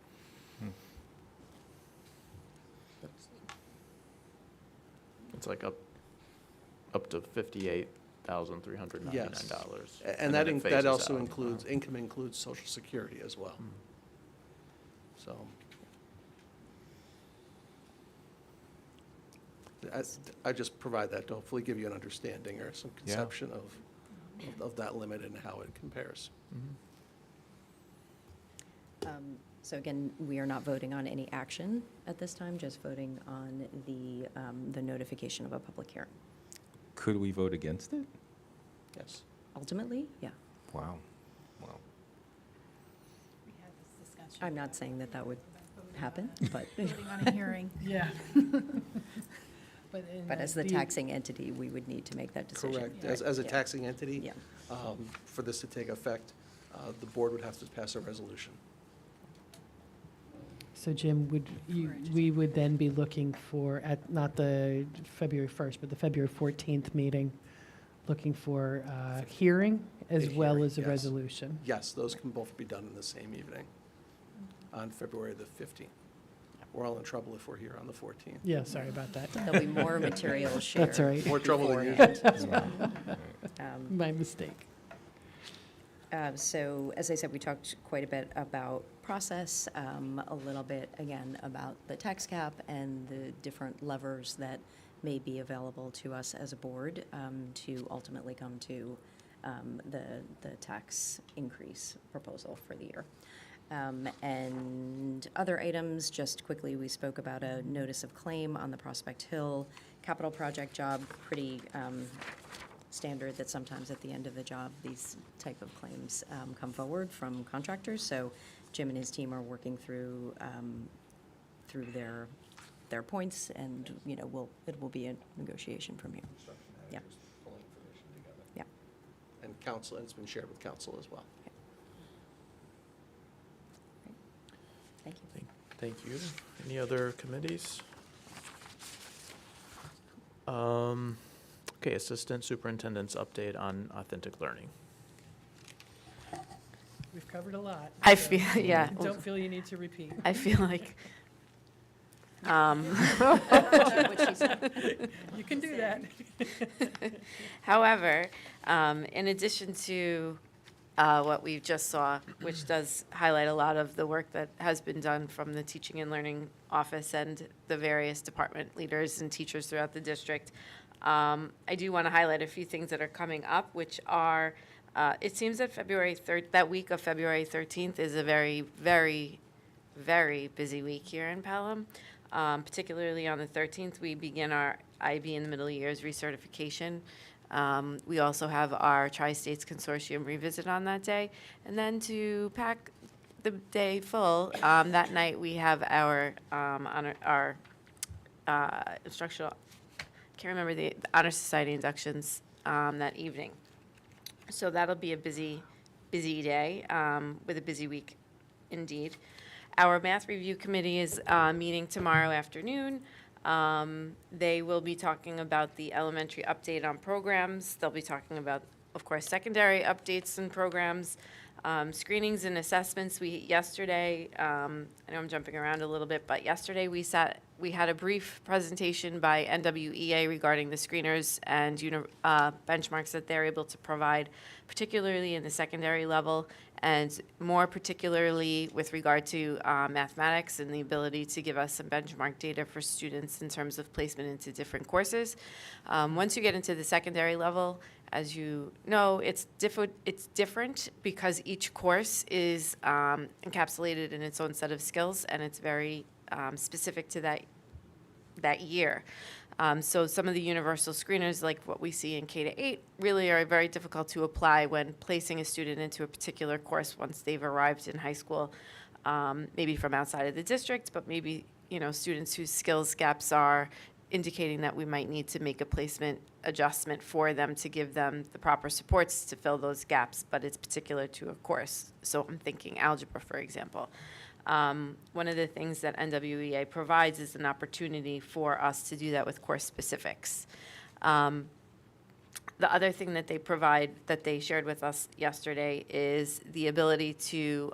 B: It's like up to 58 $1,399.
K: And
B: then it
K: that
B: phases
K: also
B: out.
K: includes, income includes Social Security as well. So. I just provide that to hopefully give you an understanding or some
D: Yeah.
K: conception of that limit and how it compares.
C: So again, we are not voting on any action at this time, just voting on the notification of a public hearing.
L: Could we vote against it?
K: Yes.
C: Ultimately, yeah.
L: Wow. Wow.
C: I'm not saying that that would happen, but,
M: Voting on a hearing.
E: Yeah.
C: but as the taxing entity, we would need to make that decision.
K: Correct. As a
C: Yeah.
K: taxing entity,
C: Yeah.
K: for this to take effect, the board would have to pass a resolution.
E: So Jim, we would then be looking for, at, not the February 1st, but the February 14th meeting, looking for a hearing as
K: A
E: well
K: hearing,
E: as a
K: yes.
E: resolution.
K: Yes, those can both be done in the same evening, on February the 15th. We're all in trouble if we're here on the 14th.
E: Yeah, sorry about that.
C: There'll be more material shared.
E: That's all right.
K: More trouble than
C: beforehand
K: usual.
C: as well.
E: My mistake.
C: So, as I said, we talked quite a bit about process, a little bit, again, about the tax cap and the different levers that may be available to us as a board to ultimately come to the tax increase proposal for the year. And other items, just quickly, we spoke about a notice of claim on the Prospect Hill capital project job, pretty standard that sometimes at the end of the job, these type of claims come forward from contractors. So Jim and his team are working through their points, and, you know, it will be a negotiation from here. Yeah.
K: Pulling information together.
C: Yeah.
K: And council, and it's been shared with council as well.
C: Thank you.
B: Thank you. Any other committees? Okay, Assistant Superintendent's update on authentic learning.
E: We've covered a lot.
J: I
E: so
J: feel, yeah,
E: Don't feel you need to repeat.
J: I feel like,
E: You can do that.
J: however, in addition to what we just saw, which does highlight a lot of the work that has been done from the Teaching and Learning Office and the various department leaders and teachers throughout the district, I do want to highlight a few things that are coming up, which are, it seems that that week of February 13th is a very, very, very busy week here in Pelham. Particularly on the 13th, we begin our IB in the middle years recertification. We also have our Tri-States Consortium revisit on that day. And then to pack the day full, that night we have our instructional, can't remember the Honor Society inductions that evening. So that'll be a busy day with a busy week indeed. Our math review committee is meeting tomorrow afternoon. They will be talking about the elementary update on programs. They'll be talking about, of course, secondary updates and programs, screenings and assessments. Yesterday, I know I'm jumping around a little bit, but yesterday we had a brief presentation by NWEA regarding the screeners and benchmarks that they're able to provide, particularly in the secondary level, and more particularly with regard to mathematics and the ability to give us some benchmark data for students in terms of placement into different courses. Once you get into the secondary level, as you know, it's different because each course is encapsulated in its own set of skills, and it's very specific to that year. So some of the universal screeners, like what we see in K-8, really are very difficult to apply when placing a student into a particular course once they've arrived in high school, maybe from outside of the district, but maybe, you know, students whose skills gaps are indicating that we might need to make a placement adjustment for them to give them the proper supports to fill those gaps, but it's particular to a course. So I'm thinking algebra, for example. One of the things that NWEA provides is an opportunity for us to do that with course specifics. The other thing that they provide, that they shared with us yesterday, is the ability to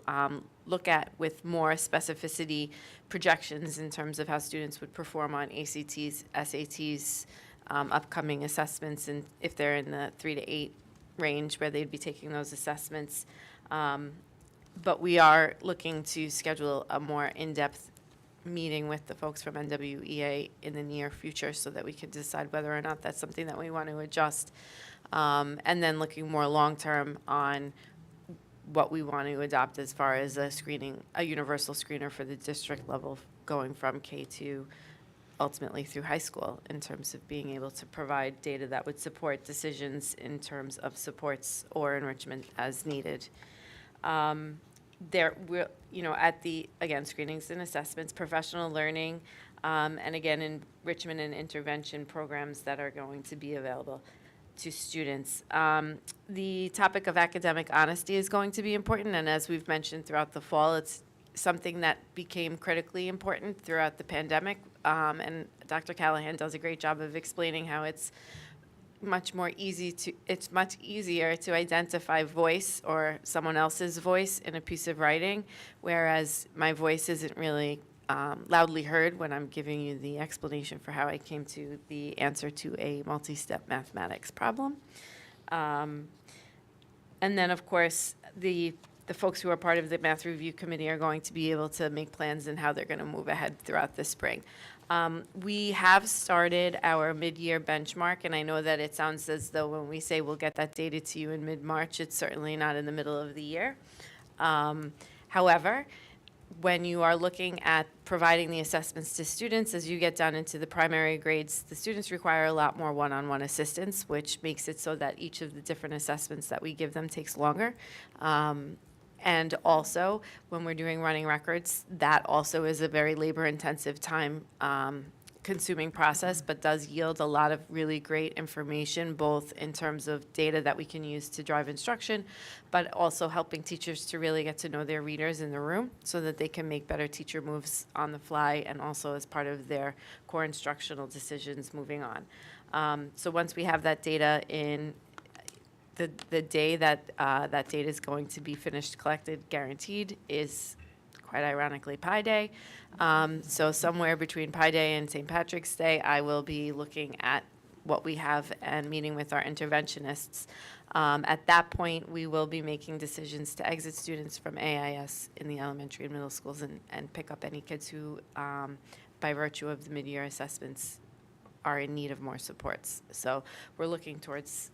J: look at, with more specificity, projections in terms of how students would perform on ACTs, SATs, upcoming assessments, and if they're in the 3 to 8 range where they'd be taking those assessments. But we are looking to schedule a more in-depth meeting with the folks from NWEA in the near future so that we can decide whether or not that's something that we want to adjust. And then looking more long-term on what we want to adopt as far as a screening, a universal screener for the district level going from K2 ultimately through high school, in terms of being able to provide data that would support decisions in terms of supports or enrichment as needed. There will, at the, again, screenings and assessments, professional learning, and again, enrichment and intervention programs that are going to be available to students. The topic of academic honesty is going to be important, and as we've mentioned throughout the fall, it's something that became critically important throughout the pandemic, and Dr. Callahan does a great job of explaining how it's much easier to identify voice or someone else's voice in a piece of writing, whereas my voice isn't really loudly heard when I'm giving you the explanation for how I came to the answer to a multi-step mathematics problem. And then, of course, the folks who are part of the math review committee are going to be able to make plans and how they're going to move ahead throughout the spring. We have started our mid-year benchmark, and I know that it sounds as though when we say we'll get that data to you in mid-March, it's certainly not in the middle of the year. However, when you are looking at providing the assessments to students, as you get down into the primary grades, the students require a lot more one-on-one assistance, which makes it so that each of the different assessments that we give them takes longer. And also, when we're doing running records, that also is a very labor-intensive, time-consuming process, but does yield a lot of really great information, both in terms of data that we can use to drive instruction, but also helping teachers to really get to know their readers in the room so that they can make better teacher moves on the fly and also as part of their core instructional decisions moving on. So once we have that data in, the day that that data is going to be finished, collected, guaranteed, is quite ironically Pi Day. So somewhere between Pi Day and St. Patrick's Day, I will be looking at what we have and meeting with our interventionists. At that point, we will be making decisions to exit students from AIS in the elementary and middle schools and pick up any kids who, by virtue of the mid-year assessments, are in need of more supports. So we're looking towards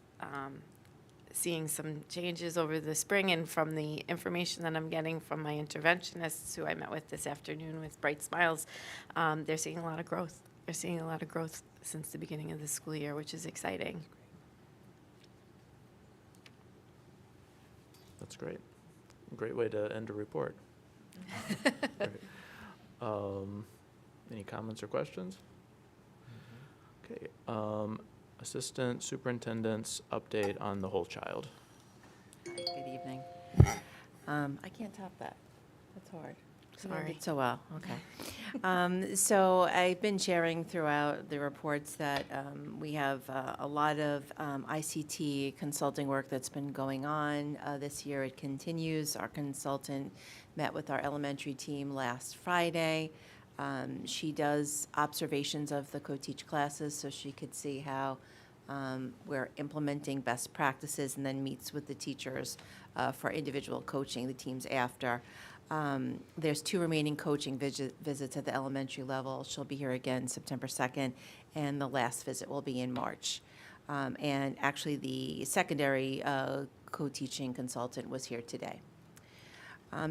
J: seeing some changes over the spring, and from the information that I'm getting from my interventionists who I met with this afternoon with bright smiles, they're seeing a lot of growth. They're seeing a lot of growth since the beginning of the school year, which is exciting.
B: That's great. Great way to end a report. Great. Any comments or questions? Okay. Assistant Superintendent's update on the whole child.
H: Good evening. I can't top that. That's hard. You
J: Sorry.
H: did so well. Okay. So I've been sharing throughout the reports that we have a lot of ICT consulting work that's been going on this year. It continues. Our consultant met with our elementary team last Friday. She does observations of the co-teach classes so she could see how we're implementing best practices, and then meets with the teachers for individual coaching, the teams after. There's 2 remaining coaching visits at the elementary level. She'll be here again September 2nd, and the last visit will be in March. And actually, the secondary co-teaching consultant was here today.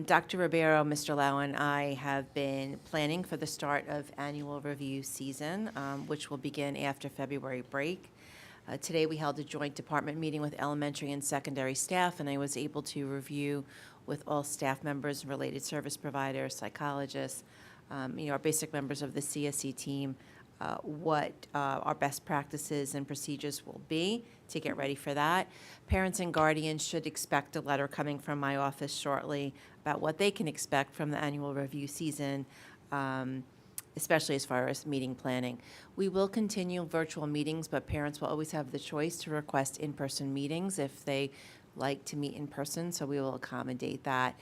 H: Dr. Ribeiro, Mr. Lau, and I have been planning for the start of annual review season, which will begin after February break. Today, we held a joint department meeting with elementary and secondary staff, and I was able to review with all staff members, related service providers, psychologists, our basic members of the CSE team, what our best practices and procedures will be to get ready for that. Parents and guardians should expect a letter coming from my office shortly about what they can expect from the annual review season, especially as far as meeting planning. We will continue virtual meetings, but parents will always have the choice to request in-person meetings if they like to meet in person, so we will accommodate that.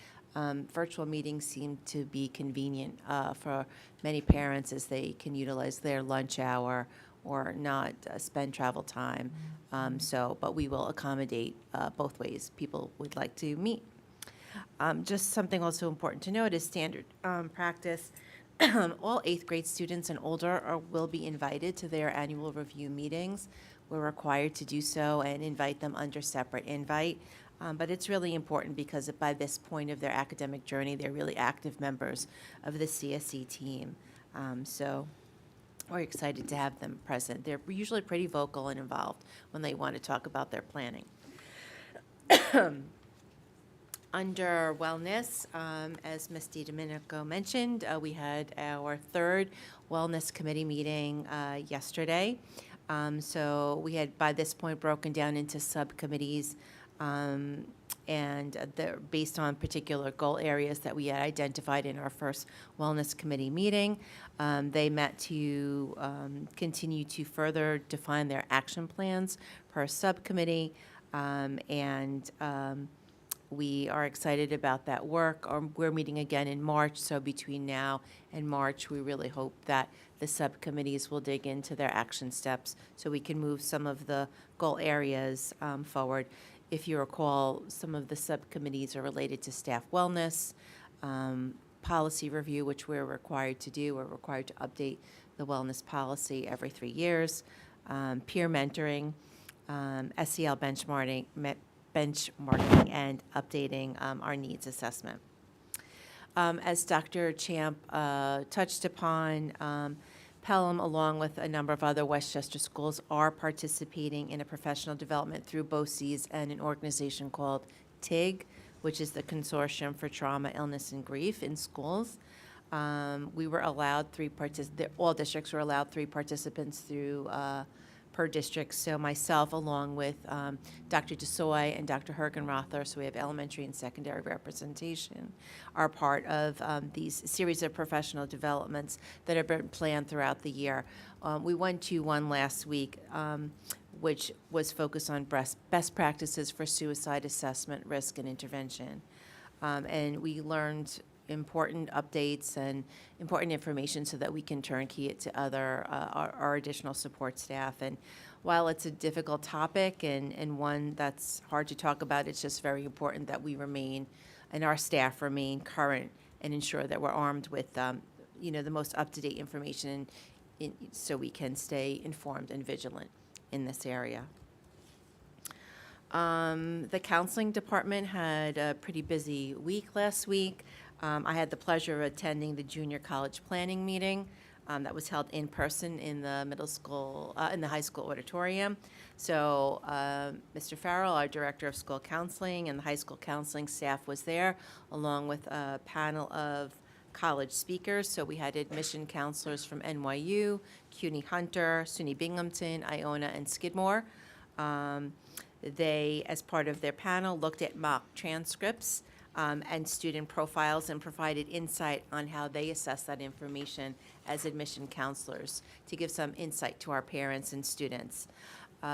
H: Virtual meetings seem to be convenient for many parents, as they can utilize their lunch hour or not spend travel time. But we will accommodate both ways people would like to meet. Just something also important to note is standard practice. All eighth grade students and older will be invited to their annual review meetings. We're required to do so and invite them under separate invite. But it's really important because by this point of their academic journey, they're really active members of the CSE team. So we're excited to have them present. They're usually pretty vocal and involved when they want to talk about their planning. Under wellness, as Ms. DiDomenico mentioned, we had our third wellness committee meeting yesterday. So we had, by this point, broken down into subcommittees, and they're based on particular goal areas that we had identified in our first wellness committee meeting. They met to continue to further define their action plans per subcommittee, we are excited about that work. We're meeting again in March, so between now and March, we really hope that the subcommittees will dig into their action steps so we can move some of the goal areas forward. If you recall, some of the subcommittees are related to staff wellness, policy review, which we're required to do. We're required to update the wellness policy every 3 years, peer mentoring, SEL benchmarking, and updating our needs assessment. As Dr. Champ touched upon, Pelham, along with a number of other Westchester schools, are participating in a professional development through BOCES and an organization called TIG, which is the Consortium for Trauma, Illness, and Grief in Schools. We were allowed all districts were allowed 3 participants through per district. So myself, along with Dr. DeSoy and Dr. Hergenrother, so we have elementary and secondary representation, are part of these series of professional developments that have been planned throughout the year. We went to one last week, which was focused on best practices for suicide assessment, risk, and intervention. And we learned important updates and important information so that we can turnkey it to our additional support staff. And while it's a difficult topic and one that's hard to talk about, it's just very important that we remain and our staff remain current and ensure that we're armed with the most up-to-date information so we can stay informed and vigilant in this area. The counseling department had a pretty busy week last week. I had the pleasure of attending the junior college planning meeting that was held in person in the in the high school auditorium. So Mr. Farrell, our director of school counseling, and the high school counseling staff was there, along with a panel of college speakers. So we had admission counselors from NYU, CUNY Hunter, SUNY Binghamton, Iona, and Skidmore. They, as part of their panel, looked at mock transcripts and student profiles and provided insight on how they assess that information as admission counselors to give some insight to our parents and students.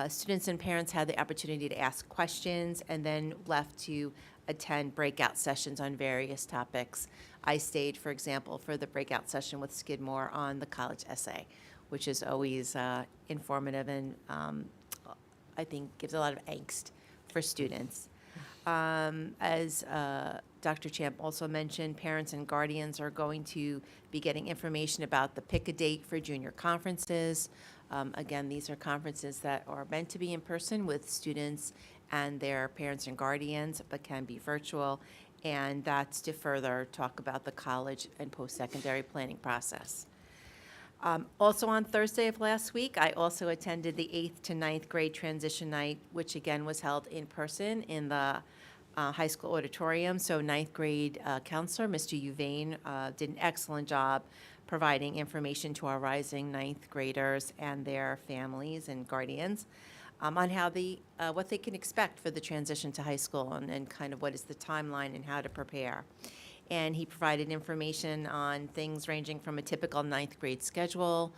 H: Students and parents had the opportunity to ask questions and then left to attend breakout sessions on various topics. I stayed, for example, for the breakout session with Skidmore on the college essay, which is always informative and I think gives a lot of angst for students. As Dr. Champ also mentioned, parents and guardians are going to be getting information about the pick a date for junior conferences. Again, these are conferences that are meant to be in person with students and their parents and guardians, but can be virtual. And that's to further talk about the college and post-secondary planning process. Also on Thursday of last week, I also attended the 8th to 9th grade transition night, which again was held in person in the high school auditorium. So 9th grade counselor, Mr. Uvain, did an excellent job providing information to our rising 9th graders and their families and guardians on how what they can expect for the transition to high school and kind of what is the timeline and how to prepare. And he provided information on things ranging from a typical 9th grade schedule,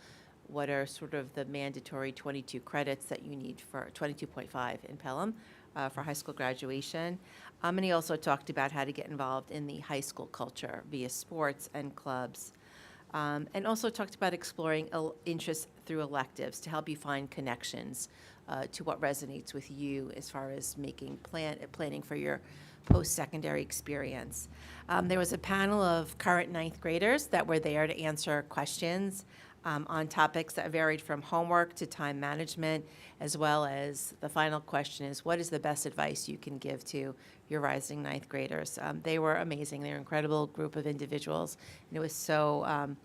H: what are sort of the mandatory 22 credits that you need for 22.5 in Pelham for high school graduation. And he also talked about how to get involved in the high school culture via sports and clubs. And also talked about exploring interests through electives to help you find connections to what resonates with you as far as making planning for your post-secondary experience. There was a panel of current ninth graders that were there to answer questions on topics that varied from homework to time management, as well as the final question is, what is the best advice you can give to your rising ninth graders? They were amazing. They were an incredible group of individuals, and it was so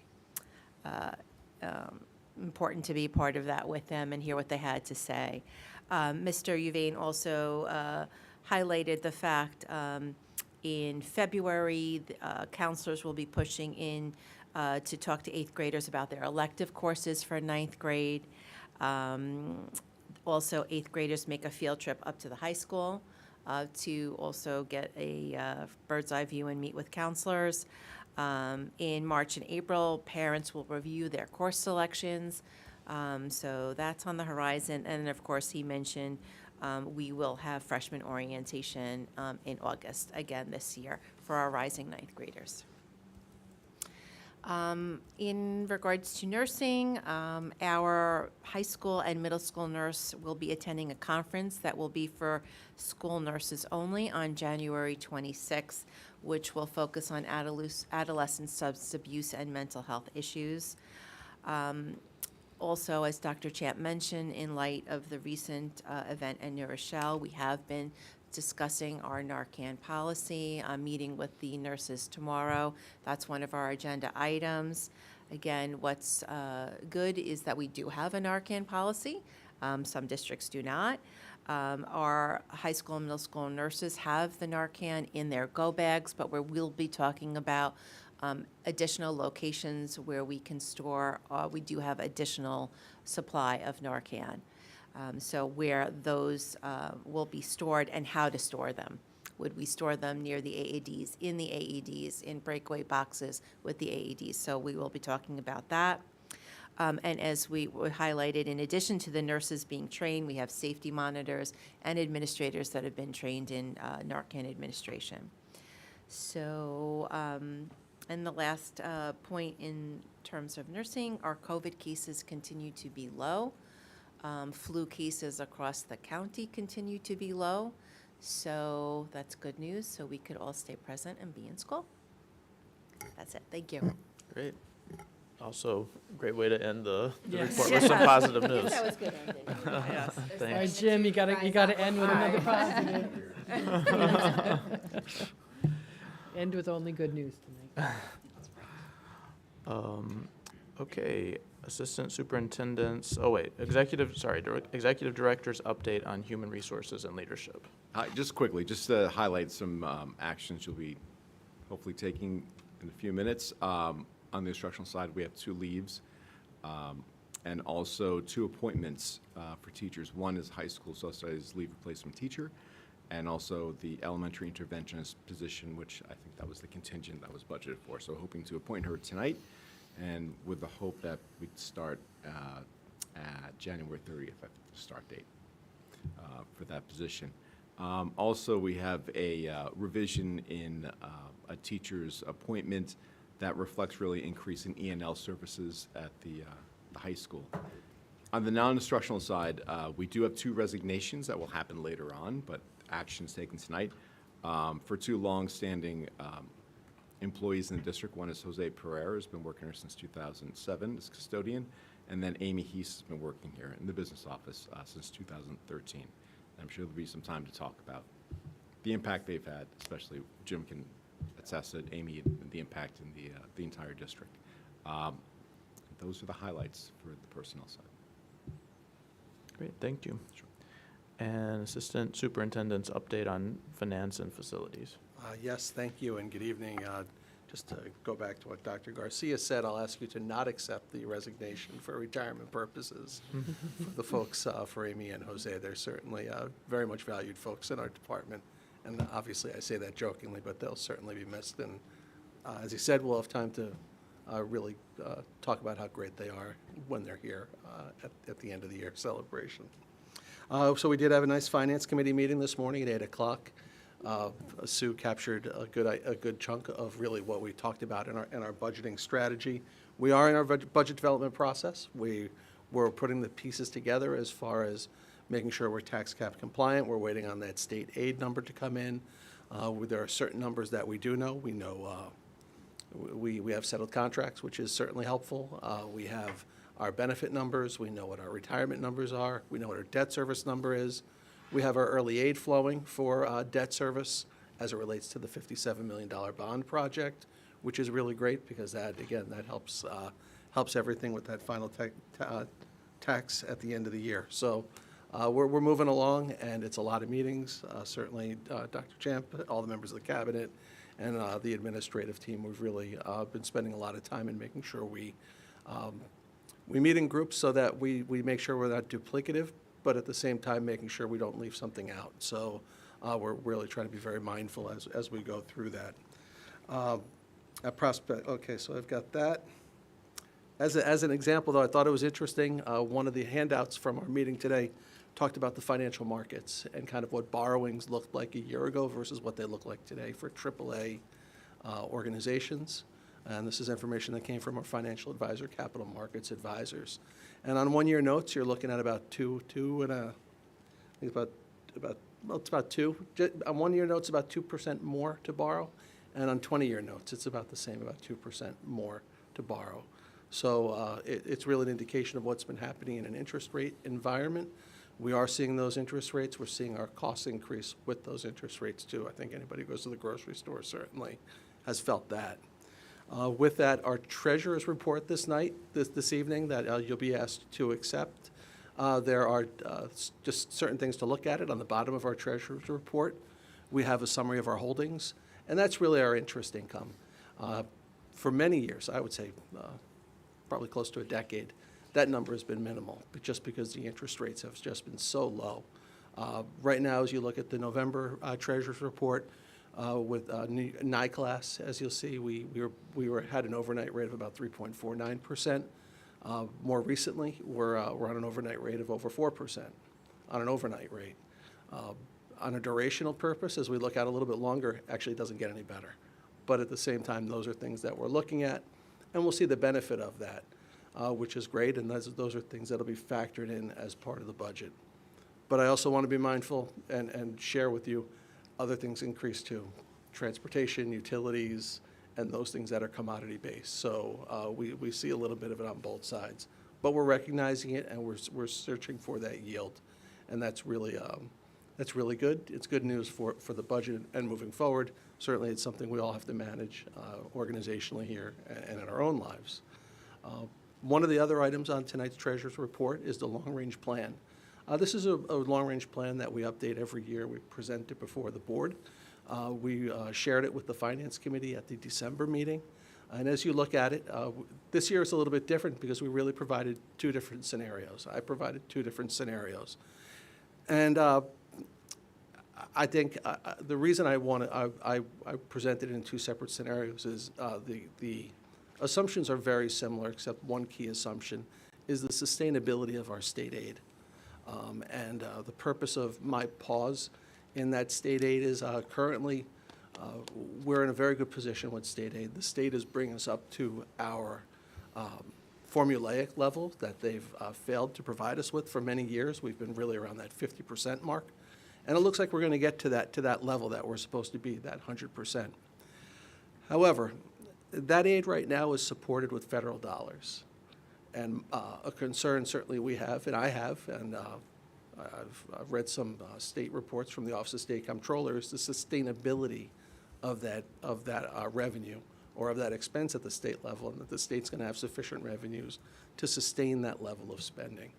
H: important to be part of that with them and hear what they had to say. Mr. Uvain also highlighted the fact in February, counselors will be pushing in to talk to eighth graders about their elective courses for ninth grade. Also, eighth graders make a field trip up to the high school to also get a bird's eye view and meet with counselors. In March and April, parents will review their course selections. So that's on the horizon. And of course, he mentioned we will have freshman orientation in August, again this year, for our rising ninth graders. In regards to nursing, our high school and middle school nurse will be attending a conference that will be for school nurses only on January 26th, which will focus on adolescent substance abuse and mental health issues. Also, as Dr. Champ mentioned, in light of the recent event in New Rochelle, we have been discussing our Narcan policy. I'm meeting with the nurses tomorrow. That's one of our agenda items. Again, what's good is that we do have a Narcan policy. Some districts do not. Our high school and middle school nurses have the Narcan in their go bags, but we'll be talking about additional locations where we can store, we do have additional supply of Narcan. So where those will be stored and how to store them. Would we store them near the AEDs, in the AEDs, in breakaway boxes with the AEDs? So we will be talking about that. And as we highlighted, in addition to the nurses being trained, we have safety monitors and administrators that have been trained in Narcan administration. So, and the last point in terms of nursing, our COVID cases continue to be low. Flu cases across the county continue to be low. So that's good news. So we could all stay present and be in school. That's it. Thank you.
B: Great. Also, great way to end the
E: Yes.
B: report with some positive news.
H: That was good ending.
B: Yes,
E: All right,
B: thanks.
E: Jim, you gotta end with another positive. End with only good news tonight.
B: Okay, Assistant Superintendent's, Executive Director's update on human resources and leadership.
F: Just quickly, just to highlight some actions you'll be hopefully taking in a few minutes. On the instructional side, we have 2 leaves and also 2 appointments for teachers. One is high school social studies leave replacement teacher, and also the elementary interventionist position, which I think that was the contingent that was budgeted for. So hoping to appoint her tonight, and with the hope that we could start at January 30th at the start date for that position. Also, we have a revision in a teacher's appointment that reflects really increase in E&L services at the high school. On the non-instructional side, we do have 2 resignations that will happen later on, but actions taken tonight for 2 long-standing employees in the district. One is Jose Pereira, who's been working here since 2007 as custodian, and then Amy Heese has been working here in the business office since 2013. And I'm sure there'll be some time to talk about the impact they've had, especially Jim can attest to Amy and the impact in the entire district. Those are the highlights for the personnel side.
B: Great, thank you.
F: Sure.
B: And Assistant Superintendent's update on finance and facilities.
K: Yes, thank you, and good evening. Just to go back to what Dr. Garcia said, I'll ask you to not accept the resignation for retirement purposes for the folks, for Amy and Jose. They're certainly very much valued folks in our department, and obviously I say that jokingly, but they'll certainly be missed. And as he said, we'll have time to really talk about how great they are when they're here at the end of the year celebration. So we did have a nice Finance Committee meeting this morning at 8 o'clock. Sue captured a good chunk of really what we talked about in our budgeting strategy. We are in our budget development process. We're putting the pieces together as far as making sure we're tax cap compliant. We're waiting on that state aid number to come in. There are certain numbers that we do know. We know we have settled contracts, which is certainly helpful. We have our benefit numbers. We know what our retirement numbers are. We know what our debt service number is. We have our early aid flowing for debt service as it relates to the $57 million bond project, which is really great because that, again, that helps everything with that final tax at the end of the year. So we're moving along, and it's a lot of meetings. Certainly, Dr. Champ, all the members of the cabinet, and the administrative team, we've really been spending a lot of time in making sure we meet in groups so that we make sure we're not duplicative, but at the same time making sure we don't leave something out. So we're really trying to be very mindful as we go through that. At prospect, okay, so I've got that. As an example, though, I thought it was interesting. One of the handouts from our meeting today talked about the financial markets and kind of what borrowings looked like a year ago versus what they look like today for AAA organizations. And this is information that came from our financial advisor, Capital Markets Advisors. And on one-year notes, you're looking at about it's about 2. On one-year notes, about 2% more to borrow. And on 20-year notes, it's about the same, about 2% more to borrow. So it's really an indication of what's been happening in an interest rate environment. We are seeing those interest rates. We're seeing our costs increase with those interest rates, too. I think anybody who goes to the grocery store certainly has felt that. With that, our treasurer's report this evening that you'll be asked to accept. There are just certain things to look at it. On the bottom of our treasurer's report, we have a summary of our holdings, and that's really our interest income. For many years, I would say probably close to a decade, that number has been minimal, but just because the interest rates have just been so low. Right now, as you look at the November treasurer's report, with NICLAS, as you'll see, we had an overnight rate of about 3.49%. More recently, we're on an overnight rate of over 4% on an overnight rate. On a durational purpose, as we look out a little bit longer, actually it doesn't get any better. But at the same time, those are things that we're looking at, and we'll see the benefit of that, which is great, and those are things that will be factored in as part of the budget. But I also want to be mindful and share with you other things increase too. Transportation, utilities, and those things that are commodity-based. So we see a little bit of it on both sides. But we're recognizing it, and we're searching for that yield. And that's really good. It's good news for the budget and moving forward. Certainly, it's something we all have to manage organizationally here and in our own lives. One of the other items on tonight's treasurer's report is the long-range plan. This is a long-range plan that we update every year. We present it before the board. We shared it with the Finance Committee at the December meeting. And as you look at it, this year is a little bit different because we really provided 2 different scenarios. I provided 2 different scenarios. And I think the reason I presented it in 2 separate scenarios is the assumptions are very similar, except one key assumption is the sustainability of our state aid. And the purpose of my pause in that state aid is currently we're in a very good position with state aid. The state is bringing us up to our formulaic level that they've failed to provide us with for many years. We've been really around that 50% mark. And it looks like we're going to get to that level that we're supposed to be, that 100%. However, that aid right now is supported with federal dollars. And a concern certainly we have, and I have, and I've read some state reports from the Office of State Comptroller, is the sustainability of that revenue or of that expense at the state level, and that the state's going to have sufficient revenues to sustain that level of spending.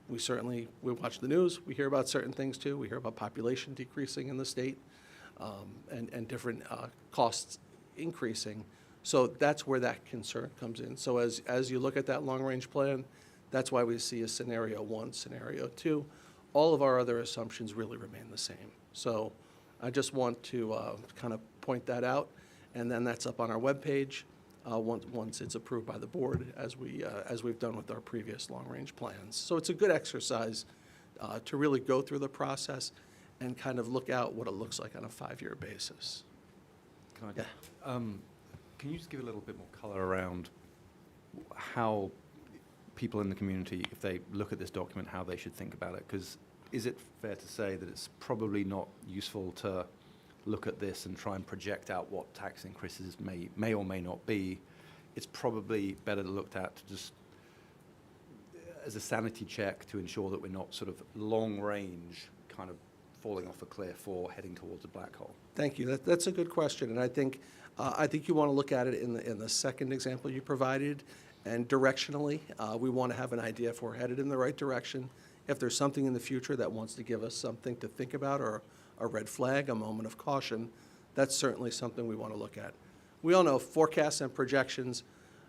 K: We watch the news, we hear about certain things too. We hear about population decreasing in the state and different costs increasing. So that's where that concern comes in. So as you look at that long-range plan, that's why we see a scenario 1, scenario 2. All of our other assumptions really remain the same. So I just want to kind of point that out, and then that's up on our webpage once it's approved by the board, as we've done with our previous long-range plans. So it's a good exercise to really go through the process and kind of look out what it looks like on a 5-year basis.
I: Can you just give a little bit more color around how people in the community, if they look at this document, how they should think about it. Because is it fair to say that it's probably not useful to look at this and try and project out what tax increases may or may not be? It's probably better looked at to just as a sanity check to ensure that we're not sort of long range kind of falling off a cliff or heading towards a black hole.
K: Thank you. That's a good question, and I think you want to look at it in the second example you provided, and directionally, we want to have an idea if we're headed in the right direction. If there's something in the future that wants to give us something to think about, or a red flag, a moment of caution, that's certainly something we want to look at. We all know forecasts and projections,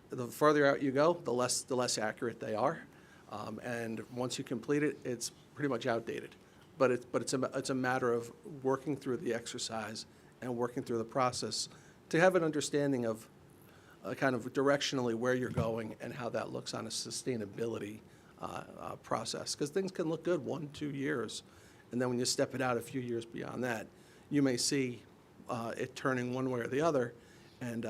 K: the farther out you go, the less accurate they are. And once you complete it, it's pretty much outdated. But it's a matter of working through the exercise and working through the process to have an understanding of kind of directionally where you're going and how that looks on a sustainability process. Because things can look good 1-2 years, and then when you step it out a few years beyond that, you may see it turning one way or the other, and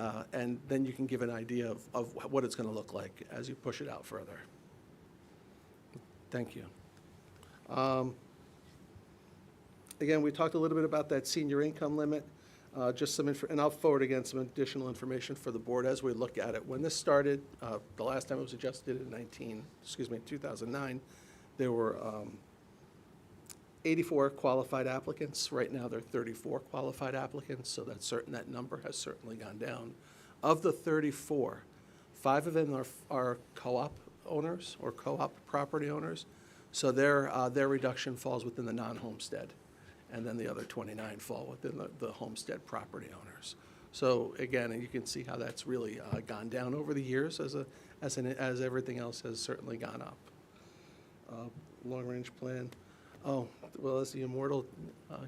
K: then you can give an idea of what it's going to look like as you push it out further. Thank you. Again, we talked a little bit about that senior income limit. Just some and I'll forward again some additional information for the board as we look at it. When this started, the last time it was adjusted in 2009, there were 84 qualified applicants. Right now, there are 34 qualified applicants, so that number has certainly gone down. Of the 34, 5 of them are co-op owners or co-op property owners, so their reduction falls within the non-homestead, and then the other 29 fall within the homestead property owners. So again, you can see how that's really gone down over the years as everything else has certainly gone up. Long-range plan. Oh, well, as the immortal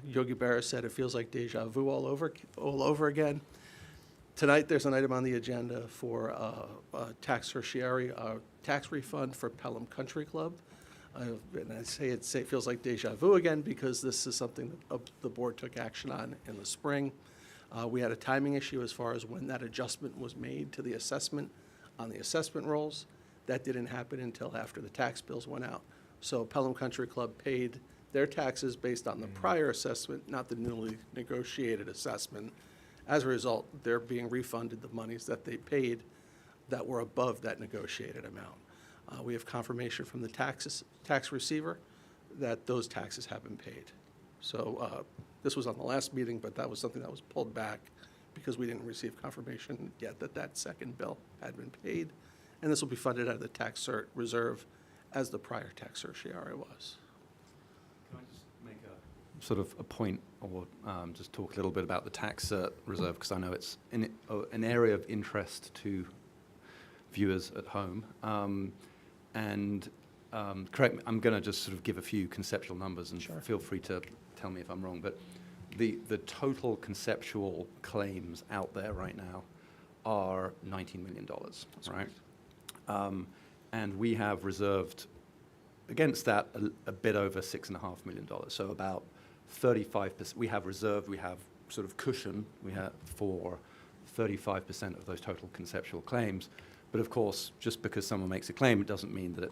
K: Yogi Berra said, it feels like deja vu all over again. Tonight, there's an item on the agenda for a tax certiorari, tax refund for Pelham Country Club. And I say it feels like deja vu again because this is something that the board took action on in the spring. We had a timing issue as far as when that adjustment was made to the assessment on the assessment rolls. That didn't happen until after the tax bills went out. So Pelham Country Club paid their taxes based on the prior assessment, not the newly negotiated assessment. As a result, they're being refunded the monies that they paid that were above that negotiated amount. We have confirmation from the tax receiver that those taxes have been paid. So this was on the last meeting, but that was something that was pulled back because we didn't receive confirmation yet that second bill had been paid. And this will be funded out of the tax cert reserve as the prior tax certiorari was.
I: Can I just make a sort of a point or just talk a little bit about the tax reserve, because I know it's an area of interest to viewers at home. Correct me, I'm going to just sort of give a few conceptual numbers, and
K: Sure.
I: Feel free to tell me if I'm wrong, but the total conceptual claims out there right now are $19 million, right? And we have reserved against that a bit over $6.5 million, so about 35%. We have reserved, we have sort of cushion, we have for 35% of those total conceptual claims. But of course, just because someone makes a claim, it doesn't mean that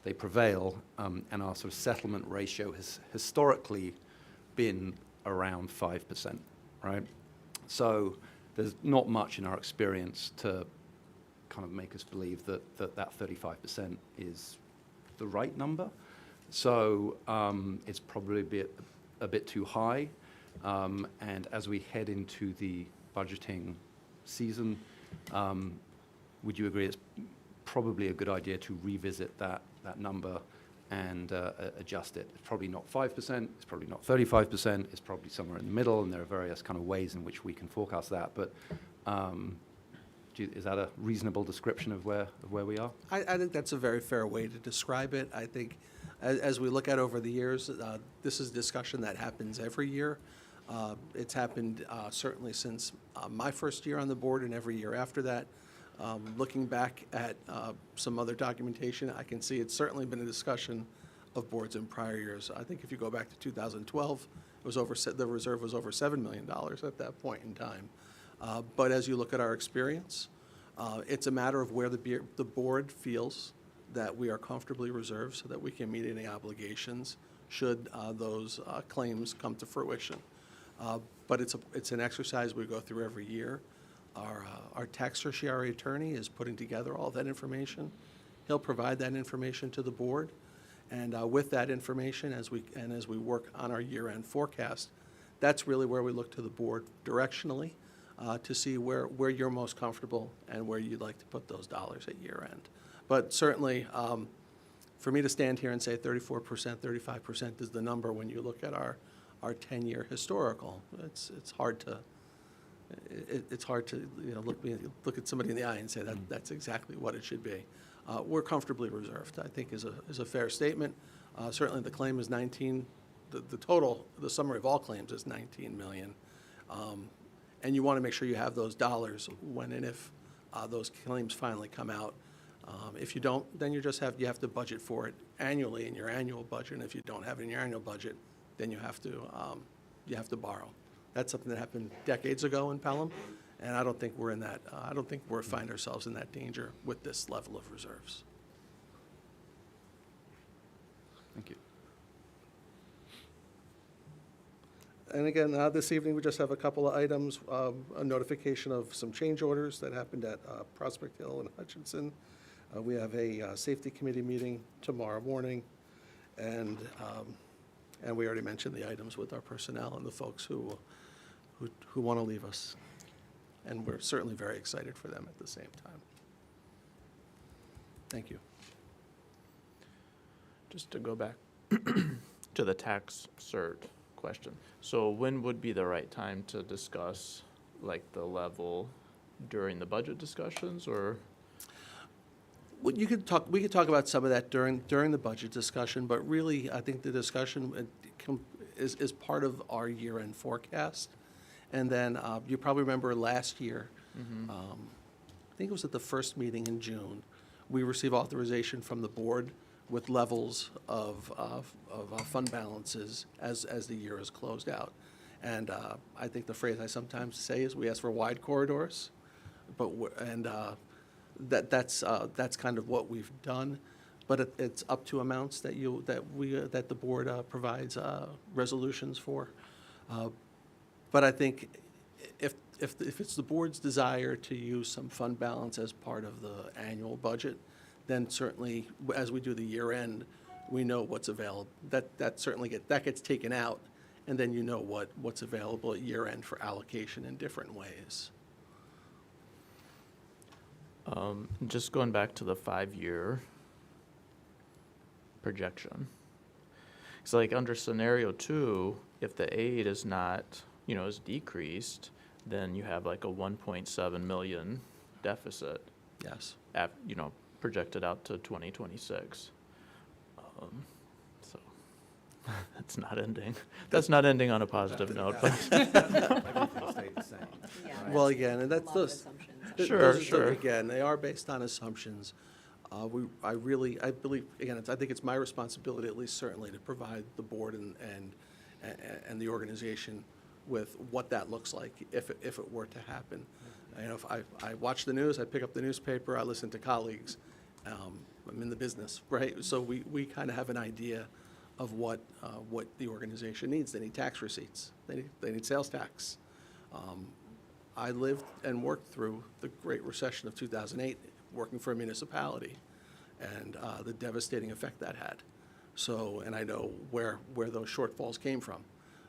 I: they prevail. And our sort of settlement ratio has historically been around 5%, right? So there's not much in our experience to kind of make us believe that 35% is the right number. So it's probably a bit too high. And as we head into the budgeting season, would you agree it's probably a good idea to revisit that number and adjust it? It's probably not 5%, it's probably not 35%, it's probably somewhere in the middle, and there are various kind of ways in which we can forecast that. But is that a reasonable description of where we are?
K: I think that's a very fair way to describe it. I think as we look at over the years, this is a discussion that happens every year. It's happened certainly since my first year on the board and every year after that. Looking back at some other documentation, I can see it's certainly been a discussion of boards in prior years. I think if you go back to 2012, it was the reserve was over $7 million at that point in time. But as you look at our experience, It's a matter of where the board feels that we are comfortably reserved so that we can meet any obligations should those claims come to fruition. But it's an exercise we go through every year. Our tax certiorari attorney is putting together all that information. He'll provide that information to the board. And with that information, as we work on our year-end forecast, that's really where we look to the board directionally to see where you're most comfortable and where you'd like to put those dollars at year-end. But certainly, for me to stand here and say 34%, 35% is the number when you look at our 10-year historical, it's hard to look at somebody in the eye and say that's exactly what it should be. We're comfortably reserved, I think is a fair statement. Certainly the claim is 19, the summary of all claims is 19 million. And you want to make sure you have those dollars when and if those claims finally come out. If you don't, then you have to budget for it annually in your annual budget. And if you don't have it in your annual budget, then you have to borrow. That's something that happened decades ago in Pelham, and I don't think we're in that. I don't think we find ourselves in that danger with this level of reserves.
I: Thank you.
K: And again, this evening, we just have a couple of items, a notification of some change orders that happened at Prospect Hill and Hutchinson. We have a safety committee meeting tomorrow morning, and we already mentioned the items with our personnel and the folks who want to leave us. And we're certainly very excited for them at the same time. Thank you.
B: Just to go back to the tax cert question. So when would be the right time to discuss like the level during the budget discussions, or?
K: Well, we could talk about some of that during the budget discussion, but really, I think the discussion is part of our year-end forecast. And then you probably remember last year, I think it was at the first meeting in June, we received authorization from the board with levels of fund balances as the year is closed out. And I think the phrase I sometimes say is we ask for wide corridors, that's kind of what we've done. But it's up to amounts that the board provides resolutions for. But I think if it's the board's desire to use some fund balance as part of the annual budget, then certainly as we do the year end, we know what's available. That certainly gets taken out, and then you know what's available at year end for allocation in different ways.
B: Just going back to the 5-year projection. It's like under scenario 2, if the aid is not, is decreased, then you have like a 1.7 million deficit.
K: Yes.
B: Projected out to 2026. So that's not ending. That's not ending on a positive note. But
I: Everything stayed the same.
K: Well, again, and that's those.
B: Sure.
K: Again, they are based on assumptions. I believe, again, I think it's my responsibility, at least certainly, to provide the board and the organization with what that looks like if it were to happen. If I watch the news, I pick up the newspaper, I listen to colleagues. I'm in the business, right? So we kind of have an idea of what the organization needs. They need tax receipts. They need sales tax. I lived and worked through the Great Recession of 2008, working for a municipality, and the devastating effect that had. So, and I know where those shortfalls came from.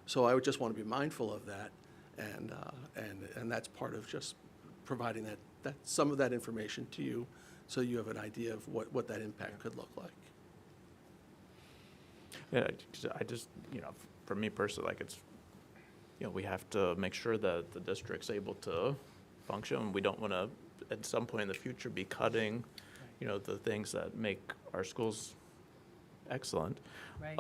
K: So I would just want to be mindful of that, and that's part of just providing that some of that information to you, so you have an idea of what that impact could look like.
B: Yeah, I just, for me personally, like it's, we have to make sure that the district's able to function. We don't want to, at some point in the future, be cutting, the things that make our schools excellent.
E: Right.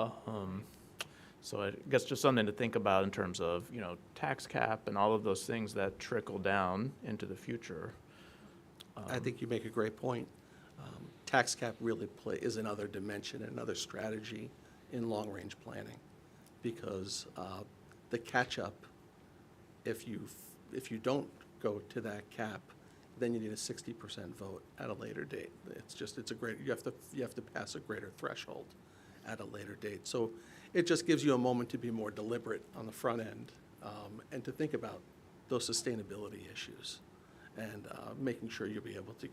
B: So I guess just something to think about in terms of, tax cap and all of those things that trickle down into the future.
K: I think you make a great point. Tax cap really is another dimension, another strategy in long-range planning, because the catch-up, if you don't go to that cap, then you need a 60% vote at a later date. It's a great, you have to pass a greater threshold at a later date. So it just gives you a moment to be more deliberate on the front end, and to think about those sustainability issues, and making sure you'll be able to,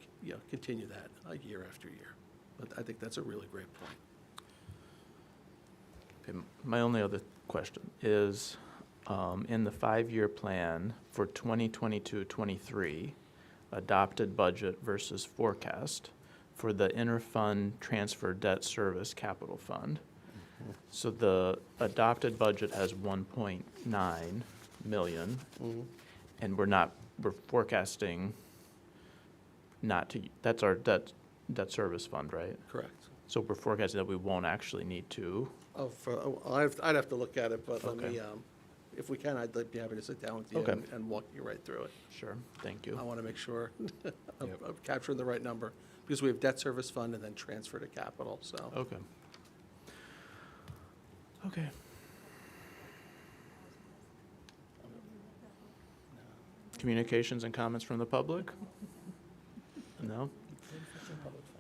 K: continue that year after year. But I think that's a really great point.
B: Okay, my only other question is, in the 5-year plan for 2022-23, adopted budget versus forecast for the interfund transfer debt service capital fund. So the adopted budget has 1.9 million, and we're forecasting not to, that's our debt service fund, right?
K: Correct.
B: So we're forecasting that we won't actually need to.
K: I'd have to look at it, but let
B: Okay.
K: me, if we can, I'd be happy to sit down with you
B: Okay.
K: and walk you right through it.
B: Sure, thank you.
K: I want to make sure of capturing the right number, because we have debt service fund and then transfer to capital, so.
B: Okay. Okay. Communications and comments from the public? No?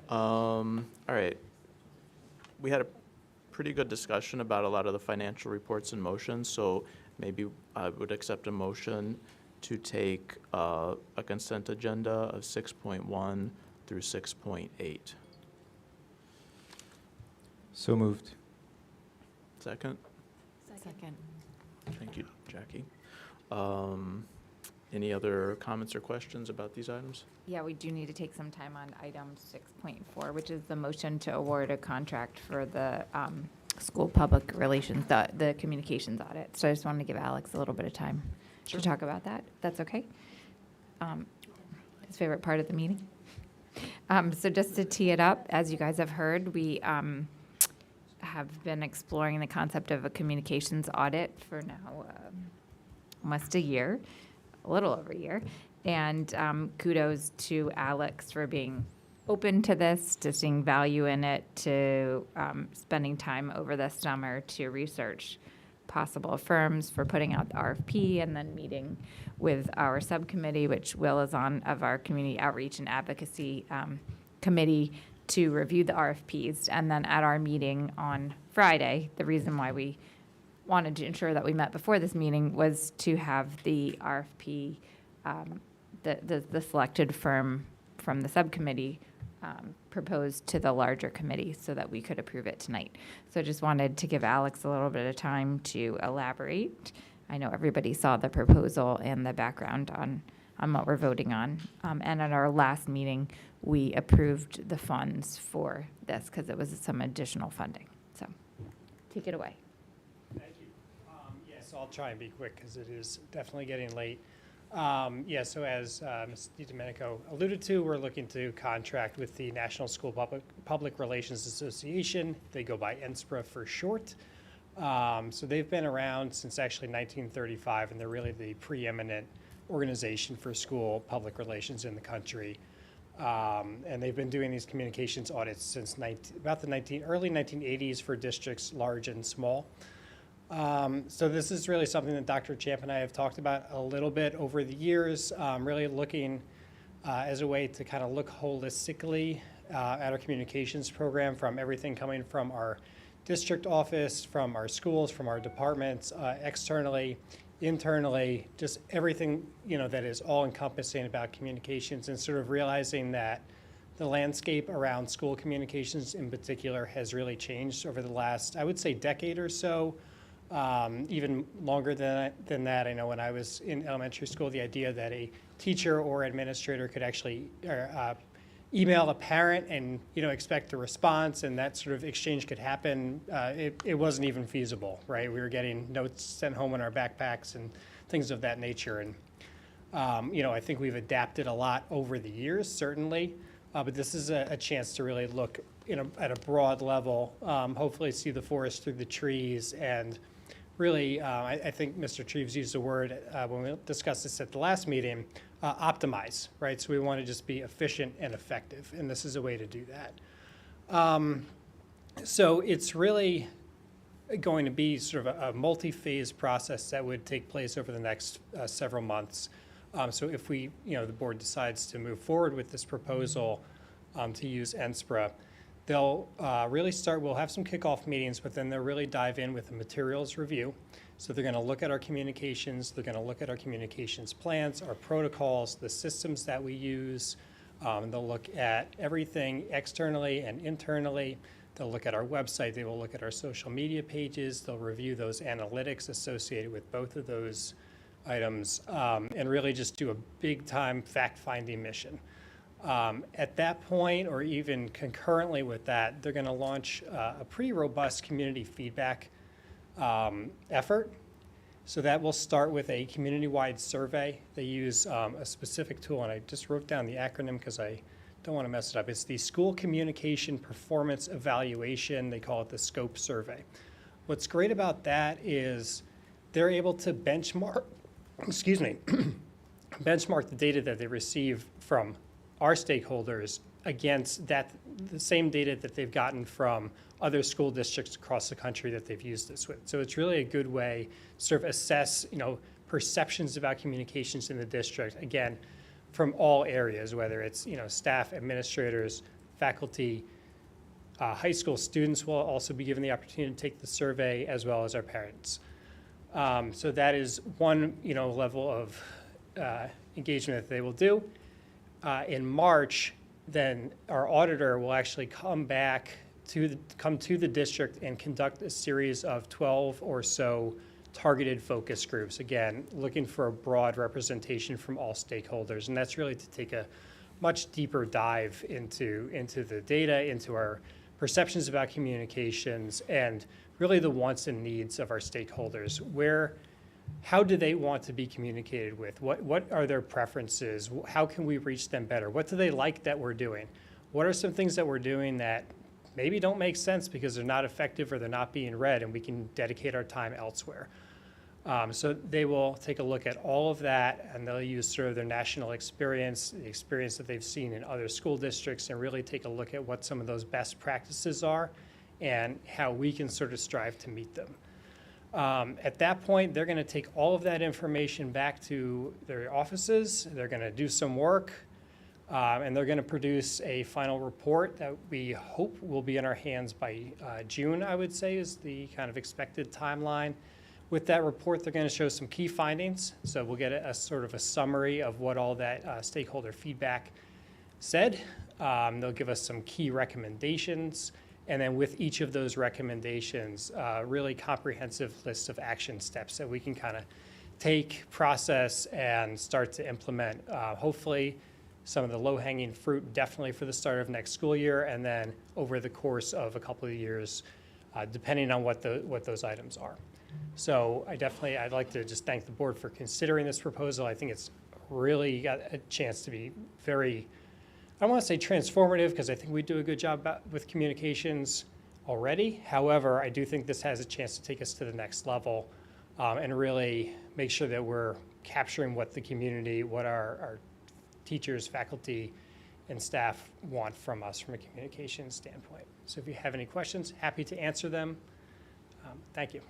B: All right. We had a pretty good discussion about a lot of the financial reports and motions, so maybe I would accept a motion to take a consent agenda of 6.1 through 6.8.
L: So moved.
B: Second?
G: Second.
B: Thank you, Jackie. Any other comments or questions about these items?
G: Yeah, we do need to take some time on item 6.4, which is the motion to award a contract for the school public relations, the communications audit. So I just wanted to give Alex a little bit of time to talk about that. That's okay? His favorite part of the meeting. So just to tee it up, as you guys have heard, we have been exploring the concept of a communications audit for now almost a year, a little over a year. And kudos to Alex for being open to this, to seeing value in it, to spending time over the summer to research possible firms, for putting out the RFP, and then meeting with our subcommittee, which Will is on, of our community outreach and advocacy committee, to review the RFPs. And then at our meeting on Friday, the reason why we wanted to ensure that we met before this meeting was to have the RFP, the selected firm from the subcommittee proposed to the larger committee so that we could approve it tonight. So I just wanted to give Alex a little bit of time to elaborate. I know everybody saw the proposal and the background on what we're voting on. And at our last meeting, we approved the funds for this because it was some additional funding. So take it away.
M: Thank you. Yes, I'll try and be quick because it is definitely getting late. So as Ms. DiDomenico alluded to, we're looking to contract with the National School Public Relations Association. They go by NSPRA for short. So they've been around since actually 1935, and they're really the preeminent organization for school public relations in the country. And they've been doing these communications audits since about the early 1980s for districts large and small. So this is really something that Dr. Champ and I have talked about a little bit over the years, really looking as a way to kind of look holistically at our communications program, from everything coming from our district office, from our schools, from our departments, externally, internally, just everything, that is all encompassing about communications, and sort of realizing that the landscape around school communications in particular has really changed over the last, I would say, decade or so. Even longer than that. I know when I was in elementary school, the idea that a teacher or administrator could actually email a parent and expect a response, and that sort of exchange could happen. It wasn't even feasible, right? We were getting notes sent home in our backpacks and things of that nature. And I think we've adapted a lot over the years, certainly. But this is a chance to really look at a broad level, hopefully see the forest through the trees, and really, I think Mr. Treves used the word when we discussed this at the last meeting, optimize, right? So we want to just be efficient and effective, and this is a way to do that. So it's really going to be sort of a multi-phase process that would take place over the next several months. So if we, the board decides to move forward with this proposal to use NSPRA, they'll really start, we'll have some kickoff meetings, but then they'll really dive in with a materials review. So they're going to look at our communications, they're going to look at our communications plans, our protocols, the systems that we use. They'll look at everything externally and internally. They'll look at our website, they will look at our social media pages, they'll review those analytics associated with both of those items, and really just do a big-time fact-finding mission. At that point, or even concurrently with that, they're going to launch a pretty robust community feedback effort. So that will start with a community-wide survey. They use a specific tool, and I just wrote down the acronym because I don't want to mess it up. It's the School Communication Performance Evaluation. They call it the SCOPE survey. What's great about that is they're able to benchmark, benchmark the data that they receive from our stakeholders against the same data that they've gotten from other school districts across the country that they've used this with. So it's really a good way to sort of assess, perceptions about communications in the district, again, from all areas, whether it's, staff, administrators, faculty, high school students will also be given the opportunity to take the survey, as well as our parents. So that is one, level of engagement that they will do. In March, then our auditor will actually come to the district and conduct a series of 12 or so targeted focus groups. Again, looking for a broad representation from all stakeholders, and that's really to take a much deeper dive into the data, into our perceptions about communications, and really the wants and needs of our stakeholders. How do they want to be communicated with? What are their preferences? How can we reach them better? What do they like that we're doing? What are some things that we're doing that maybe don't make sense because they're not effective or they're not being read, and we can dedicate our time elsewhere? So they will take a look at all of that, and they'll use sort of their national experience, the experience that they've seen in other school districts, and really take a look at what some of those best practices are and how we can sort of strive to meet them. At that point, they're going to take all of that information back to their offices. They're going to do some work, and they're going to produce a final report that we hope will be in our hands by June, I would say, is the kind of expected timeline. With that report, they're going to show some key findings. So we'll get a sort of a summary of what all that stakeholder feedback said. They'll give us some key recommendations. And then with each of those recommendations, really comprehensive list of action steps that we can kind of take, process, and start to implement. Hopefully, some of the low-hanging fruit definitely for the start of next school year, and then over the course of a couple of years, depending on what those items are. So I'd like to just thank the board for considering this proposal. I think it's really got a chance to be very, I don't want to say transformative, because I think we do a good job with communications already. However, I do think this has a chance to take us to the next level and really make sure that we're capturing what the community, what our teachers, faculty, and staff want from us from a communications standpoint. So if you have any questions, happy to answer them. Thank you.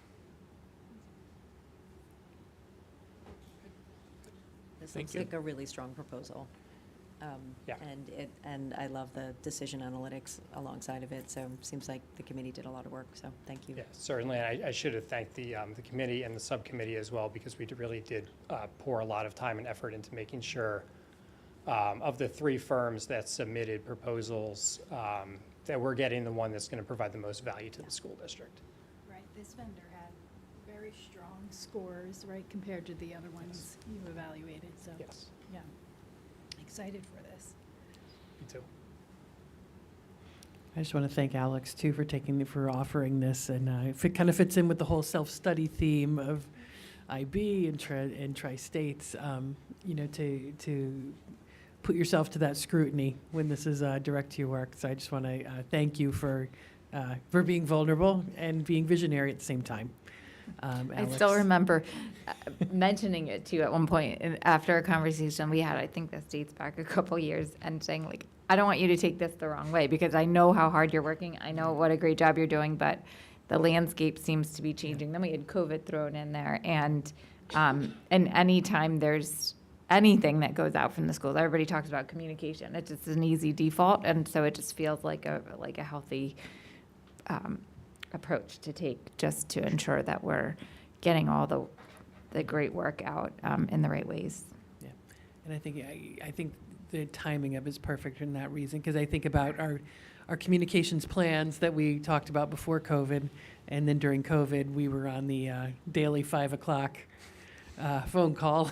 N: This looks like a really strong proposal.
M: Yeah.
N: And I love the decision analytics alongside of it, so it seems like the committee did a lot of work, so thank you.
M: Yeah, certainly. And I should have thanked the committee and the subcommittee as well, because we really did pour a lot of time and effort into making sure of the 3 firms that submitted proposals that we're getting the one that's going to provide the most value to the school district.
C: Right, this vendor had very strong scores, right, compared to the other ones you evaluated, so.
M: Yes.
C: Yeah, excited for this.
M: Me too.
E: I just want to thank Alex, too, for offering this, and if it kind of fits in with the whole self-study theme of IB and Tri-States, to put yourself to that scrutiny when this is direct to your work. So I just want to thank you for being vulnerable and being visionary at the same time.
G: I still remember mentioning it to you at one point after a conversation we had. I think this dates back a couple years, and saying, like, I don't want you to take this the wrong way, because I know how hard you're working. I know what a great job you're doing, but the landscape seems to be changing. Then we had COVID thrown in there, and anytime there's anything that goes out from the schools. Everybody talks about communication. It's just an easy default, and so it just feels like a healthy approach to take, just to ensure that we're getting all the great work out in the right ways.
E: Yeah, and I think the timing of it is perfect in that reason, because I think about our communications plans that we talked about before COVID, and then during COVID, we were on the daily 5 o'clock phone call.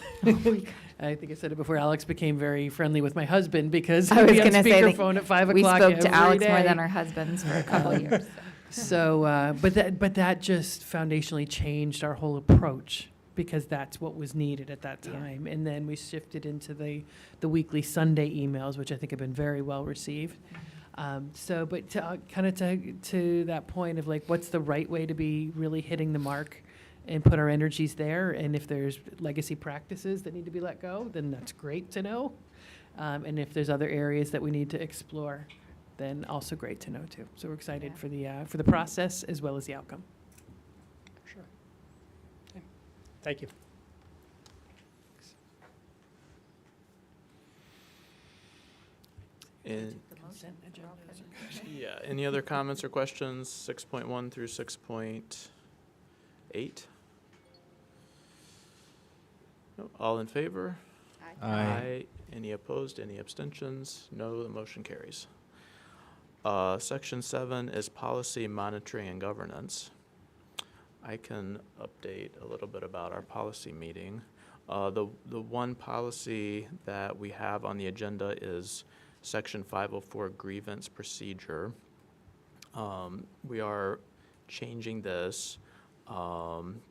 E: I think I said it before, Alex became very friendly with my husband because
G: I was
E: he'd be on
G: going to say that
E: speakerphone at 5
G: we
E: o'clock
G: spoke to
E: every
G: Alex more
E: day.
G: than our husbands for a couple of years.
E: So, but that just foundationally changed our whole approach, because that's what was needed at that time. And then we shifted into the weekly Sunday emails, which I think have been very well received. So, but to kind of to that point of like, what's the right way to be really hitting the mark and put our energies there? And if there's legacy practices that need to be let go, then that's great to know. And if there's other areas that we need to explore, then also great to know too. So we're excited for the process as well as the outcome.
M: Sure. Okay. Thank you.
B: And, yeah, any other comments or questions, 6.1 through 6.8? No, all in favor?
L: Aye.
B: Any opposed, any abstentions? No, the motion carries. Section 7 is policy monitoring and governance. I can update a little bit about our policy meeting. The one policy that we have on the agenda is Section 504 grievance procedure. We are changing this.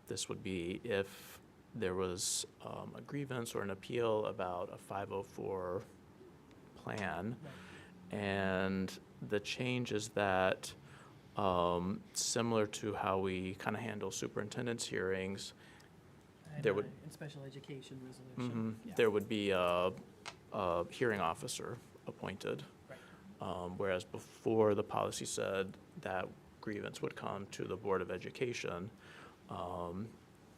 B: This would be if there was a grievance or an appeal about a 504 plan. And the change is that, similar to how we kind of handle superintendent's hearings, there would,
E: in special education resolution.
B: there would be a hearing officer appointed. Whereas before, the policy said that grievance would come to the Board of Education.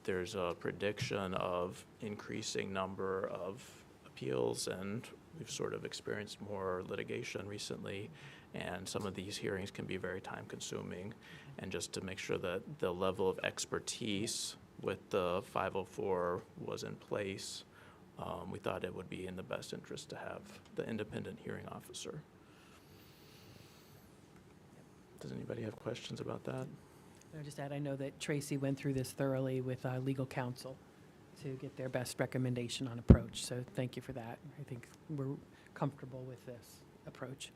B: There's a prediction of increasing number of appeals, and we've sort of experienced more litigation recently, and some of these hearings can be very time-consuming. And just to make sure that the level of expertise with the 504 was in place, we thought it would be in the best interest to have the independent hearing officer. Does anybody have questions about that?
E: I'll just add, I know that Tracy went through this thoroughly with legal counsel to get their best recommendation on approach. So thank you for that. I think we're comfortable with this approach.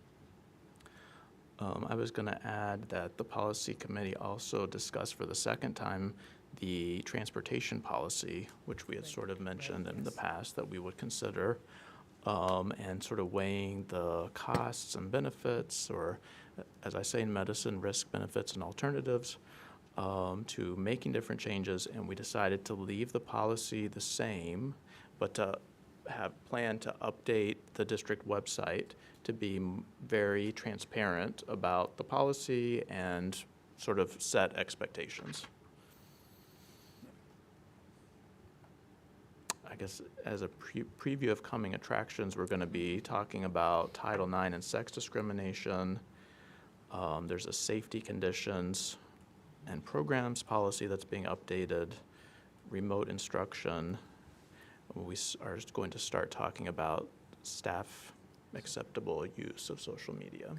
B: I was going to add that the policy committee also discussed for the second time the transportation policy, which we had sort of mentioned in the past that we would consider, and sort of weighing the costs and benefits, or as I say in medicine, risk, benefits, and alternatives, to making different changes. And we decided to leave the policy the same, but to have planned to update the district website to be very transparent about the policy and sort of set expectations. I guess as a preview of coming attractions, we're going to be talking about Title IX and sex discrimination. There's a safety conditions and programs policy that's being updated, remote instruction. We are going to start talking about staff acceptable use of social media,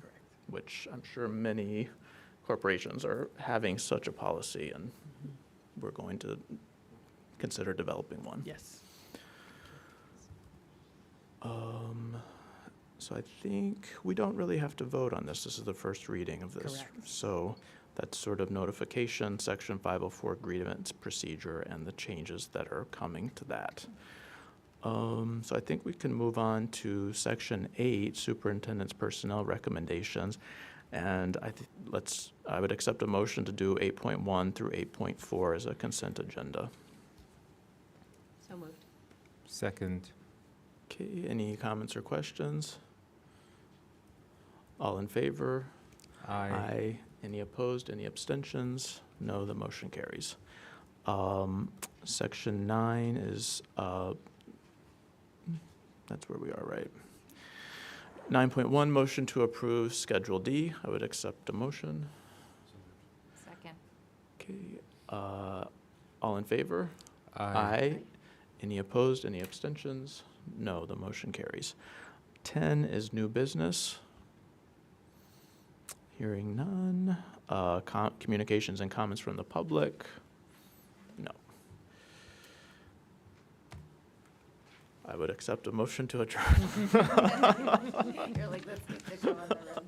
B: which I'm sure many corporations are having such a policy, and we're going to consider developing one.
E: Yes.
B: So I think we don't really have to vote on this. This is the first reading of this.
E: Correct.
B: So that's sort of notification, Section 504 grievance procedure, and the changes that are coming to that. So I think we can move on to Section 8, Superintendent's Personnel Recommendations. And I would accept a motion to do 8.1 through 8.4 as a consent agenda.
N: So moved.
L: Second.
B: Okay, any comments or questions? All in favor?
L: Aye.
B: Any opposed, any abstentions? No, the motion carries. Section 9 is That's where we are, right? 9.1, motion to approve Schedule D. I would accept a motion.
G: Second.
B: Okay, all in favor?
L: Aye.
B: Any opposed, any abstentions? No, the motion carries. 10 is new business. Hearing none. Communications and comments from the public? No. I would accept a motion to adjourn.
G: You're like, let's keep the show on the road.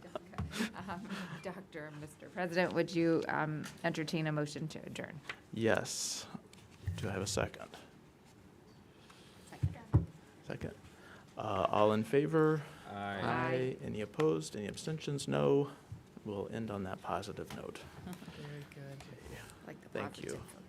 G: Dr. Mr. President, would you entertain a motion to adjourn?
B: Yes. Do I have a second? Second. All in favor?
L: Aye.
B: Any opposed? Any abstentions? No. We'll end on that positive note.
E: Very good.
G: Like the
B: Thank you.
G: positive